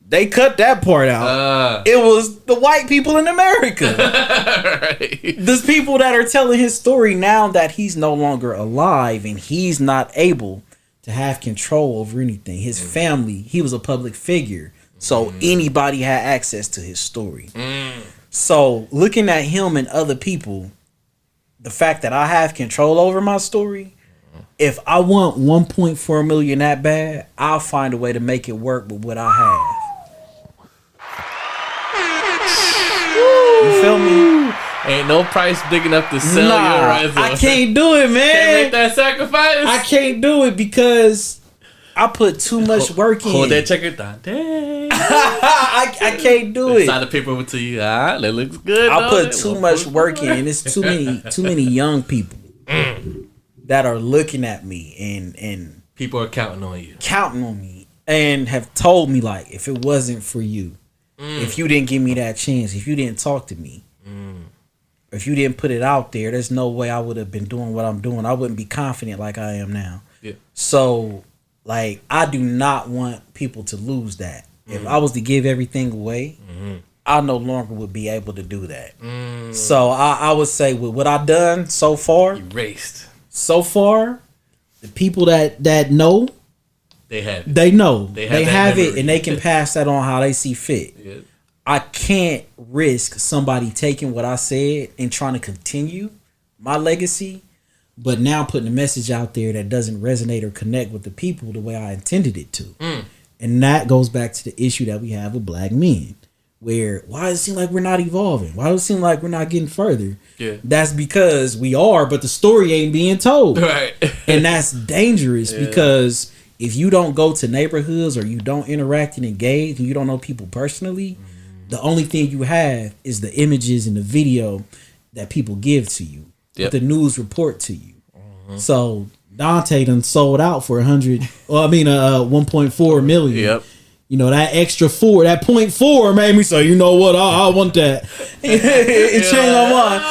D: They cut that part out. It was the white people in America. Right. There's people that are telling his story now that he's no longer alive and he's not able to have control over anything. His family, he was a public figure. So anybody had access to his story. So looking at him and other people, the fact that I have control over my story, if I want 1.4 million that bad, I'll find a way to make it work with what I have. You feel me?
C: Ain't no price big enough to sell your rights.
D: I can't do it, man.
C: Can't make that sacrifice.
D: I can't do it because I put too much work in.
C: Hold that checker down. Dang.
D: I can't do it.
C: Sign the paper over to you. That looks good.
D: I put too much work in. It's too many young people that are looking at me and
C: people are counting on you.
D: And have told me, like, if it wasn't for you, if you didn't give me that chance, if you didn't talk to me, if you didn't put it out there, there's no way I would have been doing what I'm doing. I wouldn't be confident like I am now. Yeah. So, like, I do not want people to lose that. If I was to give everything away, I no longer would be able to do that. So I would say with what I've done so far,
C: erased.
D: So far, the people that know,
C: they have it.
D: They know.
C: They
D: have
C: memory.
D: it, and they can pass that on how they see fit. Yeah. I can't risk somebody taking what I said and trying to continue my legacy, but now putting a message out there that doesn't resonate or connect with the people the way I intended it to. And that goes back to the issue that we have with black men, where why does it seem like we're not evolving? Why does it seem like we're not getting further?
C: Yeah.
D: That's because we are, but the story ain't being told.
C: Right.
D: And that's dangerous because if you don't go to neighborhoods or you don't interact and engage and you don't know people personally, the only thing you have is the images and the video that people give to you.
C: Yep.
D: The news report to you. So Donte done sold out for 1.4 million.
C: Yep.
D: You know, that extra 4, that 0.4 made me say, you know what, I want that. It changed my mind.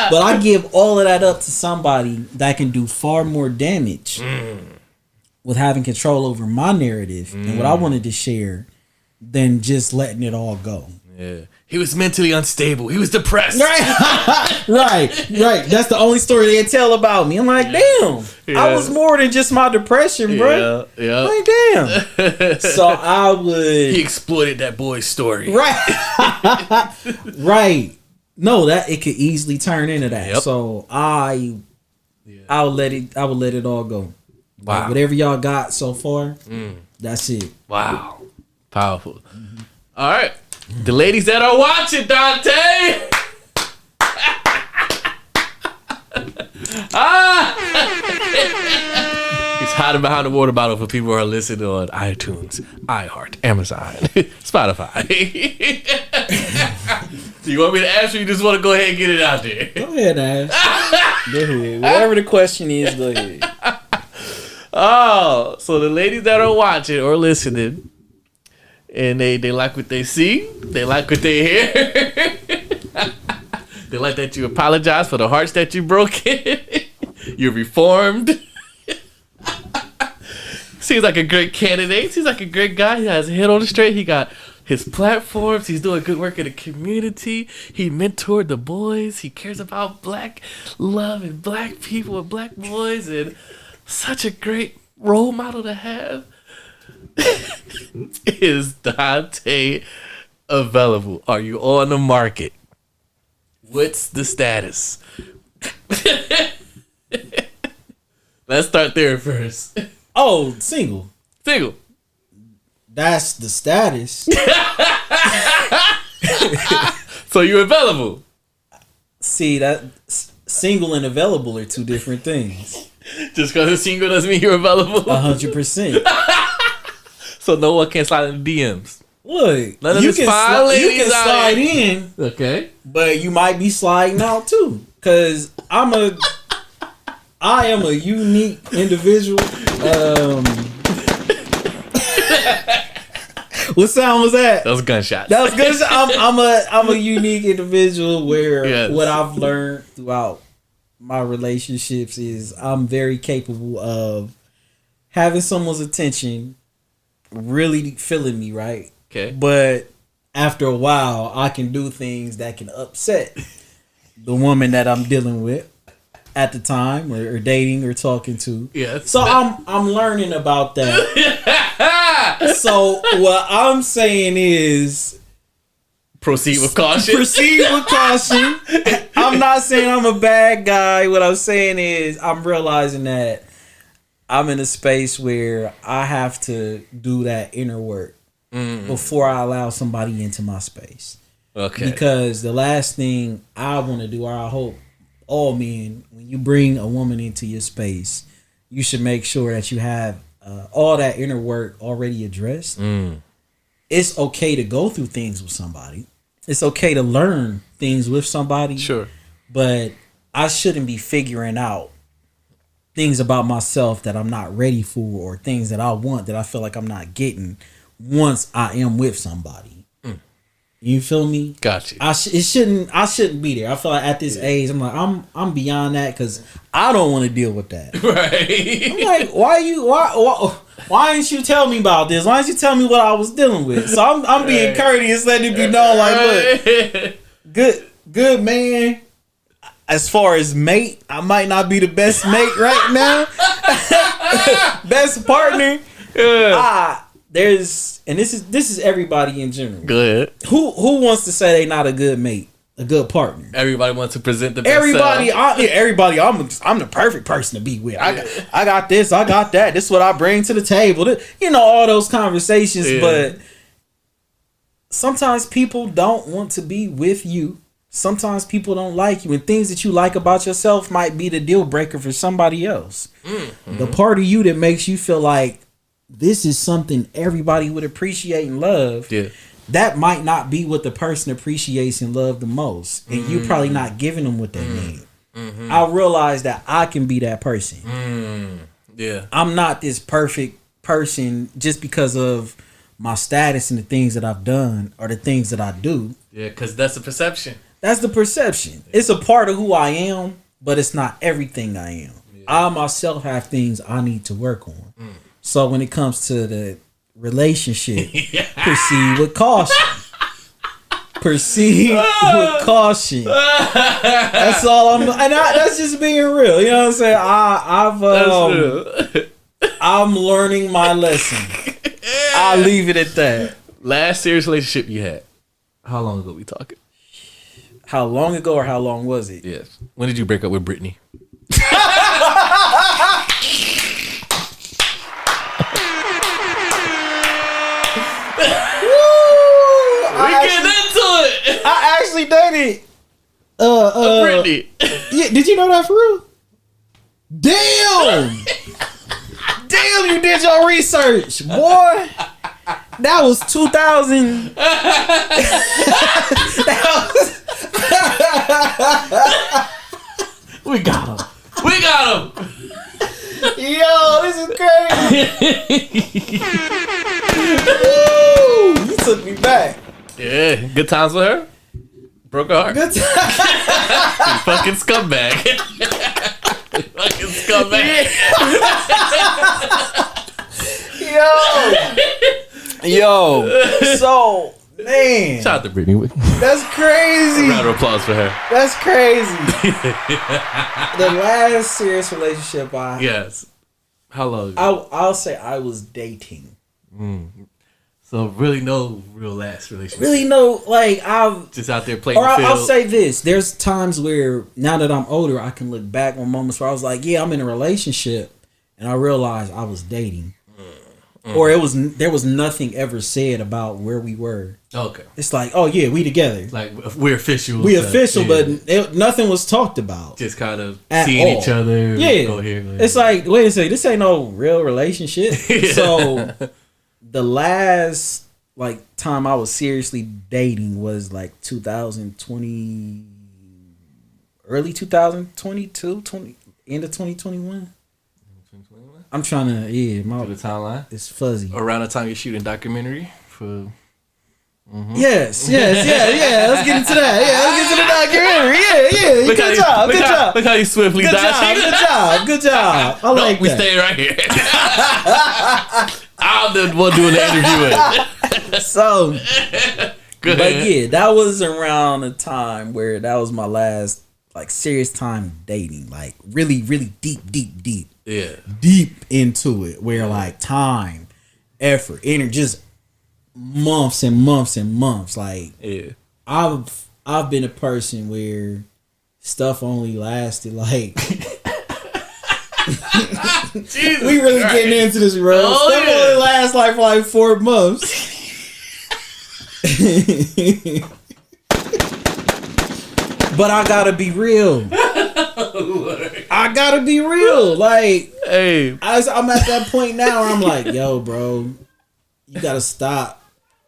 D: But I give all of that up to somebody that can do far more damage with having control over my narrative and what I wanted to share than just letting it all go.
C: Yeah. He was mentally unstable. He was depressed.
D: Right. That's the only story they tell about me. I'm like, damn, I was more than just my depression, bro.
C: Yeah.
D: Like, damn. So I would.
C: He exploited that boy's story.
D: Right. Right. No, that it could easily turn into that.
C: Yep.
D: So I would let it all go.
C: Wow.
D: Like, whatever y'all got so far, that's it.
C: Wow. Powerful. All right. The ladies that are watching, Donte. He's hiding behind the water bottle for people who are listening on iTunes, iHeart, Amazon, Spotify. Do you want me to ask, or you just want to go ahead and get it out there?
D: Go ahead, ask. Go ahead. Whatever the question is, go ahead.
C: Oh, so the ladies that are watching or listening, and they like what they see, they like what they hear. They like that you apologize for the hearts that you broke. You're reformed. Seems like a great candidate. Seems like a great guy. He has a head on the straight. He got his platforms. He's doing good work in the community. He mentored the boys. He cares about black love and black people and black boys, and such a great role model to have. Is Donte available? Are you on the market? What's the status? Let's start there first.
D: Oh, single.
C: Single.
D: That's the status.
C: So you're available.
D: See, that single and available are two different things.
C: Just because it's single doesn't mean you're available.
D: 100%.
C: So no one can slide in the DMs.
D: Look,
C: None of
D: you
C: this
D: can,
C: fine
D: you
C: ladies
D: can
C: out
D: slide
C: here.
D: in,
C: Okay.
D: but you might be sliding out too. Cause I am a unique individual. What sound was that?
C: That was gunshots.
D: That was good. I'm a unique individual where
C: Yes.
D: what I've learned throughout my relationships is I'm very capable of having someone's attention, really feeling me, right?
C: Okay.
D: But after a while, I can do things that can upset the woman that I'm dealing with at the time, or dating, or talking to.
C: Yes.
D: So I'm learning about that. So what I'm saying is,
C: Proceed with caution.
D: proceed with caution. I'm not saying I'm a bad guy. What I'm saying is I'm realizing that I'm in a space where I have to do that inner work before I allow somebody into my space.
C: Okay.
D: Because the last thing I want to do, or I hope all men, when you bring a woman into your space, you should make sure that you have all that inner work already addressed. It's okay to go through things with somebody. It's okay to learn things with somebody.
C: Sure.
D: But I shouldn't be figuring out things about myself that I'm not ready for, or things that I want that I feel like I'm not getting once I am with somebody. You feel me?
C: Got you.
D: I shouldn't be there. I feel like at this age, I'm like, I'm beyond that, because I don't want to deal with that.
C: Right.
D: I'm like, why didn't you tell me about this? Why didn't you tell me what I was dealing with? So I'm being courteous, letting it be known, like, look, good man. As far as mate, I might not be the best mate right now. Best partner. this is everybody in general.
C: Go ahead.
D: Who wants to say they not a good mate, a good partner?
C: Everybody wants to present the best
D: Everybody,
C: self.
D: everybody. I'm the perfect person to be with. I got this. I got that. This is what I bring to the table. You know, all those conversations.
C: Yeah.
D: But sometimes people don't want to be with you. Sometimes people don't like you, and things that you like about yourself might be the deal breaker for somebody else. Mm-hmm. The part of you that makes you feel like this is something everybody would appreciate and love.
C: Yeah.
D: That might not be what the person appreciates and love the most. And you probably not giving them what they need. Mm-hmm. I realize that I can be that person.
C: Yeah.
D: I'm not this perfect person just because of my status and the things that I've done or the things that I do.
C: Yeah, because that's the perception.
D: That's the perception. It's a part of who I am, but it's not everything I am. Yeah. I myself have things I need to work on. So when it comes to the relationship, proceed with caution. Proceed with caution. That's all that's just being real. You know what I'm saying? I'm learning my lesson. I'll leave it at that.
C: Last serious relationship you had. How long ago we talking?
D: How long ago or how long was it?
C: Yes. When did you break up with Brittany?
D: We getting
C: into it.
D: I actually dated
C: Brittany.
D: Yeah, did you know that for real? Damn! Damn, you did your research, boy. That was 2000. We got him.
C: We got him.
D: Yo, this is crazy. Woo, you took me back.
C: Yeah, good times with her. Broke her heart.
D: Good time.
C: Fucking scumbag. Fucking scumbag.
D: Yo. So, man.
C: Shout out to Brittany.
D: That's crazy.
C: Round of applause for her.
D: That's crazy. The last serious relationship
C: Yes. How long?
D: I'll say I was dating.
C: So really no real last relationship.
D: Really no, like I've
C: just out there playing.
D: Or
C: the field.
D: I'll say this: there's times where now that I'm older, I can look back on moments where I was like, "Yeah, I'm in a relationship," and I realized I was dating, or there was nothing ever said about where we were.
C: Okay,
D: it's like, oh yeah, we together,
C: like we're official.
D: We official, yeah. But nothing was talked about.
C: Just kind of seeing each other.
D: Yeah,
C: go here, go here.
D: It's like, wait a second, this ain't no real relationship. So the last time I was seriously dating was like 2020, early 2022, end of 2021. I'm trying to the
C: timeline.
D: It's fuzzy.
C: Around the time you're shooting documentary for. Mm-hmm.
D: Yes. Let's get into that. Yeah, let's get to the documentary. Yeah. Good job.
C: Look how you swiftly dodging.
D: Good job. I like
C: we
D: that.
C: stay right here. I'm the one doing the interviewing.
D: So, but yeah, that was around the time where that was my last serious time dating, really deep.
C: Yeah,
D: deep into it, where time, effort, energy, just months and months and months. I've been a person where stuff only lasted we really getting into this, bro. Stuff only lasts for 4 months. But I gotta be real. I gotta be real.
C: Hey,
D: I'm at that point now where I'm like, yo, bro, you gotta stop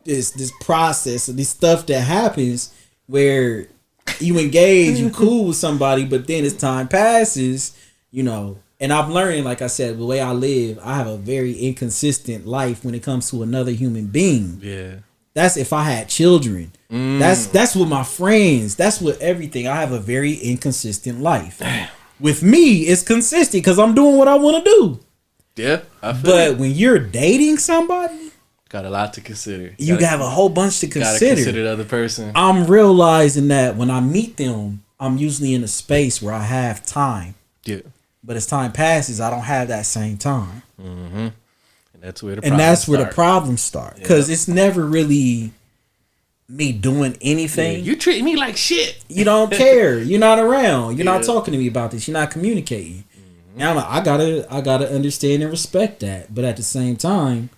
D: this process of this stuff that happens where you engage, you cool with somebody, but then as time passes, and I'm learning, like I said, the way I live, I have a very inconsistent life when it comes to another human being.
C: Yeah.
D: That's if I had children. That's with my friends. That's with everything. I have a very inconsistent life.
C: Damn.
D: With me, it's consistent because I'm doing what I want to do.
C: Yeah,
D: but when you're dating somebody,
C: got a lot to consider.
D: You have a whole bunch to consider.
C: Gotta consider the other person.
D: I'm realizing that when I meet them, I'm usually in a space where I have time.
C: Yeah.
D: But as time passes, I don't have that same time.
C: Mm-hmm. And That's where the
D: problems start. Because it's never really me doing anything.
C: You treat me like shit.
D: You don't care. You're not around. You're not talking to me about this. You're not communicating. And I'm like, I gotta understand and respect that. But at the same time,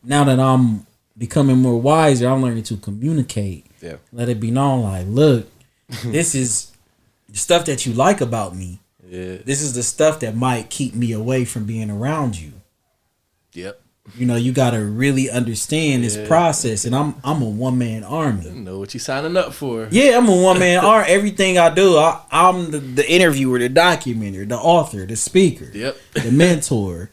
D: now that I'm becoming more wiser, I'm learning to communicate. Yeah. Let it be known, like, look, this is the stuff that you like about me. Yeah. This is the stuff that might keep me away from being around you. Yep. You know, you gotta really understand this process, and I'm a one-man army.
C: You know what you signing up for.
D: Yeah, I'm a one-man army. Everything I do, I'm the interviewer, the documenter, the author, the speaker, the mentor.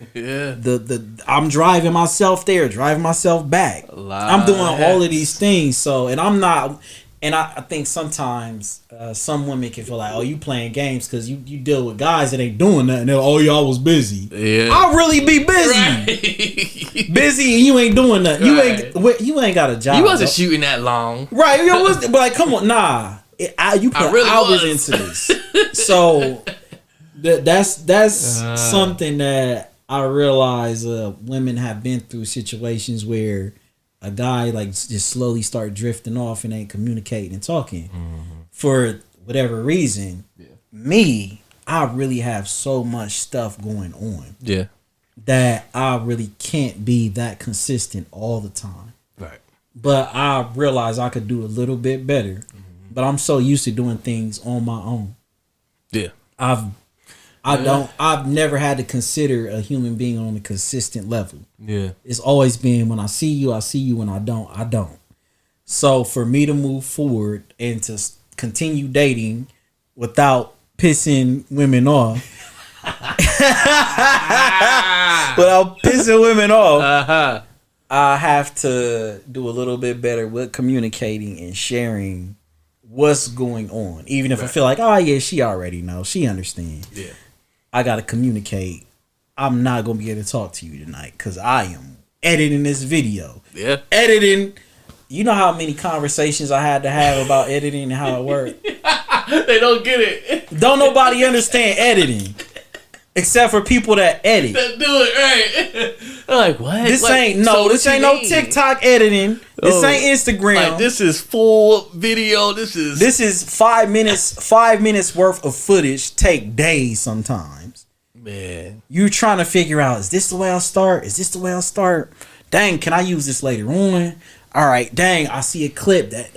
D: I'm driving myself there, driving myself back. I'm doing all of these things. So, and I'm not. And I think sometimes some women can feel like, oh, you playing games because you deal with guys that ain't doing nothing. Oh, y'all was busy. Yeah. I'll really be busy. Right. Busy and you ain't doing nothing. You ain't got a job.
C: You wasn't shooting that long.
D: Right. You know, but like, come on. Nah. You put hours into this. So that's something that I realize women have been through situations where a guy like just slowly start drifting off and ain't communicating and talking for whatever reason. Me, I really have so much stuff going on that I really can't be that consistent all the time. Right. But I realize I could do a little bit better. But I'm so used to doing things on my own. Yeah. I've never had to consider a human being on a consistent level. Yeah. It's always been when I see you. When I don't. So for me to move forward and to continue dating without pissing women off, I have to do a little bit better with communicating and sharing what's going on. Even if I feel like, oh yeah, she already knows. She understands. Yeah. I gotta communicate. I'm not gonna be able to talk to you tonight because I am editing this video. Yeah. Editing. You know how many conversations I had to have about editing and how it worked?
C: They don't get it.
D: Don't nobody understand editing. Except for people that edit.
C: That do it, right. They're like, what?
D: This ain't no TikTok editing. This ain't Instagram.
C: Like, this is full video. This is
D: 5 minutes worth of footage. Take days sometimes. Man. You trying to figure out, is this the way I'll start? Dang, can I use this later on? All right, dang, I see a clip that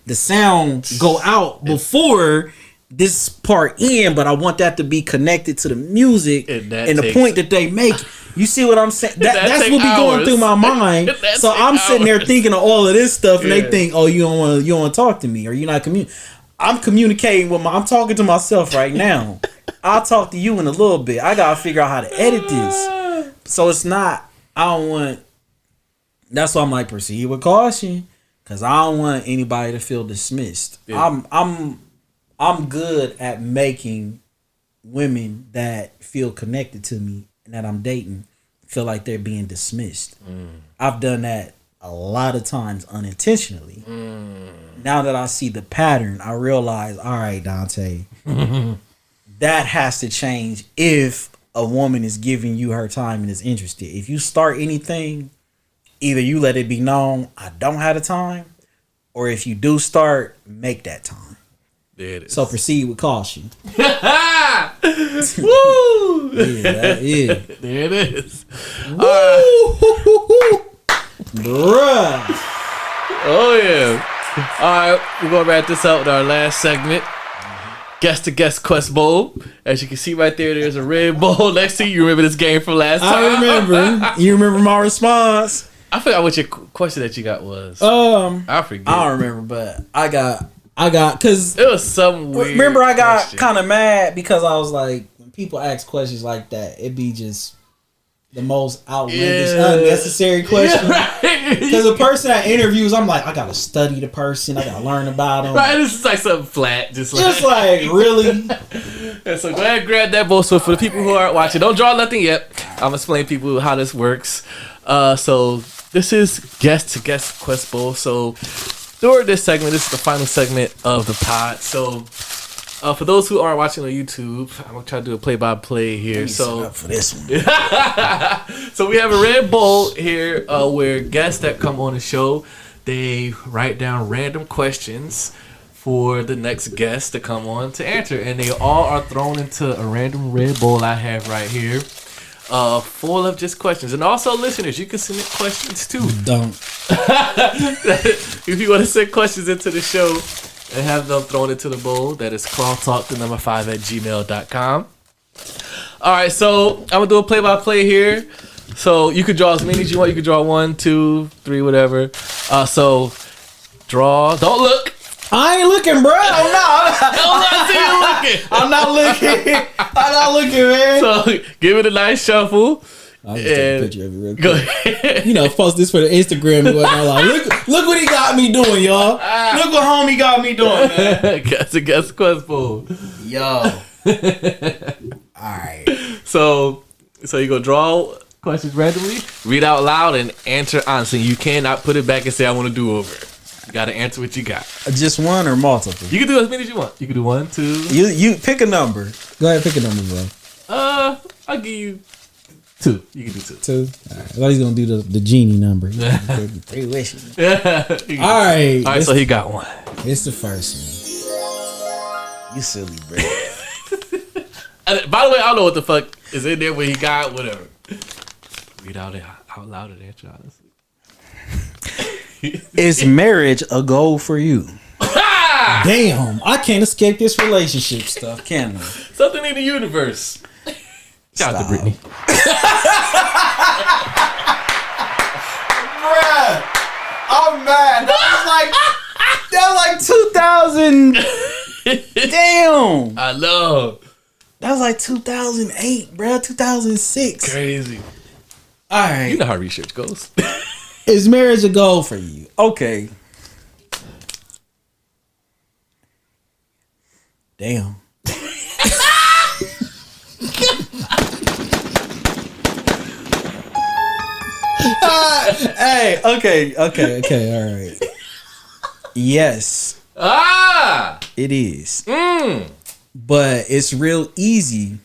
D: the sound go out before this part in, but I want that to be connected to the music and the point that they make. You see what I'm saying? That's what be going through my mind. So I'm sitting there thinking of all of this stuff, and they think, "Oh, you don't want to talk to me, or you're not I'm communicating with I'm talking to myself right now. I'll talk to you in a little bit. I gotta figure out how to edit this. So it's not. I don't want. That's why I'm like, proceed with caution, because I don't want anybody to feel dismissed. Yeah. I'm good at making women that feel connected to me and that I'm dating feel like they're being dismissed. I've done that a lot of times unintentionally. Now that I see the pattern, I realize, all right, Donte, that has to change if a woman is giving you her time and is interested. If you start anything, either you let it be known, I don't have the time, or if you do start, make that time.
C: There it is.
D: So proceed with caution.
C: Woo!
D: Yeah.
C: There it is.
D: Bruh.
C: Oh yeah. All right, we're gonna wrap this up with our last segment. Guest to guest quest bowl. As you can see right there, there's a red bowl next to you. You remember this game from last time?
D: I remember. You remember my response?
C: I forgot what your question that you got was. I forget.
D: I don't remember, but I got because
C: it was some weird.
D: Remember, I got kind of mad because I was like, when people ask questions like that, it be just the most outlandish, unnecessary question. Because the person that interviews, I'm like, I gotta study the person, I gotta learn about them.
C: Right, this is like something flat, just
D: like really.
C: And so go ahead and grab that bowl. So for the people who aren't watching, don't draw nothing yet. I'm gonna explain to people how this works. So this is guest to guest quest bowl. So during this segment, this is the final segment of the pod. So For those who aren't watching on YouTube, I'm gonna try to do a play-by-play here.
D: Set up for this one.
C: So we have a red bowl here where guests that come on the show, they write down random questions for the next guest to come on to answer, and they all are thrown into a random red bowl I have right here, full of just questions. And also, listeners, you can submit questions too.
D: Don't.
C: If you want to send questions into the show and have them thrown into the bowl, that is crawltalk5@gmail.com. All right, so I'm gonna do a play-by-play here. So you could draw as many as you want. You could draw 1, 2, 3, whatever. So draw. Don't look.
D: I ain't looking, bro. I'm not.
C: I see you looking.
D: I'm not looking. I'm not looking, man.
C: So give it a nice shuffle.
D: I'll just take a picture of it real
C: Go
D: quick.
C: ahead.
D: You know, post this for the Instagram and whatnot. Like, look what he got me doing, y'all. Look what homie got me doing, man.
C: Guess quest pool.
D: Yo. Alright.
C: So you go draw questions randomly, read out loud, and answer honestly. You cannot put it back and say I want to do over. You gotta answer what you got.
D: Just one or multiple?
C: You can do as many as you want. You can do 1, 2.
D: You pick a number. Go ahead, pick a number, bro.
C: I'll give you 2. You can do 2.
D: 2. Alright. I thought he's gonna do the genie number. 3 wishes.
C: Yeah.
D: Alright.
C: Alright, so he got one.
D: It's the first one. You silly, bro.
C: By the way, I don't know what the fuck is in there when he got whatever. Read out loud and answer honestly.
D: Is marriage a goal for you? Damn, I can't escape this relationship stuff, can I?
C: Something in the universe. Shout out to Brittany.
D: Bruh, I'm mad. That was like 2000. Damn.
C: I know.
D: That was like 2008, bruh. 2006.
C: Crazy.
D: All right.
C: You know how research goes.
D: Is marriage a goal for you? Okay. Damn. Hey, okay, all right. Yes, it is. But it's real easy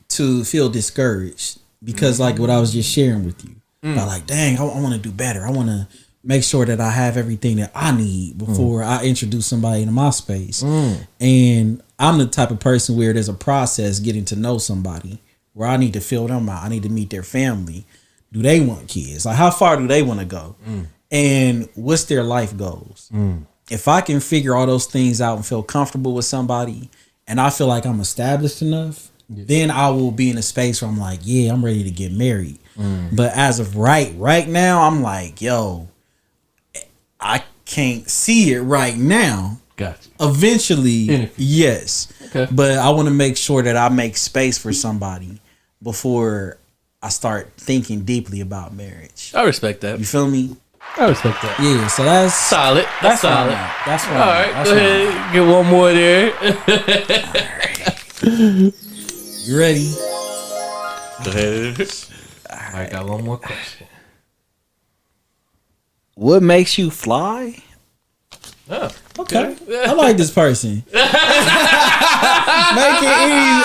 D: to feel discouraged because, like what I was just sharing with you, I'm like, dang, I want to do better. I want to make sure that I have everything that I need before I introduce somebody into my space. And I'm the type of person where there's a process getting to know somebody where I need to fill them out. I need to meet their family. Do they want kids? Like, how far do they want to go? And what's their life goals? If I can figure all those things out and feel comfortable with somebody and I feel like I'm established enough, then I will be in a space where I'm like, yeah, I'm ready to get married. But as of right now, I'm like, yo, I can't see it right now.
C: Gotcha.
D: Eventually, yes.
C: Okay.
D: But I want to make sure that I make space for somebody before I start thinking deeply about marriage.
C: I respect that.
D: You feel me?
C: I respect that.
D: Yeah, so that's
C: Solid. That's solid.
D: That's
C: All right, go ahead. Get one more there.
D: You ready?
C: Go ahead. I got one more question.
D: What makes you fly?
C: Oh,
D: okay. I like this person. Make it easy.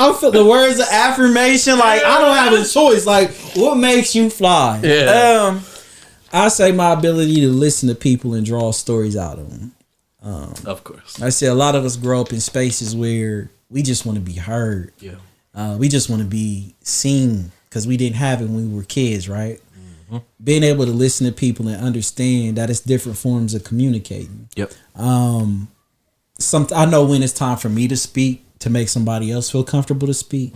D: I feel the words of affirmation. Like, I don't have a choice. Like, what makes you fly?
C: Yeah.
D: I say my ability to listen to people and draw stories out of them.
C: Of course.
D: I say a lot of us grow up in spaces where we just want to be heard.
C: Yeah.
D: We just want to be seen because we didn't have it when we were kids, right? Being able to listen to people and understand that it's different forms of communicating.
C: Yep.
D: I know when it's time for me to speak to make somebody else feel comfortable to speak.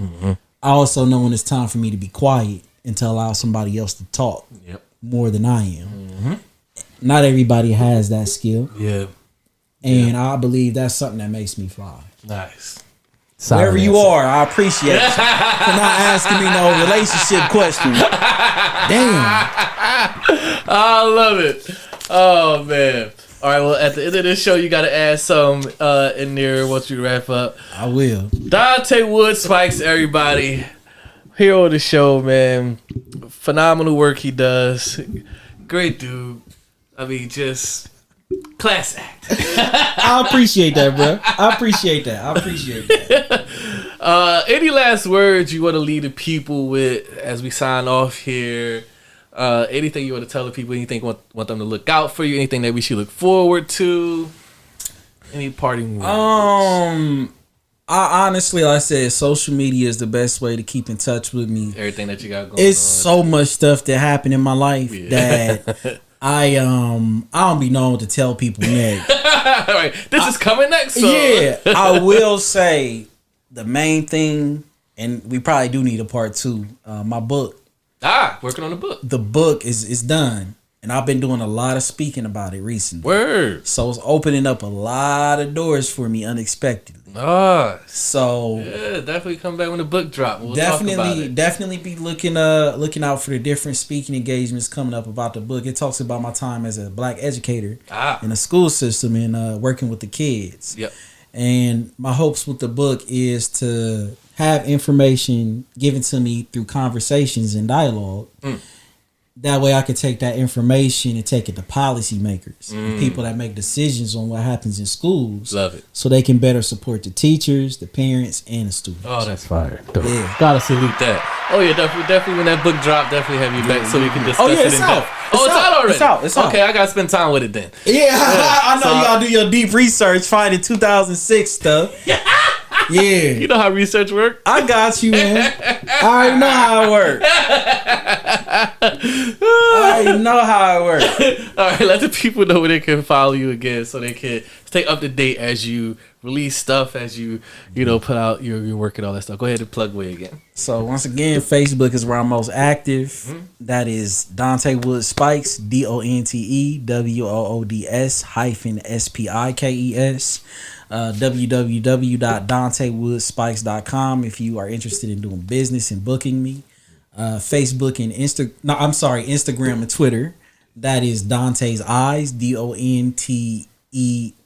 D: I also know when it's time for me to be quiet and to allow somebody else to talk more than I am. Not everybody has that skill.
C: Yeah.
D: And I believe that's something that makes me fly.
C: Nice.
D: Wherever you are, I appreciate you for not asking me no relationship questions. Damn.
C: I love it. Oh, man. All right, well, at the end of this show, you got to add some in there once you wrap up.
D: I will.
C: Donte Woods-Spikes, everybody. Here on the show, man. Phenomenal work he does. Great dude. I mean, just Class act.
D: I appreciate that, bro. I appreciate that.
C: Any last words you want to leave the people with as we sign off here? Anything you want to tell the people? Anything you want them to look out for you? Anything that we should look forward to? Any parting words?
D: I honestly, like I said, social media is the best way to keep in touch with me.
C: Everything that you got going on.
D: It's so much stuff that happened in my life that I don't be knowing what to tell people next.
C: All right, this is coming next. So.
D: Yeah, I will say the main thing, and we probably do need a part 2. My book.
C: Working on the book.
D: The book is done. And I've been doing a lot of speaking about it recently.
C: Word.
D: So it's opening up a lot of doors for me unexpectedly. So
C: yeah, definitely come back when the book drop. We'll
D: definitely,
C: talk about it.
D: Definitely be looking out for the different speaking engagements coming up about the book. It talks about my time as a black educator in the school system and working with the kids.
C: Yep.
D: And my hopes with the book is to have information given to me through conversations and dialogue. That way I can take that information and take it to policymakers and people that make decisions on what happens in schools.
C: Love it.
D: So they can better support the teachers, the parents, and the students.
C: Oh, that's fire.
D: Yeah.
C: Gotta salute that. Oh yeah, definitely when that book drop, definitely have you back so we can discuss it in depth. It's out already.
D: It's out.
C: Okay, I gotta spend time with it then.
D: Yeah, I know you gotta do your deep research, finding 2006 stuff. Yeah.
C: You know how research works?
D: I got you, man. I already know how it works.
C: All right, let the people know where they can follow you again so they can stay up to date as you release stuff, as you put out your work and all that stuff. Go ahead and plug away again.
D: So once again, Facebook is where I'm most active. That is Donte Woods-Spikes, DONTEWOODS-SPIKES. www.DonteWoods-Spikes.com if you are interested in doing business and booking me. Facebook and Instagram and Twitter. That is Dante's Eyes, DONTESEYES.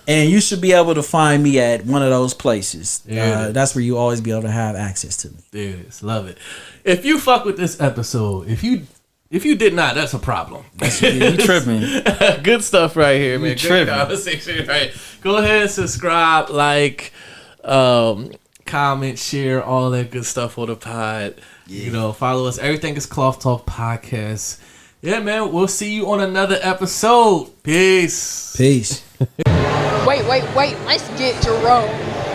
D: And you should be able to find me at one of those places. That's where you always be able to have access to me.
C: There it is. Love it. If you fuck with this episode, if you did not, that's a problem.
D: You tripping.
C: Good stuff right here, man.
D: You
C: Good
D: tripping.
C: conversation, right? Go ahead, subscribe, like, comment, share, all that good stuff on the pod. Follow us. Everything is Cloth Talk Podcast. Yeah, man. We'll see you on another episode. Peace.
D: Peace.
I: Wait. Let's get Jerome.